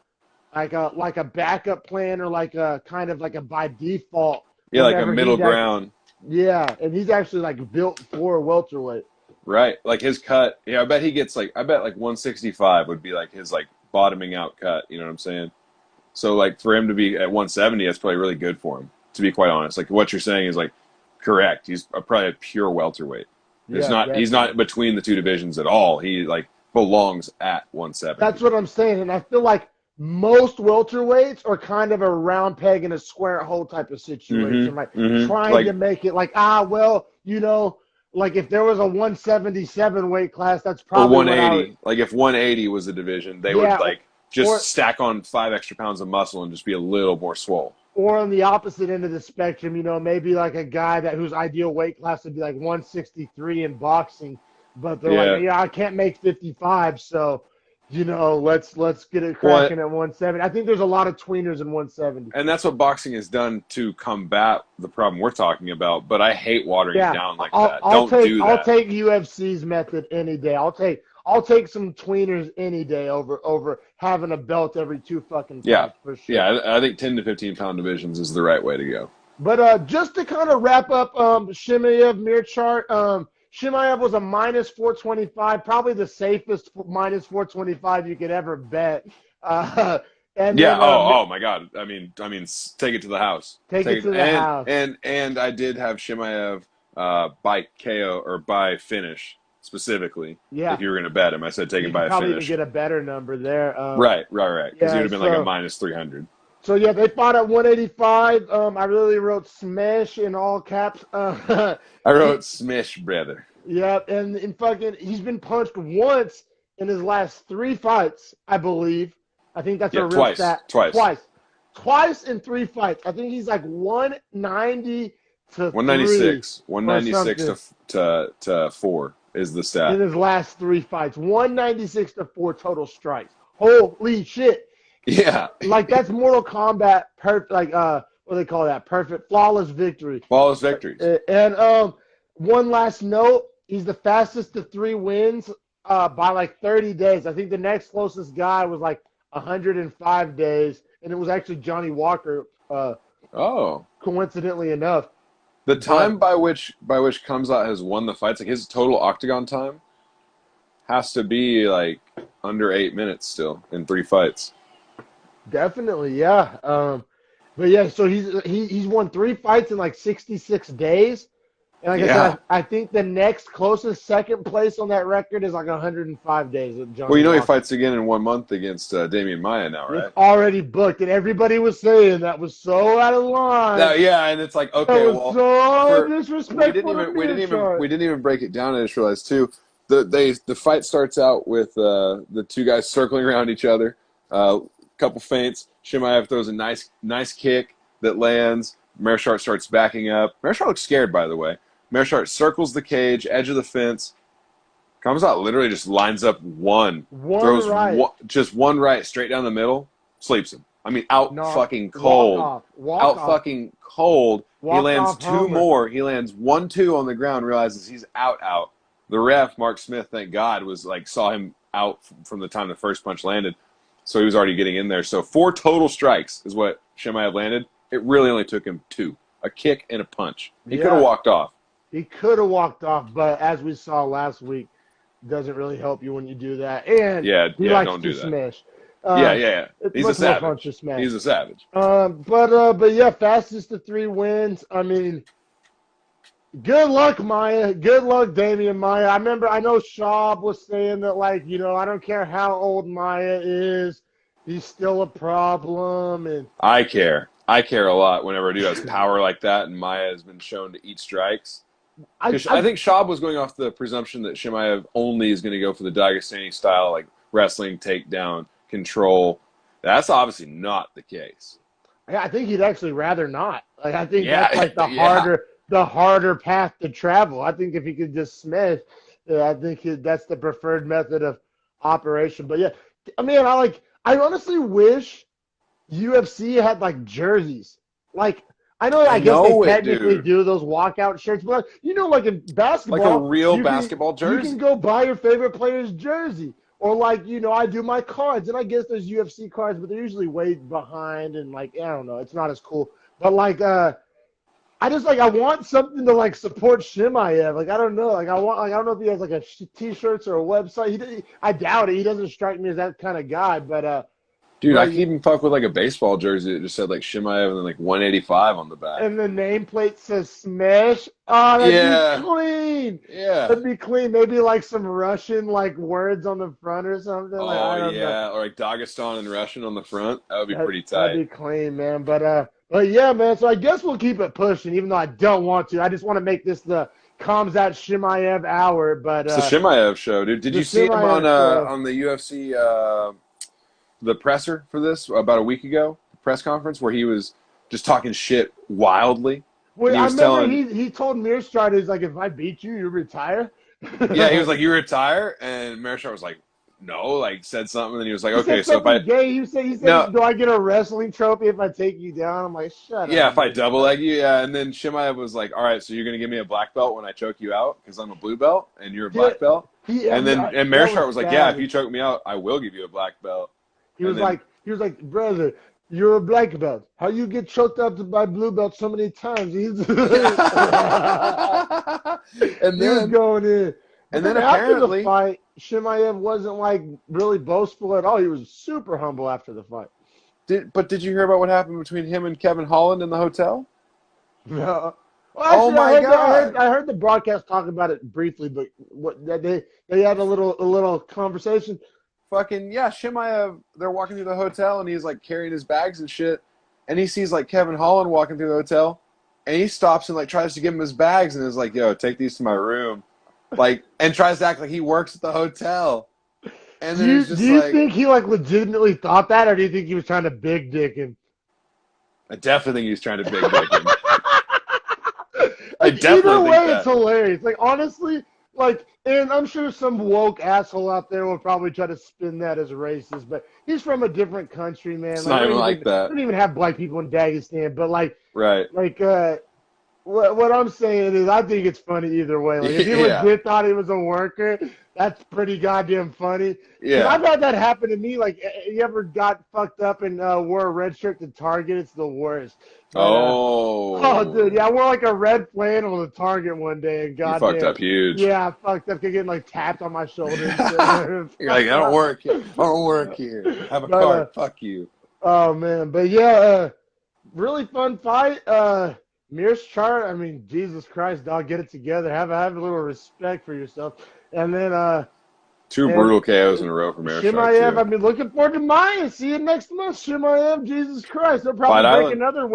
backup plan or like a kind of like a by default yeah, like a whenever middle he's actually ground. yeah, and he's actually like built for welterweight. Right. Like his cut. Yeah, I bet like 165 would be like his like bottoming out cut. You know what I'm saying? So like for him to be at 170, that's probably really good for him. To be quite honest, like what you're saying is like correct. He's probably a pure welterweight. It's Yeah, not. He's definitely. not between the two divisions at all. He like belongs at 170. That's what I'm saying, and I feel like most welterweights are kind of a round peg in a square hole type of situation, like trying to Like make it like like if there was a 177 weight class, that's or probably what I would 180. Like if 180 was a division, they would yeah, like just or stack on 5 extra pounds of muscle and just be a little more swole. or on the opposite end of the spectrum, maybe like a guy that whose ideal weight class would be like 163 in boxing, but they're like, Yeah. yeah, I can't make 55, so let's get it What cracking at 170. I think there's a lot of tweeners in 170. and that's what boxing has done to combat the problem we're talking about. But I hate watering it Yeah, down like I'll that. I'll Don't take do I'll that. take UFC's method any day. I'll take some tweeners any day over having a belt every two fucking Yeah, fights for sure. yeah. I think 10 to 15 pound divisions is the right way to go. But just to kind of wrap up Chimaev Mirchart, Chimaev was a minus 425, probably the safest minus 425 you could ever bet. And Yeah. then Oh my God. Take it to the house. take it Take to it, the house. and I did have Chimaev by KO or by finish specifically. Yeah, If you were going to bet him, I said take you him could by a probably even finish. get a better number there. Right. Because he would Yeah, have been like a so. minus 300. So yeah, they fought at 185. I really wrote smash in all caps. I He, wrote Smish, brother. yeah, and in fucking, he's been punched once in his last three fights, I believe. I think that's Yeah, a real twice. stat. Twice. Twice in three fights. I think he's like 190 to 3 196. or 196 something to 4 is the in stat. his last three fights. 196 to 4 total strikes. Holy shit! Yeah. Like that's Mortal Kombat perfect. Like what do they call that? Perfect, flawless victory. Flawless victories. And one last note: he's the fastest to 3 wins by like 30 days. I think the next closest guy was like 105 days, and it was actually Johnny Walker. Oh. Coincidentally enough, The but time by which Khamzat has won the fights, like his total octagon time, has to be like under 8 minutes still in 3 fights. definitely, yeah. But yeah, so he's won 3 fights in like 66 days. And like I said, I think the next closest second place on that record is like 105 days with Johnny Well, you know, he Walker. fights again in 1 month against Damian Maia now, right? It's already booked, and everybody was saying that was so out of line. Yeah, and it's like, okay, that was well, so disrespectful to we Mearshart. didn't even break it down. I just realized too. The fight starts out with the two guys circling around each other, couple feints. Chimaev throws a nice kick that lands. Mearshart starts backing up. Mearshart looks scared, by the way. Mearshart circles the cage, edge of the fence. Khamzat literally just lines up throws right. just one right straight down the middle, sleeps him. I mean, fucking cold. Fucking cold. He lands two more. He lands 1-2 on the ground, realizes he's out. The ref, Mark Smith, thank God, was like, saw him out from the time the first punch landed. So he was already getting in there. So 4 total strikes is what Chimaev landed. It really only took him 2, a kick and a punch. He could have walked off. He could have walked off, but as we saw last week, doesn't really help you when you do that. And he likes don't to do that. smash. He's a savage. He's a savage. But yeah, fastest to 3 wins. I mean, good luck, Maia. Good luck, Damian Maia. I know Schaub was saying that, like, you know, I don't care how old Maia is, he's still a problem. And I care a lot whenever a dude has power like that, and Maia has been shown to eat strikes. I think Schaub was going off the presumption that Chimaev only is going to go for the Dagestani style, like wrestling, takedown, control. That's obviously not the case. I think he'd actually rather not. Like, I think that's like the harder path to travel. I think if he could just smash, I think that's the preferred method of operation. But yeah, I mean, I honestly wish UFC had like jerseys. Like, I guess they technically do those walkout shirts, but you know, like in basketball, like a real basketball jersey. You can go buy your favorite player's jersey. Or like, you know, I do my cards, and I guess there's UFC cards, but they're usually way behind, and like, I don't know, it's not as cool. But like, I want something to like support Chimaev. Like, I don't know, I don't know if he has like a t-shirts or a website. I doubt it. He doesn't strike me as that kind of guy. But dude, I could even fuck with like a baseball jersey that just said like Chimaev and then like 185 on the back. And the nameplate says Smash. Oh, that'd be clean. Yeah. That'd be clean. Maybe like some Russian like words on the front or something. Oh, I don't know. Or like Dagestan and Russian on the front. That would be pretty tight. That'd be clean, man. But yeah, man. So I guess we'll keep it pushing, even though I don't want to. I just want to make this the Khamzat Chimaev hour. But it's the Chimaev show, dude. Did you see him on the UFC the presser for this about a week ago, press conference where he was just talking shit wildly? Well, I remember he told Mearshart, he's like, if I beat you, you retire. Yeah, he was like, you retire, and Mearshart was like, no, like said something, and he was like, okay, so if I he said, no, do I get a wrestling trophy if I take you down? I'm like, shut up. Yeah, if I double leg you, and then Chimaev was like, all right, so you're gonna give me a black belt when I choke you out because I'm a blue belt and you're a black belt. And Mearshart was like, yeah, if you choke me out, I will give you a black belt. He was like, brother, you're a black belt. How you get choked out by blue belt so many times? He was going in. And then apparently, after the fight, Chimaev wasn't like really boastful at all. He was super humble after the fight. Did you hear about what happened between him and Kevin Holland in the hotel? No. Well, actually, God! I heard the broadcast talk about it briefly, but they had a little conversation. Fucking yeah, Chimaev, they're walking through the hotel and he's like carrying his bags and shit, and he sees like Kevin Holland walking through the hotel, and he stops and like tries to give him his bags and is like, yo, take these to my room, like, and tries to act like he works at the hotel. And then do you think he like legitimately thought that, or do you think he was trying to big dick him? I definitely think he was trying to big dick him. I definitely think that. It's hilarious. Like, honestly, like, and I'm sure some woke asshole out there will probably try to spin that as racist, but he's from a different country, man. It's not even like that. They don't even have black people in Dagestan, but like, right. Like, what I'm saying is, I think it's funny either way. Like, if he legit thought he was a worker, that's pretty goddamn funny. Yeah. I've had that happen to me. Like, you ever got fucked up and wore a red shirt to Target? It's the worst. But, dude, yeah, I wore like a red flannel to Target one day, and goddamn, you fucked up huge. Yeah, I fucked up, getting like tapped on my shoulder. You're like, I don't work here. I don't work here. Have a card. Fuck you. Oh man, but yeah, really fun fight. Mir's chart, I mean, Jesus Christ, dog, get it together. Have a little respect for yourself. And then Two brutal KOs in a row from Mearshart, Chimaev, too. I've been looking forward to mine. See you next month, Chimaev. Jesus Christ, they'll probably Fight break Island. another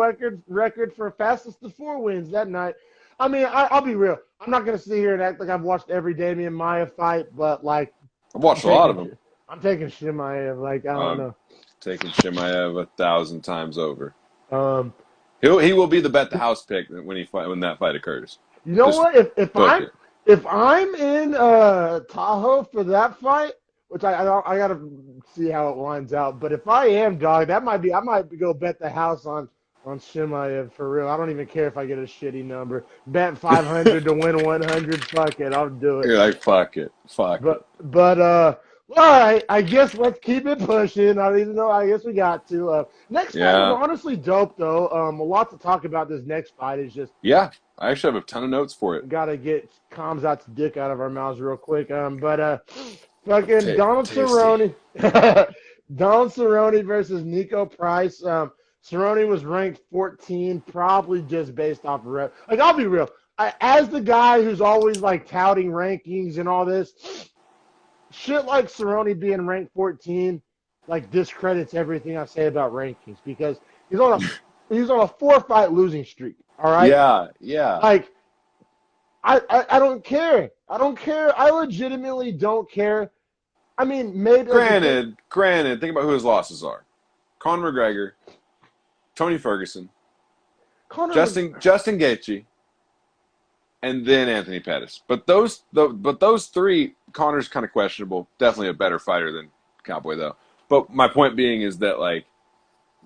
record for fastest to 4 wins that night. I mean, I'll be real. I'm not gonna sit here and act like I've watched every Damian Maia fight, but like I've watched a lot of them. I'm taking Chimaev. Like I don't know. Taking Chimaev 1,000 times over. Um, He will be the bet the house pick when that fight occurs. you know Just what? If I'm in Tahoe for that fight, which I gotta see how it lines out. But if I am, dog, I might go bet the house on Chimaev for real. I don't even care if I get a shitty number. Bet 500 to win 100. Fuck it, I'll do it. You're like, fuck it. But all right, I guess let's keep it pushing. I guess we got to. Next fight is honestly dope, though. A lot to talk about this next fight. Is just I actually have a ton of notes for it. Got to get Khamzat's dick out of our mouths real quick. Fucking Donald Cerrone, Donald Cerrone versus Nico Price. Cerrone was ranked 14, probably just based off of rep. Like, I'll be real. As the guy who's always like touting rankings and all this. Shit like Cerrone being ranked 14, like discredits everything I say about rankings because he's on a 4-fight losing streak. All right. Yeah. Like, I don't care. I don't care. I legitimately don't care. I mean, maybe. Granted. Think about who his losses are: Conor McGregor, Tony Ferguson, Justin Gaethje, and then Anthony Pettis. But those three, Conor's kind of questionable. Definitely a better fighter than Cowboy, though. But my point being is that, like,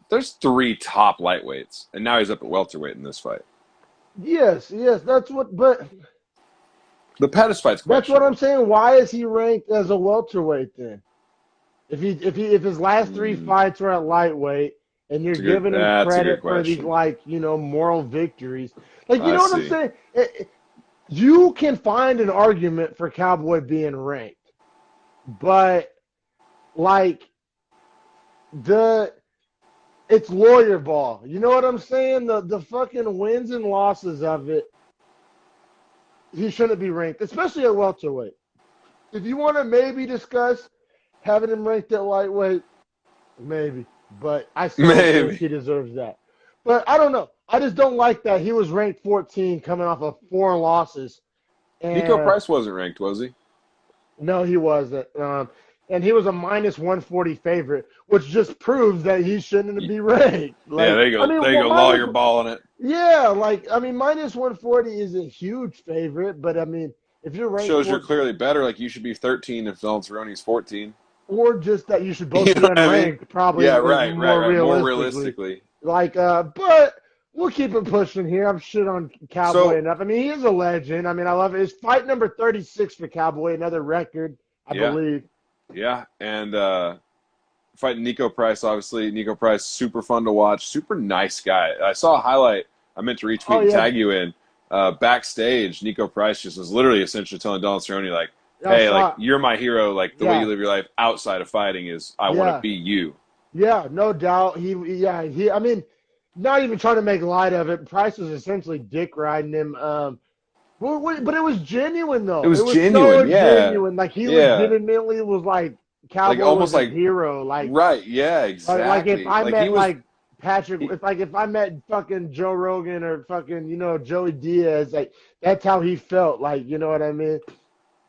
there's 3 top lightweights, and now he's up at welterweight in this fight. Yes, that's what. But the Pettis fight's questionable. That's what I'm saying. Why is he ranked as a welterweight then? If his last 3 fights were at lightweight, and you're giving him credit for these moral victories, like you know what I'm saying. You can find an argument for Cowboy being ranked, but like it's lawyer ball. You know what I'm saying? The fucking wins and losses of it, he shouldn't be ranked, especially at welterweight. If you want to maybe discuss having him ranked at lightweight, maybe, but I still think he deserves that. But I don't know. I just don't like that he was ranked 14 coming off of 4 losses. And Nico Price wasn't ranked, was he? No, he wasn't. And he was a minus 140 favorite, which just proves that he shouldn't be ranked. Like, there you go. There you go, lawyer balling it. Yeah, like, I mean, minus 140 is a huge favorite, but I mean, if you're ranked, shows you're clearly better. Like, you should be 13 if Donald Cerrone's 14. Or just that you should both be unranked, probably. Yeah, right. More realistically. Like, but we'll keep it pushing here. I'm shit on Cowboy enough. I mean, he is a legend. I mean, I love it. It's fight number 36 for Cowboy, another record, I believe. Yeah, and fighting Nico Price, obviously. Nico Price, super fun to watch, super nice guy. I saw a highlight I meant to retweet and tag you in. Backstage, Nico Price just was literally essentially telling Donald Cerrone, like, hey, like, you're my hero. Like, the way you live your life outside of fighting is I want to be you. Yeah, no doubt. I mean, not even trying to make light of it. Price was essentially dick riding him. But it was genuine, though. It was genuine, genuine. Like, he legitimately was like, Cowboy like, almost was like a hero. Like, right, yeah, exactly. Like if I met Patrick, if I met fucking Joe Rogan or fucking, Joey Diaz, like, that's how he felt. Like, you know what I mean?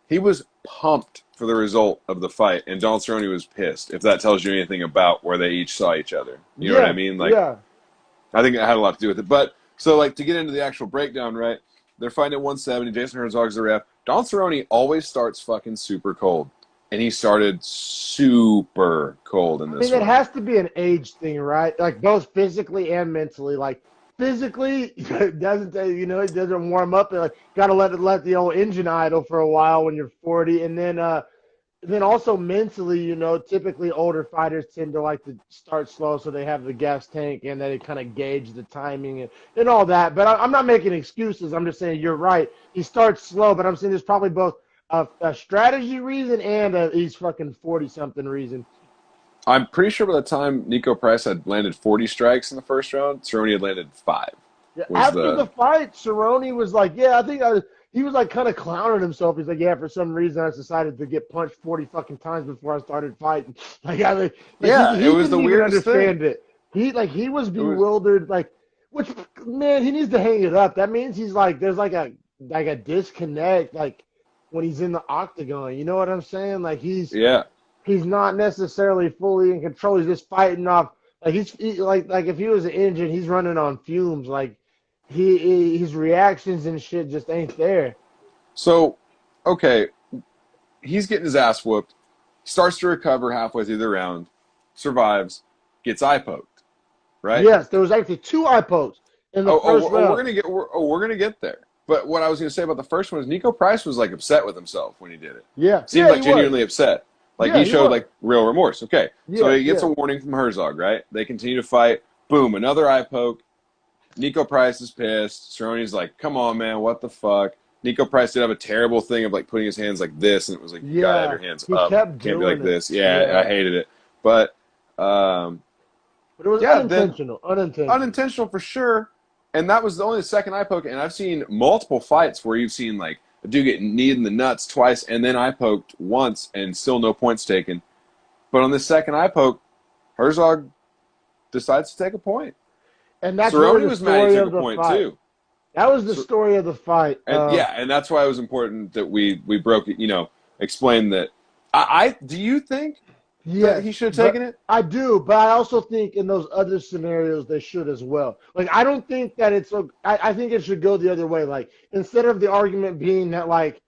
He was pumped for the result of the fight, and Donald Cerrone was pissed, if that tells you anything about where they each saw each other. You know what I mean? Like, I think it had a lot to do with it. But, so, like, to get into the actual breakdown, right, they're fighting at 170. Jason Herzog's the ref. Donald Cerrone always starts fucking super cold. And he started super cold in this one. It has to be an age thing, right? Like, both physically and mentally. Like, physically, it doesn't, it doesn't warm up. Like, got to let the old engine idle for a while when you're 40. And then also mentally, typically older fighters tend to like to start slow so they have the gas tank and they kind of gauge the timing and all that. But I'm not making excuses. I'm just saying you're right. He starts slow, but I'm saying there's probably both a strategy reason and he's fucking 40-something reason. I'm pretty sure by the time Nico Price had landed 40 strikes in the first round, Cerrone had landed 5. Yeah, Was after the fight, Cerrone was like, "Yeah, I think he was like kind of clowning himself. He's like, "Yeah, for some reason I decided to get punched 40 fucking times before I started fighting." yeah, it He was didn't the even weirdest thing. understand it. He was It was bewildered. Which man, he needs to hang it up. That means he's like, there's like a disconnect, like when he's in the octagon. You know what I'm saying? Like yeah. he's not necessarily fully in control. He's just fighting off. Like like if he was an engine, he's running on fumes. Like his reactions and shit just ain't there. So, okay, he's getting his ass whooped. Starts to recover halfway through the round, survives, gets eye poked, right? Yes, there was actually two eye pokes in the first round. We're gonna get there. But what I was gonna say about the first one is Nico Price was like upset with himself when he did it. Yeah, Seemed yeah, like he was. genuinely upset. Like Yeah, he he showed was. like real remorse. Okay, so Yeah, he gets yeah. a warning from Herzog, right? They continue to fight. Boom, another eye poke. Nico Price is pissed. Cerrone's like, "Come on, man, what the fuck?" Nico Price did have a terrible thing of like putting his hands like this, and it was like, "You gotta have Yeah, your hands he up. kept Can't be doing like it. this." Yeah, I Yeah, hated it. But but it was yeah, then unintentional. Unintentional. unintentional for sure. And that was only the second eye poke. And I've seen multiple fights where you've seen like a dude get kneed in the nuts twice and then eye poked once and still no points taken. But on this second eye poke, Herzog decides to take a point. And that's really Cerrone the was mad he story took of a the point fight. too. That was the So, story of the fight. and yeah, and that's why it was important that we broke it. Explain that. I do you think that he Yes, should have but taken it? I do. But I also think in those other scenarios they should as well. Like I don't think that I think it should go the other way. Like instead of the argument being that like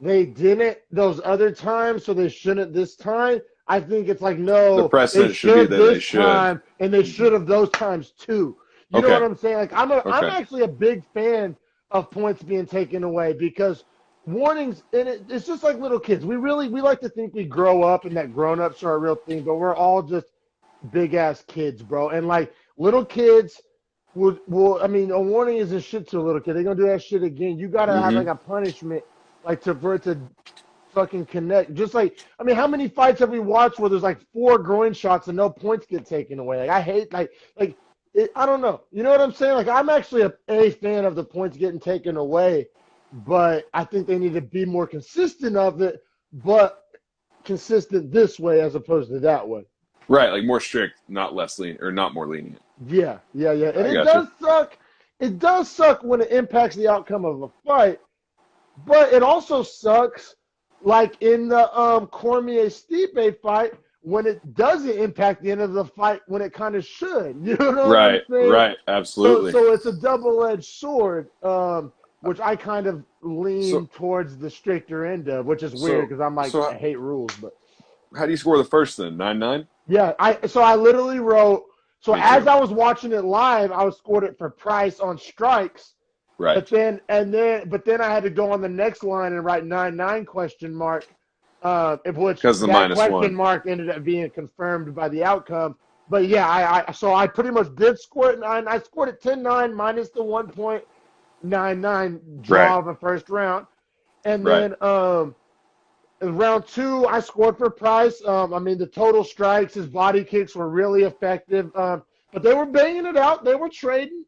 they didn't those other times, so they shouldn't this time. I think it's like The no, they precedent should be should that they this should. time, and they should have those times too. You know what Okay. I'm saying? Like I'm Okay. actually a big fan of points being taken away because warnings and it's just like little kids. We like to think we grow up and that grown ups are a real thing, but we're all just big ass kids, bro. And like little kids will I mean a warning isn't shit to a little kid. They're gonna do that shit again. You gotta have Mm-hmm. like a punishment like for it to fucking connect. Just like I mean, how many fights have we watched where there's like 4 groin shots and no points get taken away? Like I hate I don't know. You know what I'm saying? Like I'm actually a fan of the points getting taken away, but I think they need to be more consistent of it, but consistent this way as opposed to that way. Right, like more strict, not less lenient, or not more lenient. Yeah, yeah, yeah. And I it got you. does suck. It does suck when it impacts the outcome of a fight, but it also sucks like in the Cormier Stipe fight when it doesn't impact the end of the fight when it kind of should. You know what I'm Right, saying? right, absolutely. So it's a double-edged sword, which I kind of lean So, towards the stricter end of, which is weird so, because I'm like so, I hate rules, but how do you score the first then? 9-9? yeah, I literally wrote. So Me as too. I was watching it live, I was scored it for Price on strikes. Right. But then I had to go on the next line and write 9-9 question mark, which Because the that -1. question mark ended up being confirmed by the outcome. But yeah, so I pretty much did score it 9. I scored it 10-9 minus the 1.99 Right, draw of the first round, and right. then in round 2 I scored for Price. I mean the total strikes, his body kicks were really effective. But they were banging it out. They were trading.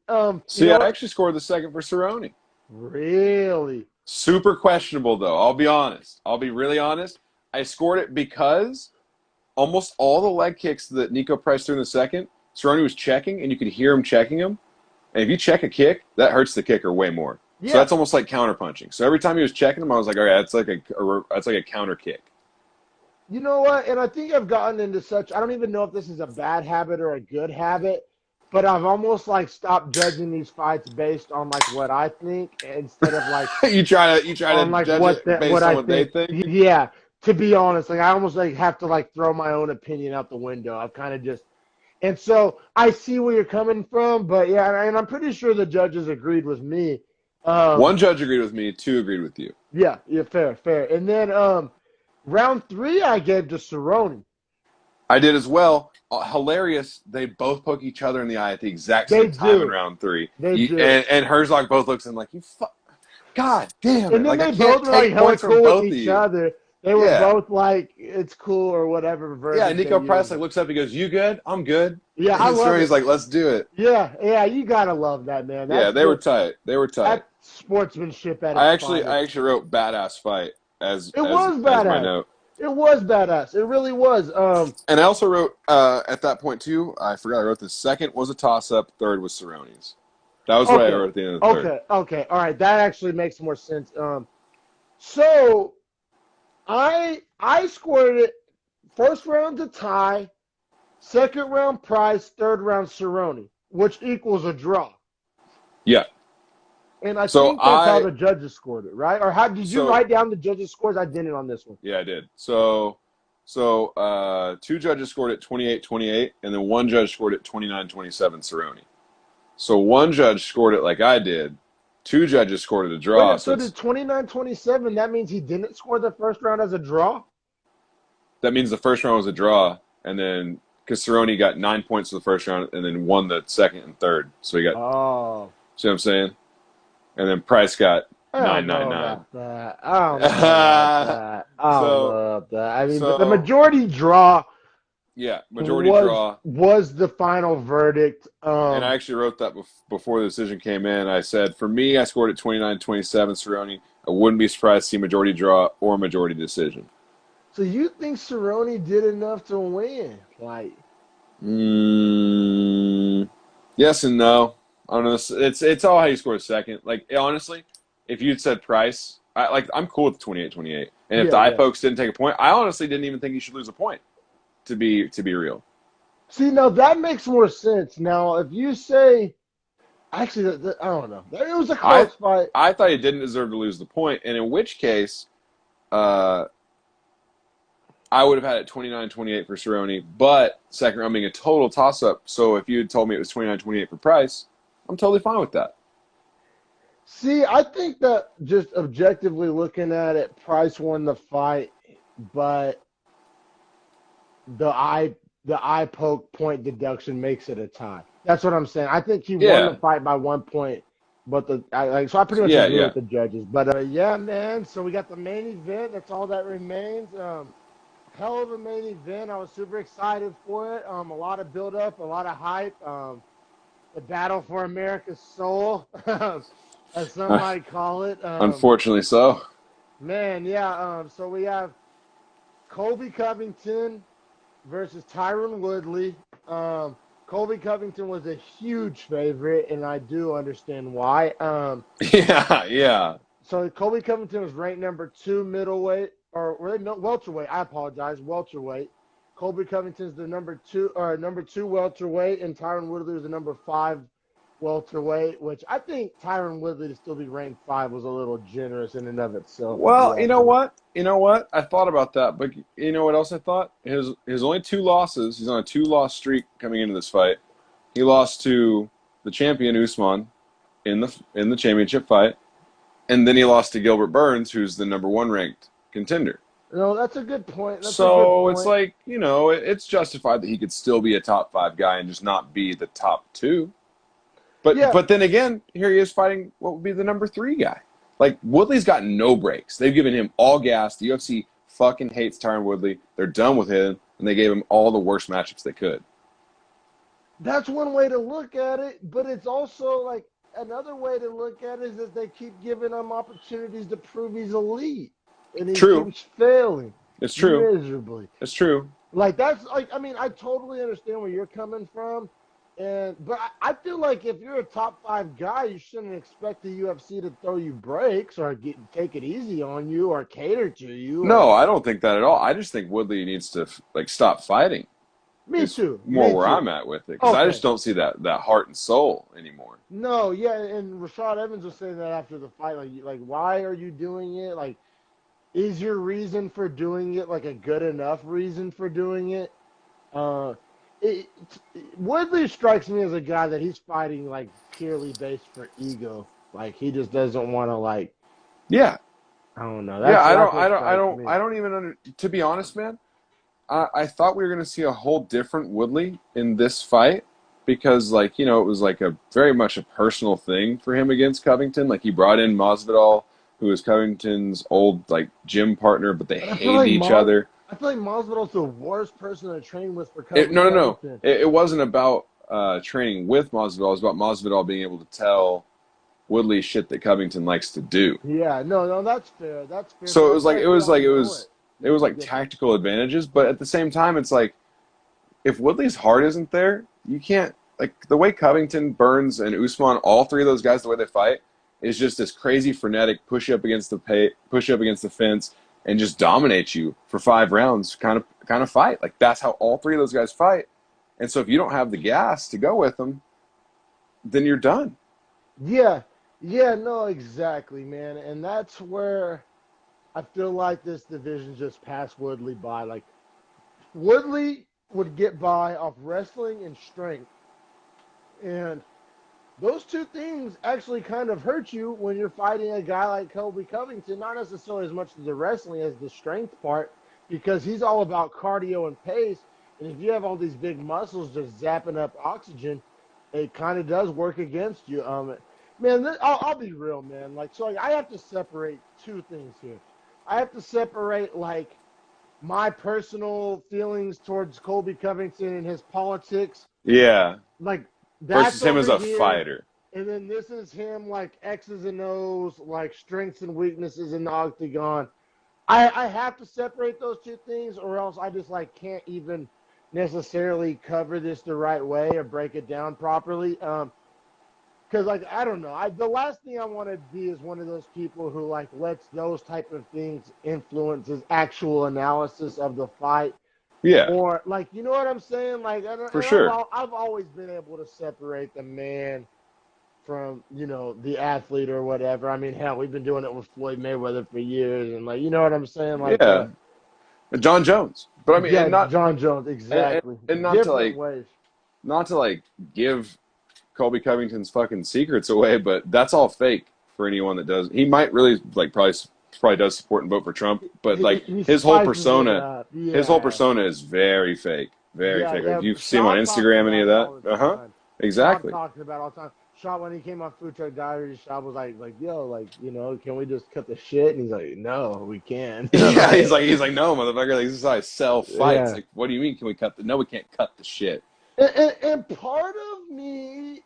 See, I actually scored the second for Cerrone. Really? Super questionable, though. I'll be honest. I'll be really honest. I scored it because almost all the leg kicks that Nico Price threw in the second, Cerrone was checking, and you could hear him checking them. And if you check a kick, that hurts the kicker way more. Yeah. So that's almost like counterpunching. So every time he was checking them, I was like, all right, that's like a counter kick. You know what? And I think I've gotten into such. I don't even know if this is a bad habit or a good habit, but I've almost like stopped judging these fights based on like what I think instead of like you try to on like judge what it based on what they think. Yeah. To be honest, like I almost like have to like throw my own opinion out the window. I've kind of just. And so I see where you're coming from, but yeah, and I'm pretty sure the judges agreed with me. One judge agreed with me, 2 agreed with you. Yeah, fair. And then round 3 I gave to Cerrone. I did as well. Hilarious. They both poke each other in the eye at the exact same time in round 3. They do. And Herzog both looks in like, God damn it. And then like, they I can't both were like take hella points from cool both with of each you. other. They were both like, it's cool or whatever verbiage. Yeah, Nico Price like looks up, he goes, "You good? I'm good." Yeah, I And love Cerrone's it. like, "Let's do it." Yeah, you gotta love that, man. Yeah, That's they were just tight. They were tight. that's sportsmanship at I its actually I finest. actually wrote "badass fight" as It as was as my badass. note. It was badass. It really was. And I also wrote at that point too. I forgot I wrote the second was a toss up, third was Cerrone's. That was what I Okay. wrote at the end of the third. Okay. All right. That actually makes more sense. So I scored it first round to tie, second round Price, third round Cerrone, which equals a draw. Yeah. And I So think that's how the judges scored it, right? Or how did you so write down the judges' scores? I didn't on this one. yeah, I did. So two judges scored it 28-28, and then one judge scored it 29-27 Cerrone. So one judge scored it like I did. Two judges scored it a draw. Wait, so did 29-27, that means he didn't score the first round as a draw? That means the first round was a draw, and then because Cerrone got 9 points for the first round and then won the second and third. So he got, see what I'm saying? And then Price got 9-9-9. I don't know about that. I don't know about that. I mean, but the majority draw. Yeah, majority draw was the final verdict. And I actually wrote that before the decision came in. I said, for me, I scored at 29-27 Cerrone. I wouldn't be surprised to see majority draw or majority decision. So you think Cerrone did enough to win? Like, yes and no. I don't know. It's all how you score a second. Like, honestly, if you'd said Price, I'm cool with the 28-28. And if the eye pokes didn't take a point, I honestly didn't even think he should lose a point. To be real. See, now that makes more sense. Now, if you say, actually, I don't know. It was a close fight. I thought he didn't deserve to lose the point, and in which case, I would have had it 29-28 for Cerrone, but second round being a total toss-up. So if you had told me it was 29-28 for Price, I'm totally fine with that. See, I think that just objectively looking at it, Price won the fight, but the eye poke point deduction makes it a tie. That's what I'm saying. I think he won the fight by 1 point, but so I pretty much agree with the judges. But yeah, man. So we got the main event. That's all that remains. Hell of a main event. I was super excited for it. A lot of build up, a lot of hype. The battle for America's soul, as some might call it. Unfortunately, so. Man, yeah. So we have Colby Covington versus Tyron Woodley. Colby Covington was a huge favorite, and I do understand why. Yeah. So Colby Covington was ranked number 2 middleweight, or welterweight. I apologize, welterweight. Colby Covington's the number two welterweight, and Tyron Woodley was the number 5 welterweight, which I think Tyron Woodley to still be ranked 5 was a little generous in and of itself. Well, you know what? I thought about that, but you know what else I thought? His only 2 losses. He's on a 2-loss streak coming into this fight. He lost to the champion Usman in the championship fight, and then he lost to Gilbert Burns, who's the number 1 ranked contender. No, that's a good point. It's like, it's justified that he could still be a top 5 guy and just not be the top 2. But then again, here he is fighting what would be the number 3 guy. Like, Woodley's got no breaks. They've given him all gas. The UFC fucking hates Tyron Woodley. They're done with him, and they gave him all the worst matchups they could. That's one way to look at it, but it's also like another way to look at it is that they keep giving him opportunities to prove he's elite. And he keeps failing. It's true. Miserably. It's true. Like, that's like, I mean, I totally understand where you're coming from. But I feel like if you're a top 5 guy, you shouldn't expect the UFC to throw you breaks or take it easy on you or cater to you. No, I don't think that at all. I just think Woodley needs to stop fighting. Me too. I'm at with it, because I just don't see that heart and soul anymore. No, yeah, and Rashad Evans was saying that after the fight, like why are you doing it? Like, is your reason for doing it like a good enough reason for doing it? Woodley strikes me as a guy that he's fighting like purely based for ego. Like, he just doesn't want to Yeah. I don't know. I don't even to be honest, man. I thought we were going to see a whole different Woodley in this fight because, it was like a very much a personal thing for him against Covington. Like, he brought in Masvidal who was Covington's old like gym partner, but they But I feel hated like each other. I feel like Masvidal's the worst person to train with for No. Covington. It wasn't about training with Masvidal. It was about Masvidal being able to tell Woodley shit that Covington likes to do. Yeah, no, that's fair. That's fair. But So that's why we all know it. it was like Yeah, tactical advantages, but at the same time, it's like if Woodley's heart isn't there, you can't like the way Covington, Burns, and Usman, all three of those guys, the way they fight is just this crazy frenetic push up against the fence, and just dominate you for 5 rounds kind of fight. Like that's how all three of those guys fight. And so if you don't have the gas to go with them, then you're done. yeah, no, exactly, man. And that's where I feel like this division just passed Woodley by. Like Woodley would get by off wrestling and strength, and those two things actually kind of hurt you when you're fighting a guy like Colby Covington, not necessarily as much as the wrestling as the strength part, because he's all about cardio and pace. And if you have all these big muscles just zapping up oxygen, it kind of does work against you. Man, I'll be real, man. Like, I have to separate two things here. I have to separate, like, my personal feelings towards Colby Covington and his politics. Yeah. Like, that's Versus him as a over here. fighter. And then this is him, like X's and O's, like strengths and weaknesses in the octagon. I have to separate those two things, or else I just like can't even necessarily cover this the right way or break it down properly. Because like I don't know, the last thing I want to be is one of those people who like lets those type of things influence his actual analysis of the fight. Yeah. Or like, you know what I'm saying? Like, For sure. I've always been able to separate the man from, you know, the athlete or whatever. I mean, hell, we've been doing it with Floyd Mayweather for years, and like, you know what I'm saying? Like, Yeah. John Jones. But I mean, yeah, and not John Jones, exactly. and not to Different like ways. not to like give Colby Covington's fucking secrets away, but that's all fake for anyone that does. He might really like probably does support and vote for Trump, but like He his whole spices it persona, up. Yeah. his whole persona is very fake, very Yeah, fake. yeah. Like you see him Sean on talks Instagram, any of about it all that? the Uh huh. time. Exactly. Sean talks about it all the time. Sean, when he came on Food Truck Diaries, Sean was like, yo, like, you know, can we just cut the shit? And he's like, no, we can't. Yeah, he's like, no, motherfucker. Like, this is how I sell fights. Yeah. Like, what do you mean? Can we cut the? No, we can't cut the shit. And part of me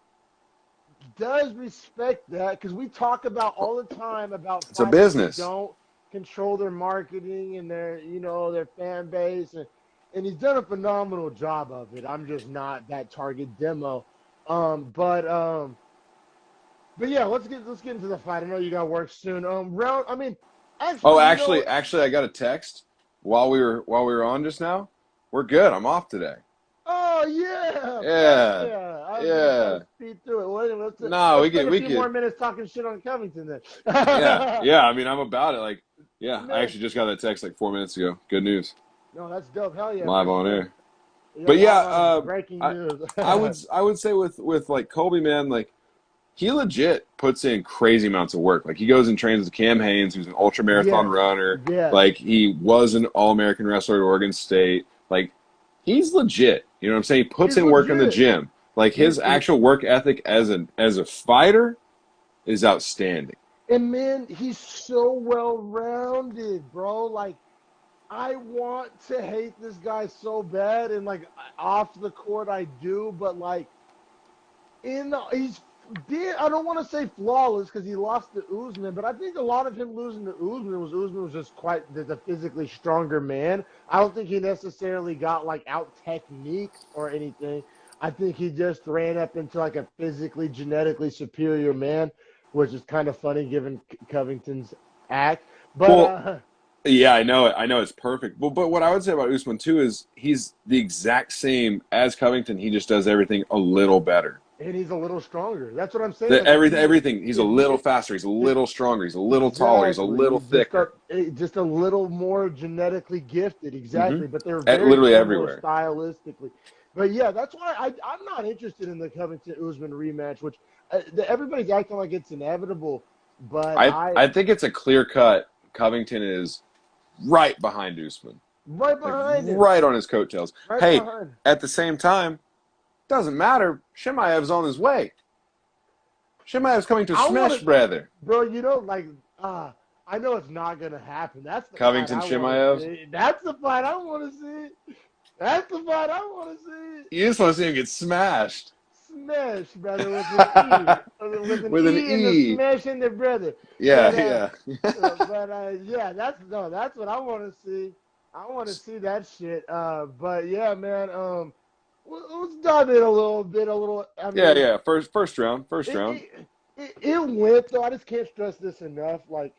does respect that because we talk about all the time about It's a fighters business. who don't control their marketing and their, you know, their fan base, and he's done a phenomenal job of it. I'm just not that target demo. But yeah, let's get into the fight. I know you got work soon. Oh, Actually, actually, I got a text while we were on just now. We're good. I'm off today. oh yeah, Yeah. yeah. I was Yeah. gonna speed through it. Well, anyway, No, we spend get a few more minutes talking shit on Covington then. yeah. I mean, I'm about it. Like, yeah, Man. I actually just got that text like 4 minutes ago. Good news. No, that's dope. Hell yeah. Live on air. Live But yeah, on breaking news. I would say with like Colby, man, like he legit puts in crazy amounts of work. Like he goes and trains with Cam Hanes, who's an ultra marathon runner. Yeah. Like he was an All-American wrestler at Oregon State. Like he's legit. You know what I'm saying? He puts in work in the gym. Like his actual work ethic as a fighter is outstanding. And man, he's so well rounded, bro. Like I want to hate this guy so bad, and like off the court I do, but like I don't want to say flawless because he lost to Usman, but I think a lot of him losing to Usman was just quite the physically stronger man. I don't think he necessarily got like out technique or anything. I think he just ran up into like a physically, genetically superior man, which is kind of funny given Covington's act. But yeah, I know it. I know it's perfect. But what I would say about Usman too is he's the exact same as Covington. He just does everything a little better. And he's a little stronger. That's what I'm saying. Everything. He's a little faster. He's a little stronger. He's a little taller. He's a little thicker. Just a little more genetically gifted. Exactly. Mm-hmm. But they're very literally similar everywhere stylistically. But yeah, that's why I'm not interested in the Covington Usman rematch, which everybody's acting like it's inevitable. But I think it's a clear cut. Covington is right behind Usman. Right behind him. Right on his coattails. Right behind. At the same time, doesn't matter. Chimaev's on his way. Chimaev's coming to smash, brother. Bro, you know, like, I know it's not gonna happen. That's the Covington fight I want to Chimaev. see. That's the fight I want to see. That's the fight I want to see. You just want to see him get smashed Smash, brother, with an E, with an with an E in the E. smash in the brother. Yeah, yeah. Yeah, that's what I want to see. I want to see that shit. But yeah, man. Let's dive in a little bit. I Yeah, mean, yeah. First round. First it round. it went though. I just can't stress this enough. Like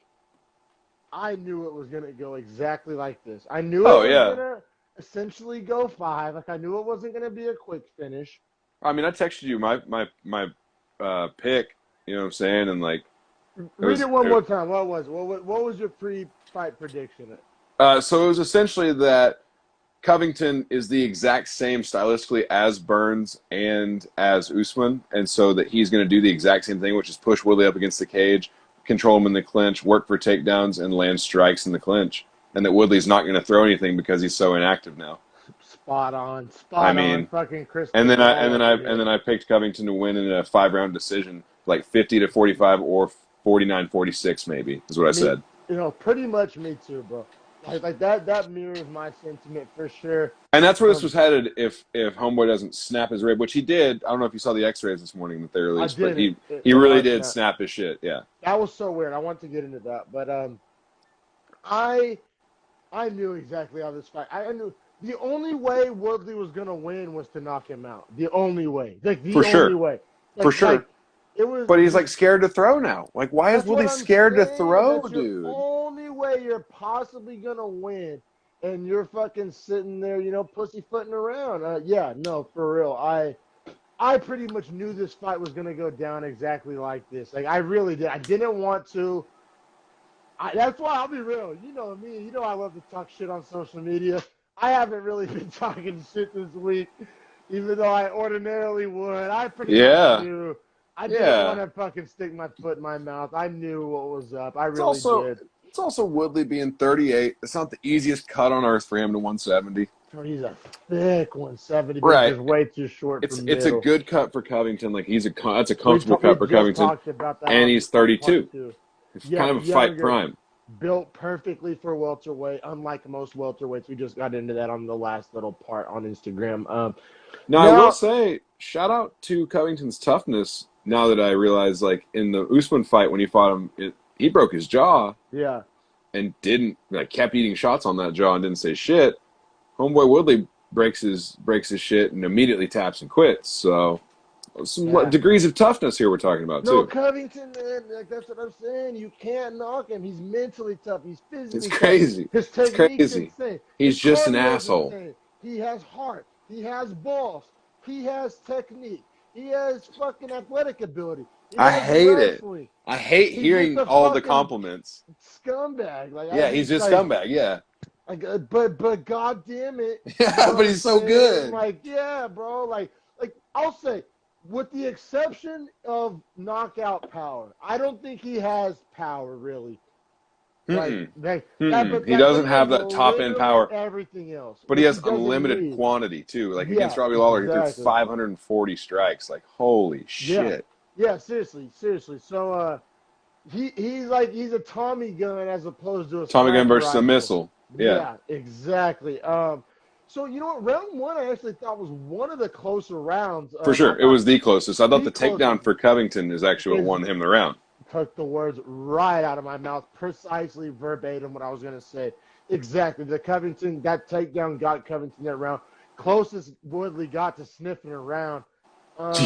I knew it was gonna go exactly like this. I knew it Oh was yeah. gonna essentially go 5. Like I knew it wasn't gonna be a quick finish. I mean, I texted you my pick. You know what I'm saying? And like it Read was. it one more time. What was it? What was your pre-fight prediction? So it was essentially that Covington is the exact same stylistically as Burns and as Usman, and so that he's going to do the exact same thing, which is push Woodley up against the cage, control him in the clinch, work for takedowns, and land strikes in the clinch. And that Woodley's not going to throw anything because he's so inactive now. Spot on. I Spot on. mean, Fucking and crystal then I ball and then over I here. and then I picked Covington to win in a 5-round decision, like 50-45 or 49-46, maybe is what I said. Pretty much me too, bro. Like that mirrors my sentiment for sure. And that's where this was headed if Homeboy doesn't snap his rib, which he did. I don't know if you saw the X-rays this morning that they released, but he really did snap his shit. Yeah, that was so weird. I want to get into that, but I knew exactly how this fight. I knew the only way Woodley was gonna win was to knock him out. The only way, like the for only sure, way, for sure. Like, it was. But he's like scared to throw now. Like, why is Woodley scared to throw, That's dude? the only way you're possibly gonna win, and you're fucking sitting there, pussyfooting around. Yeah, no, for real. I pretty much knew this fight was gonna go down exactly like this. Like I really did. I didn't want to. That's why I'll be real. You know me. You know I love to talk shit on social media. I haven't really been talking shit this week, even though I ordinarily would. I pretty much knew. I didn't want to fucking stick my foot in my mouth. I knew what was up. I really did. It's also Woodley being 38. It's not the easiest cut on earth for him to 170. He's a thick 170, but right? Just way too short. It's a good cut for Covington. Like that's a comfortable cut for Covington. Talked about that and he's 32. It's kind of a fight prime. Built perfectly for welterweight, unlike most welterweights. We just got into that on the last little part on Instagram. Now, I will say, shout out to Covington's toughness. Now that I realize, like in the Usman fight when he fought him, he broke his jaw. Yeah. And kept eating shots on that jaw and didn't say shit. Homeboy Woodley breaks his shit and immediately taps and quits. So some degrees of toughness here we're talking about too. No, Covington, man, that's what I'm saying. You can't knock him. He's mentally tough. He's physically tough. Crazy. His technique's insane. He's just an asshole. Insane. He has heart. He has balls. He has technique. He has fucking athletic ability. I hate it. I hate hearing all the compliments. Scumbag. He's just scumbag. Yeah. But god damn it. Yeah, but he's so good. Yeah, bro. Like I'll say, with the exception of knockout power, I don't think he has power really. He doesn't have that top end power. Everything else, but he has unlimited quantity too. Like against Robbie Lawler, he threw 540 strikes. Like holy shit. Yeah, seriously. So he's a Tommy gun as opposed to a Tommy gun versus a missile. Yeah, exactly. So you know what? Round 1 I actually thought was one of the closer rounds. For sure, it was the closest. I thought the takedown for Covington is actually what won him the round. Took the words right out of my mouth, precisely verbatim what I was going to say. Exactly. That takedown got Covington that round. Closest Woodley got to sniffing around.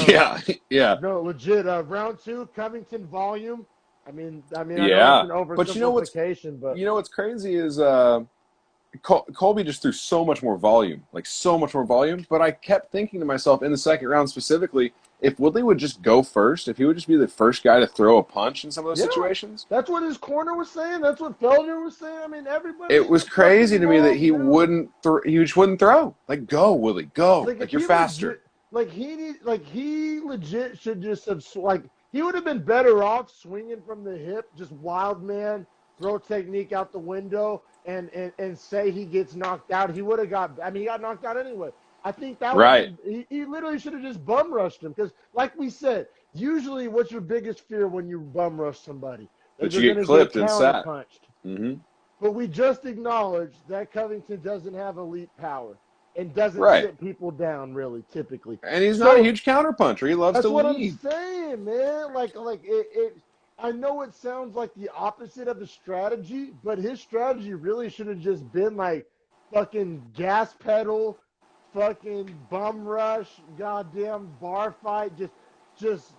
Yeah. No, legit. Round 2, Covington volume. I mean, yeah. I know it's an oversimplification, but you know what's crazy is Colby just threw so much more volume. But I kept thinking to myself in the second round specifically, if Woodley would just go first, if he would just be the first guy to throw a punch in some of those situations. That's what his corner was saying. That's what Felder was saying. I mean, everybody. It was crazy to me that he just wouldn't throw. Like, go, Woodley, go. Like you're faster. He legit should just have, he would have been better off swinging from the hip, just wild man, throw technique out the window, and say he gets knocked out. He would have he got knocked out anyway. I think that he literally should have just bum rushed him because, like we said, usually what's your biggest fear when you bum rush somebody? But they're you going get to get clipped and sat. counterpunched. Mm-hmm. But we just acknowledged that Covington doesn't have elite power and doesn't Right. sit people down really, typically. And he's not a huge counterpuncher. He loves That's to what I'm lead. saying, man. Like it. I know it sounds like the opposite of a strategy, but his strategy really should have just been like fucking gas pedal, fucking bum rush, goddamn bar fight, just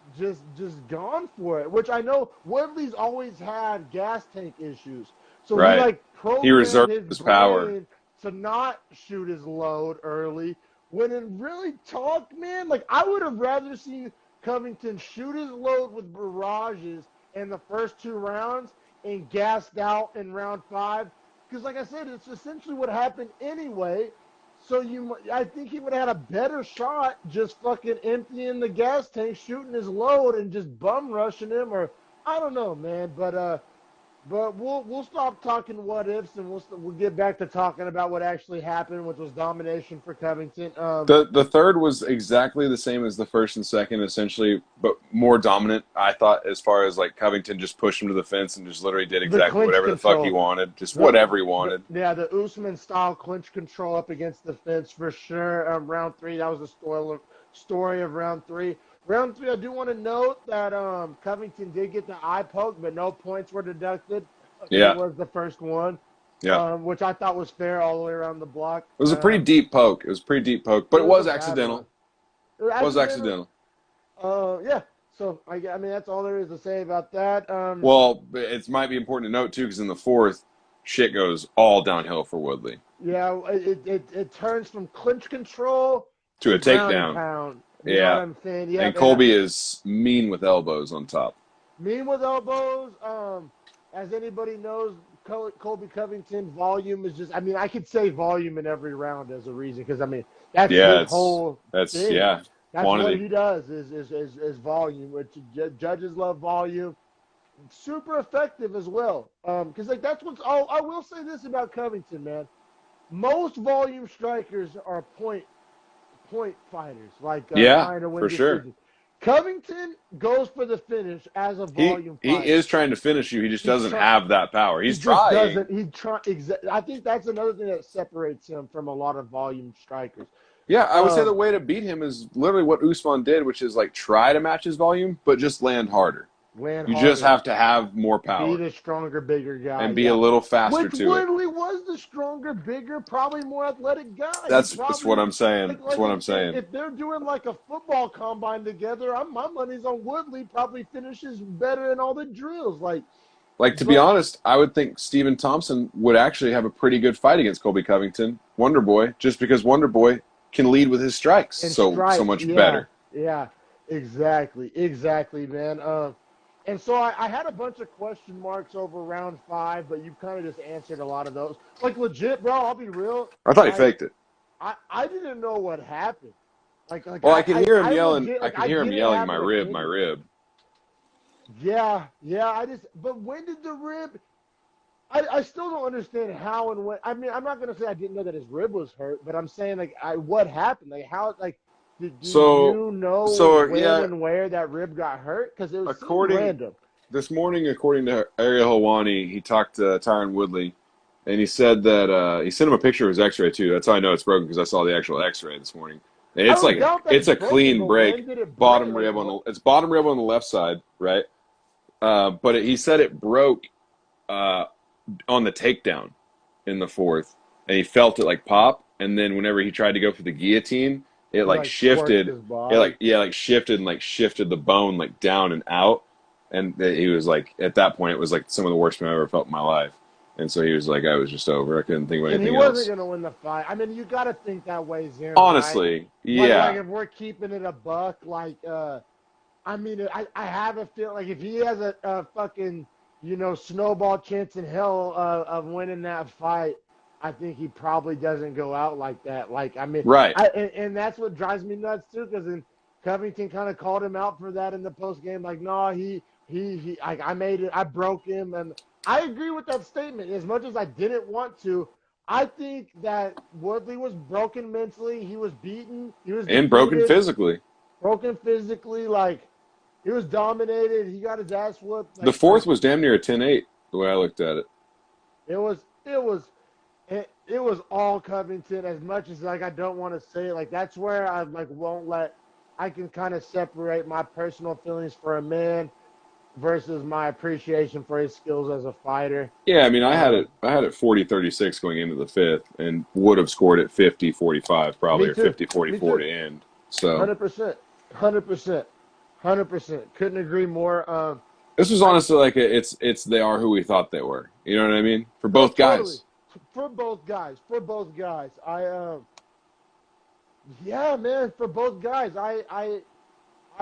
gone for it. Which I know Woodley's always had gas tank issues, so he Right. like He programmed reserves his his power. brain to not shoot his load early. When in really talk, man, like I would have rather seen Covington shoot his load with barrages in the first 2 rounds and gassed out in round 5. Because, like I said, it's essentially what happened anyway. So I think he would have had a better shot just fucking emptying the gas tank, shooting his load, and just bum rushing him. Or I don't know, man. But we'll stop talking what ifs and we'll get back to talking about what actually happened, which was domination for Covington. The third was exactly the same as the first and second, essentially, but more dominant. I thought, as far as like Covington just pushed him to the fence and just literally did The exactly clinch whatever the fuck he control. wanted, just whatever he The, wanted. the Usman style clinch control up against the fence for sure. Round 3, that was the story of round 3. Round 3, I do want to note that Covington did get the eye poke, but no points were deducted. Yeah. It was the first one, Yeah. which I thought was fair all the way around the block. It was a pretty deep poke. It was a pretty deep poke, but it was accidental. It was accidental. Yeah. So, I mean, that's all there is to say about that. Well, it might be important to note, too, because in the fourth, shit goes all downhill for Woodley. Yeah, it turns from clinch control to a takedown. Pound. You know what I'm saying? Yeah, and Colby is mean with elbows on top. Mean with elbows. As anybody knows, Colby Covington volume is just. I mean, I could say volume in every round as a reason because I mean that's his whole thing. That's quantity. what he does is volume, which judges love volume. Super effective as well. Because like that's what's. Oh, I will say this about Covington, man. Most volume strikers are point fighters, like trying to win for decisions. sure. Covington goes for the finish as a volume fighter. He is trying to finish you. He just doesn't have that power. He's trying. I think that's another thing that separates him from a lot of volume strikers. Yeah, I would say the way to beat him is literally what Usman did, which is like try to match his volume, but just land harder. You just have to have more power. Be the stronger, bigger guy. And be a little faster to it. Woodley was the stronger, bigger, probably more athletic guy. That's what I'm saying. That's what I'm saying. If they're doing like a football combine together, my money's on Woodley. Probably finishes better in all the drills. To be honest, I would think Stephen Thompson would actually have a pretty good fight against Colby Covington, Wonder Boy, just because Wonder Boy can lead with his strikes so much better. Yeah, exactly, man. And so I had a bunch of question marks over round 5, but you kind of just answered a lot of those. Like legit, bro, I'll be real. I thought he faked it. I didn't know what happened. Well, I can hear him yelling. I can hear him yelling, my rib. Yeah. But when did the rib? I still don't understand how and when. I mean, I'm not gonna say I didn't know that his rib was hurt, but I'm saying what happened? How Did you know when and where that rib got hurt? Because it was random. This morning, according to Ariel Helwani, he talked to Tyron Woodley, and he said that he sent him a picture of his X-ray too. That's how I know it's broken because I saw the actual X-ray this morning. And it's a clean break. Bottom rib it's bottom rib on the left side, right? But he said it broke on the takedown in the fourth, and he felt it pop. And then whenever he tried to go for the guillotine, it shifted. It shifted and shifted the bone down and out. And he was at that point, it was some of the worst pain I've ever felt in my life. And so he was I was just over. I couldn't think of anything else. And he wasn't going to win the fight. I mean, you got to think that way, Zim. Honestly, right? yeah. If we're keeping it a buck, I mean, I have a feel if he has a fucking, snowball chance in hell of winning that fight, I think he probably doesn't go out like that. Right. And that's what drives me nuts too, because Covington kind of called him out for that in the post game. I made it. I broke him, and I agree with that statement. As much as I didn't want to, I think that Woodley was broken mentally. He was beaten. He was broken physically. Broken physically, He was dominated. He got his ass whooped. The Like fourth was damn near a 10-8, the way I looked at it. it was all Covington. As much as like I don't want to say it, like that's where I like won't let. I can kind of separate my personal feelings for a man versus my appreciation for his skills as a fighter. Yeah, I mean, Um, I had it 40-36 going into the fifth and would have scored it 50-45 probably, Me or too. 50-44 Me too. to end. So 100%. 100%. 100%. Couldn't agree more. this was I honestly like it's they are who we thought they were. You know what I mean? For No, both totally. guys. For both guys. For both guys. Yeah, man. For both guys. I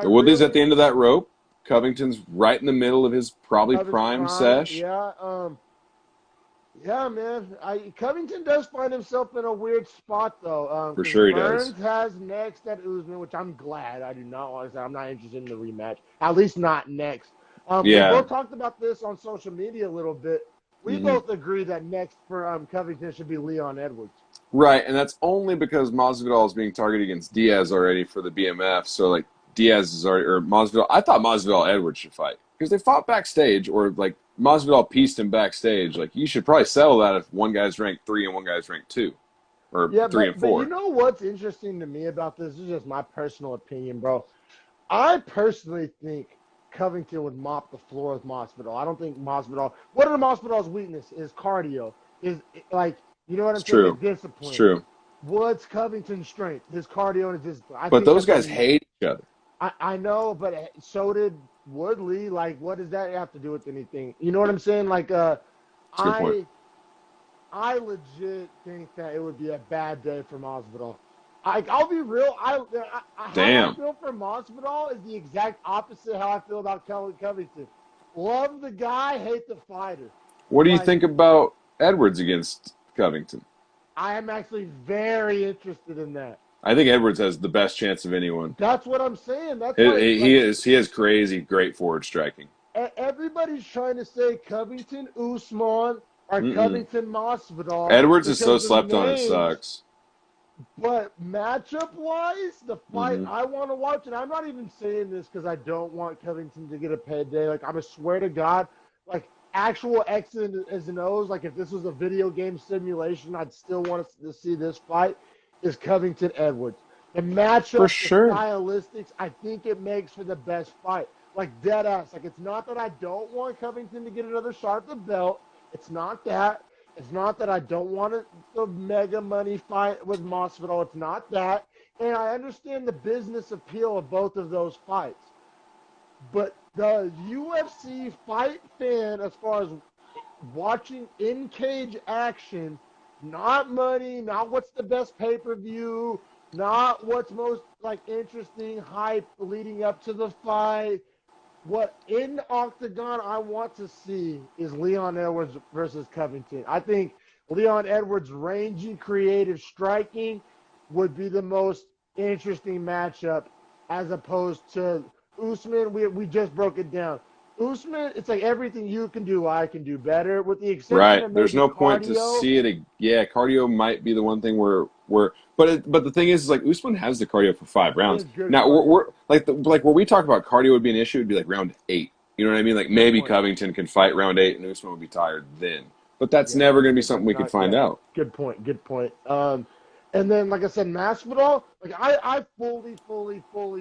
Woodley's at really the end of that rope. Covington's right in the middle of his probably of his prime prime. sesh. Yeah. Yeah, man. Covington does find himself in a weird spot though, For because sure he does. Burns has next at Usman, which I'm glad. I do not want to say I'm not interested in the rematch. At least not next. We Yeah. both talked about this on social media a little bit. We hmm both agree that next for Covington should be Leon Edwards. Right, and that's only because Masvidal is being targeted against Diaz already for the BMF. So like Diaz is already or Masvidal. I thought Masvidal Edwards should fight because they fought backstage, or like Masvidal pieced him backstage. Like you should probably settle that if one guy's ranked 3 and one guy's ranked 2, or Yeah, 3 and but you 4. know what's interesting to me about this? This is just my personal opinion, bro. I personally think Covington would mop the floor with Masvidal. I don't think Masvidal. What are Masvidal's weakness? Is cardio. Is like you know what It's I'm saying? Is true. It's discipline. true. What's Covington's strength? His cardio and his discipline. I But think those that's a. guys hate each other. I know, but so did Woodley. Like, what does that have to do with anything? You know what I'm saying? Like, That's a good point. I I legit think that it would be a bad day for Masvidal. I'll be real. How I Damn. feel for Masvidal is the exact opposite how I feel about Kelly Covington. Love the guy, hate the fighter. What do you Like think about Edwards against Covington? I am actually very interested in that. I think Edwards has the best chance of anyone. That's what I'm saying. That's why He has crazy great forward striking. everybody's trying to say Covington Usman or Mm-mm. Covington Masvidal Edwards is so because the slept on, it names. sucks. But matchup wise, the fight hmm I want to watch, and I'm not even saying this because I don't want Covington to get a payday. Like I'm a swear to God, like actual X's and O's. Like if this was a video game simulation, I'd still want to see this fight. Is Covington Edwards the For matchup, the sure. stylistics? I think it makes for the best fight. Like dead ass. Like it's not that I don't want Covington to get another shot at the belt. It's not that. It's not that I don't want the mega money fight with Masvidal. It's not that. And I understand the business appeal of both of those fights. But the UFC fight fan, as far as watching in cage action, not money, not what's the best pay per view, not what's most like interesting hype leading up to the fight, what in octagon I want to see is Leon Edwards versus Covington. I think Leon Edwards' rangy, creative striking would be the most interesting matchup as opposed to Usman. We just broke it down. Usman, it's like everything you can do, I can do better, with the exception Right. of There's maybe no point to cardio. see it. Yeah, cardio might be the one thing but the thing is like Usman has the cardio for 5 rounds. It's good Now cardio. we're like where we talk about cardio would be an issue would be like round 8. You know what I mean? Like Good maybe point. Covington can fight round 8 and Usman would be tired then. But that's Yeah, never going to be but something that's we could not. find Yeah, out. good point. Good point. And then like I said, Masvidal. Like I fully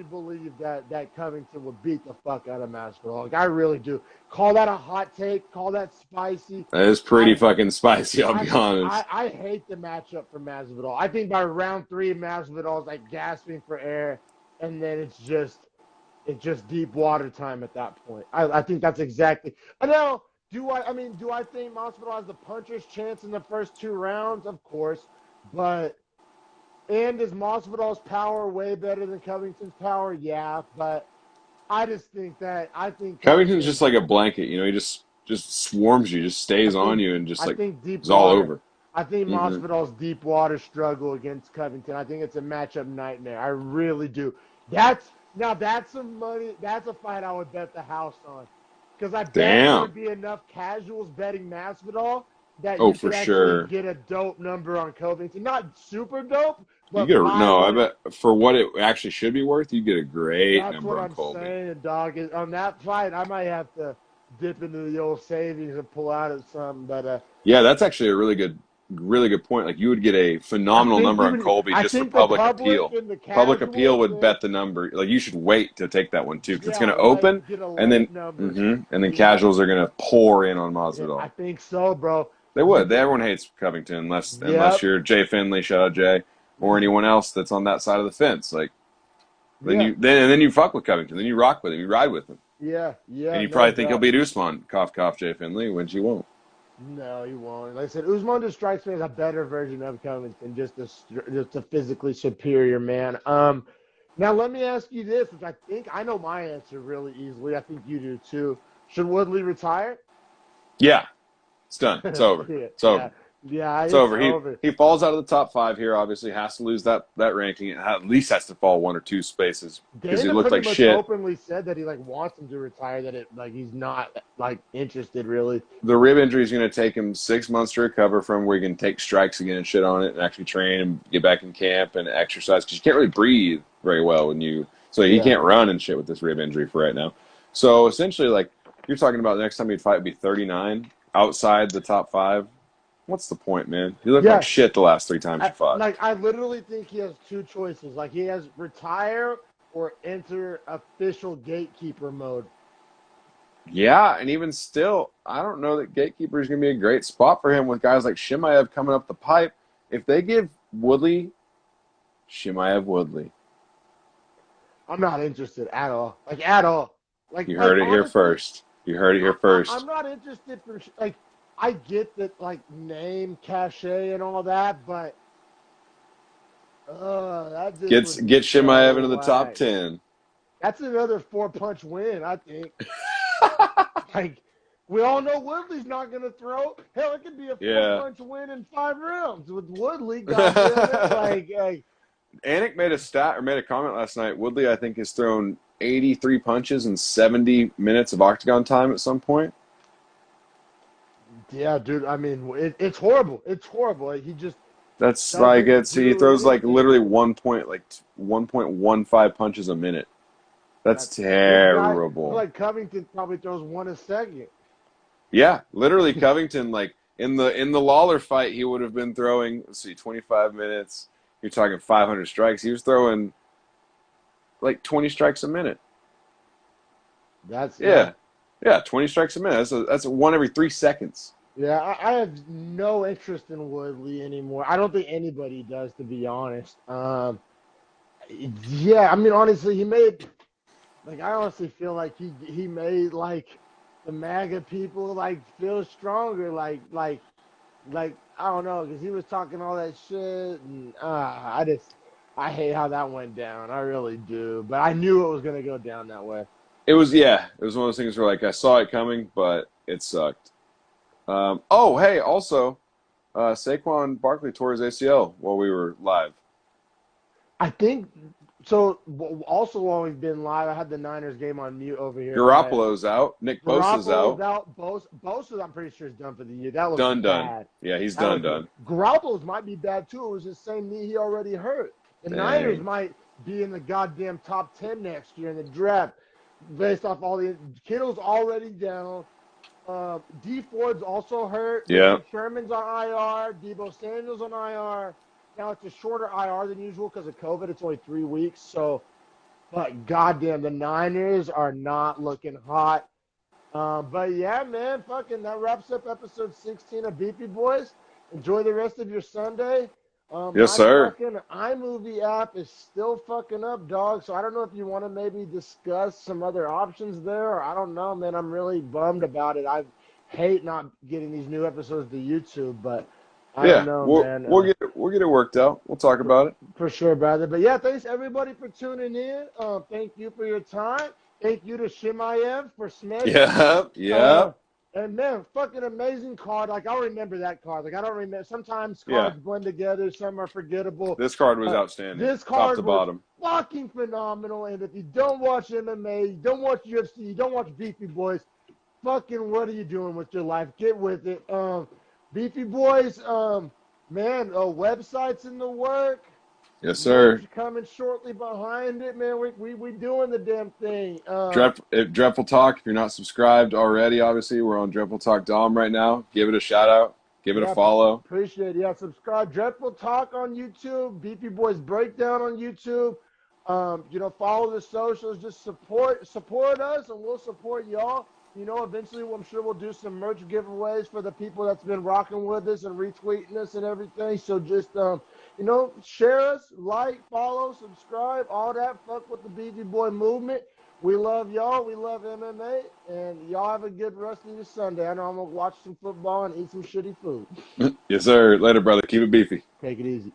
believe that Covington would beat the fuck out of Masvidal. Like I really do. Call that a hot take. Call that spicy. That is pretty I fucking spicy, I'll I be honest. I hate the matchup for Masvidal. I think by round 3, Masvidal is like gasping for air, and then it's just deep water time at that point. I think that's exactly. I know. Do I think Masvidal has the puncher's chance in the first 2 rounds? Of course, but and is Masvidal's power way better than Covington's power? Yeah, but I think Covington's Covington. just like a blanket, you know, he just swarms you, just I stays on think you and just I like think deep is all water. over. I think hmm Masvidal's deep water struggle against Covington. I think it's a matchup nightmare. I really do. That's some money. That's a fight I would bet the house on, because I bet there Damn. would be enough casuals betting Masvidal that Oh, you for could actually sure. get a dope number on Covington. Not super dope, You But get a no. I what bet for what it actually should be worth, you get a great that's what number on I'm Colby. saying, dog. Is on that fight, I might have to dip into the old savings and pull out of something. But Yeah, that's actually a really good point. Like you would get a phenomenal number on Colby I just for think the public public appeal. and the Public appeal casuals, would man, bet the number. Like you should wait to take that one too, because it's yeah, going to late open, get a and late then number. and then Yeah, casuals are going to pour in on I Masvidal. think so, bro. They You would. get, Everyone hates Covington unless yep, you're Jay Finley, shout out Jay, or anyone else that's on that side of the fence. Like yeah, then you fuck with Covington, then you rock with him, you ride with him, and yeah, you no probably think he'll doubt. beat Usman. Cough cough, Jay Finley, which he won't. No, he won't. Like I said, Usman just strikes me as a better version of Covington, just a physically superior man. Now let me ask you this, which I think I know my answer really easily. I think you do too. Should Woodley retire? Yeah, it's done. It's over. yeah, It's yeah, over. yeah. It's It's over. over. He falls out of the top 5 here. Obviously, has to lose that ranking. It at least has to fall 1 or 2 spaces because he Dana looked pretty like much shit. openly said that he like wants him to retire. That it like he's not like interested really. The rib injury is going to take him 6 months to recover from, where he can take strikes again and shit on it, and actually train and get back in camp and exercise, because you can't really breathe very well when you. So he Yeah. can't run and shit with this rib injury for right now. So essentially, like you're talking about, the next time he'd fight would be 39 outside the top 5. What's the point, man? You look like Yeah. shit the last 3 times you fought. I literally think he has two choices. Like he has retire or enter official gatekeeper mode. Yeah, and even still, I don't know that Gatekeeper is going to be a great spot for him with guys like Chimaev coming up the pipe. If they give Woodley, Chimaev Woodley. I'm not interested at all. Like at all. You heard it here Honestly, first. You heard it here I'm first. not interested for like. I get that like name, cachet, and all that, but that just was Get Chimaev so into the top whack. 10. That's another 4-punch win, I think. Like we all know Woodley's not going to throw. Hell, it could be a Yeah. 4-punch win in 5 rounds with Woodley. Goddamn it! Like Anik made a comment last night. Woodley, I think, has thrown 83 punches in 70 minutes of octagon time at some point. yeah, dude. I mean, it's horrible. It's horrible. Like, he just That's like doesn't he do throws like anything. literally 1.15 punches a minute. That's terrible. I feel like Covington probably throws 1 a second. Yeah, literally Covington, like in the Lawler fight, he would have been throwing, let's see, 25 minutes. You're talking 500 strikes. He was throwing like 20 strikes a minute. That's 20 strikes a minute. That's one every 3 seconds. Yeah, I have no interest in Woodley anymore. I don't think anybody does, to be honest. Yeah, I mean, honestly, he made like I honestly feel like he made like the MAGA people like feel stronger, like I don't know, because he was talking all that shit, and I hate how that went down. I really do, but I knew it was gonna go down that way. It was one of those things where like I saw it coming, but it sucked. Hey, also, Saquon Barkley tore his ACL while we were live. I think so. Also, while we've been live, I had the Niners game on mute over here. Garoppolo's out. Nick Bosa's out. Bosa, I'm pretty sure is done for the year. That looks Done. bad. Yeah, he's done. Garoppolo's might be bad too. It was the same knee he already hurt. The Niners might be in the goddamn top 10 next year in the draft, based off all the Kittle's already down. D Ford's also hurt. Yeah. Sherman's on IR. Debo Samuel's on IR. Now it's a shorter IR than usual because of COVID. It's only 3 weeks. So, but goddamn, the Niners are not looking hot. But yeah, man, fucking that wraps up episode 16 of Beefy Boys. Enjoy the rest of your Sunday. Yes, sir. Fucking iMovie app is still fucking up, dog. So I don't know if you want to maybe discuss some other options there. Or I don't know, man. I'm really bummed about it. I hate not getting these new episodes to YouTube, but I don't know, man. We'll get it worked out. We'll talk about it. For sure, brother. But yeah, thanks everybody for tuning in. Thank you for your time. Thank you to Chimaev for smashing. Yeah. And man, fucking amazing card. Like I'll remember that card. Like I don't remember. Sometimes cards blend together. Some are forgettable. This card was outstanding. This card top to bottom. Fucking phenomenal. And if you don't watch MMA, you don't watch UFC, you don't watch Beefy Boys, fucking what are you doing with your life? Get with it. Beefy Boys, man, websites in the work. Yes, Merch sir. coming shortly behind it, man. We doing the damn thing. Dreadful Talk. If you're not subscribed already, obviously we're on Dreadful Talk Dom right now. Give it a shout out. Give it a Yeah, follow. appreciate it. Yeah, subscribe. Dreadful Talk on YouTube. Beefy Boys Breakdown on YouTube. Follow the socials. Just support us, and we'll support y'all. Eventually, I'm sure we'll do some merch giveaways for the people that's been rocking with us and retweeting us and everything. So just, share us, like, follow, subscribe, all that. Fuck with the Beefy Boy movement. We love y'all. We love MMA. And y'all have a good rest of your Sunday. I know I'm going to watch some football and eat some shitty food. Yes, sir. Later, brother. Keep it beefy. Take it easy.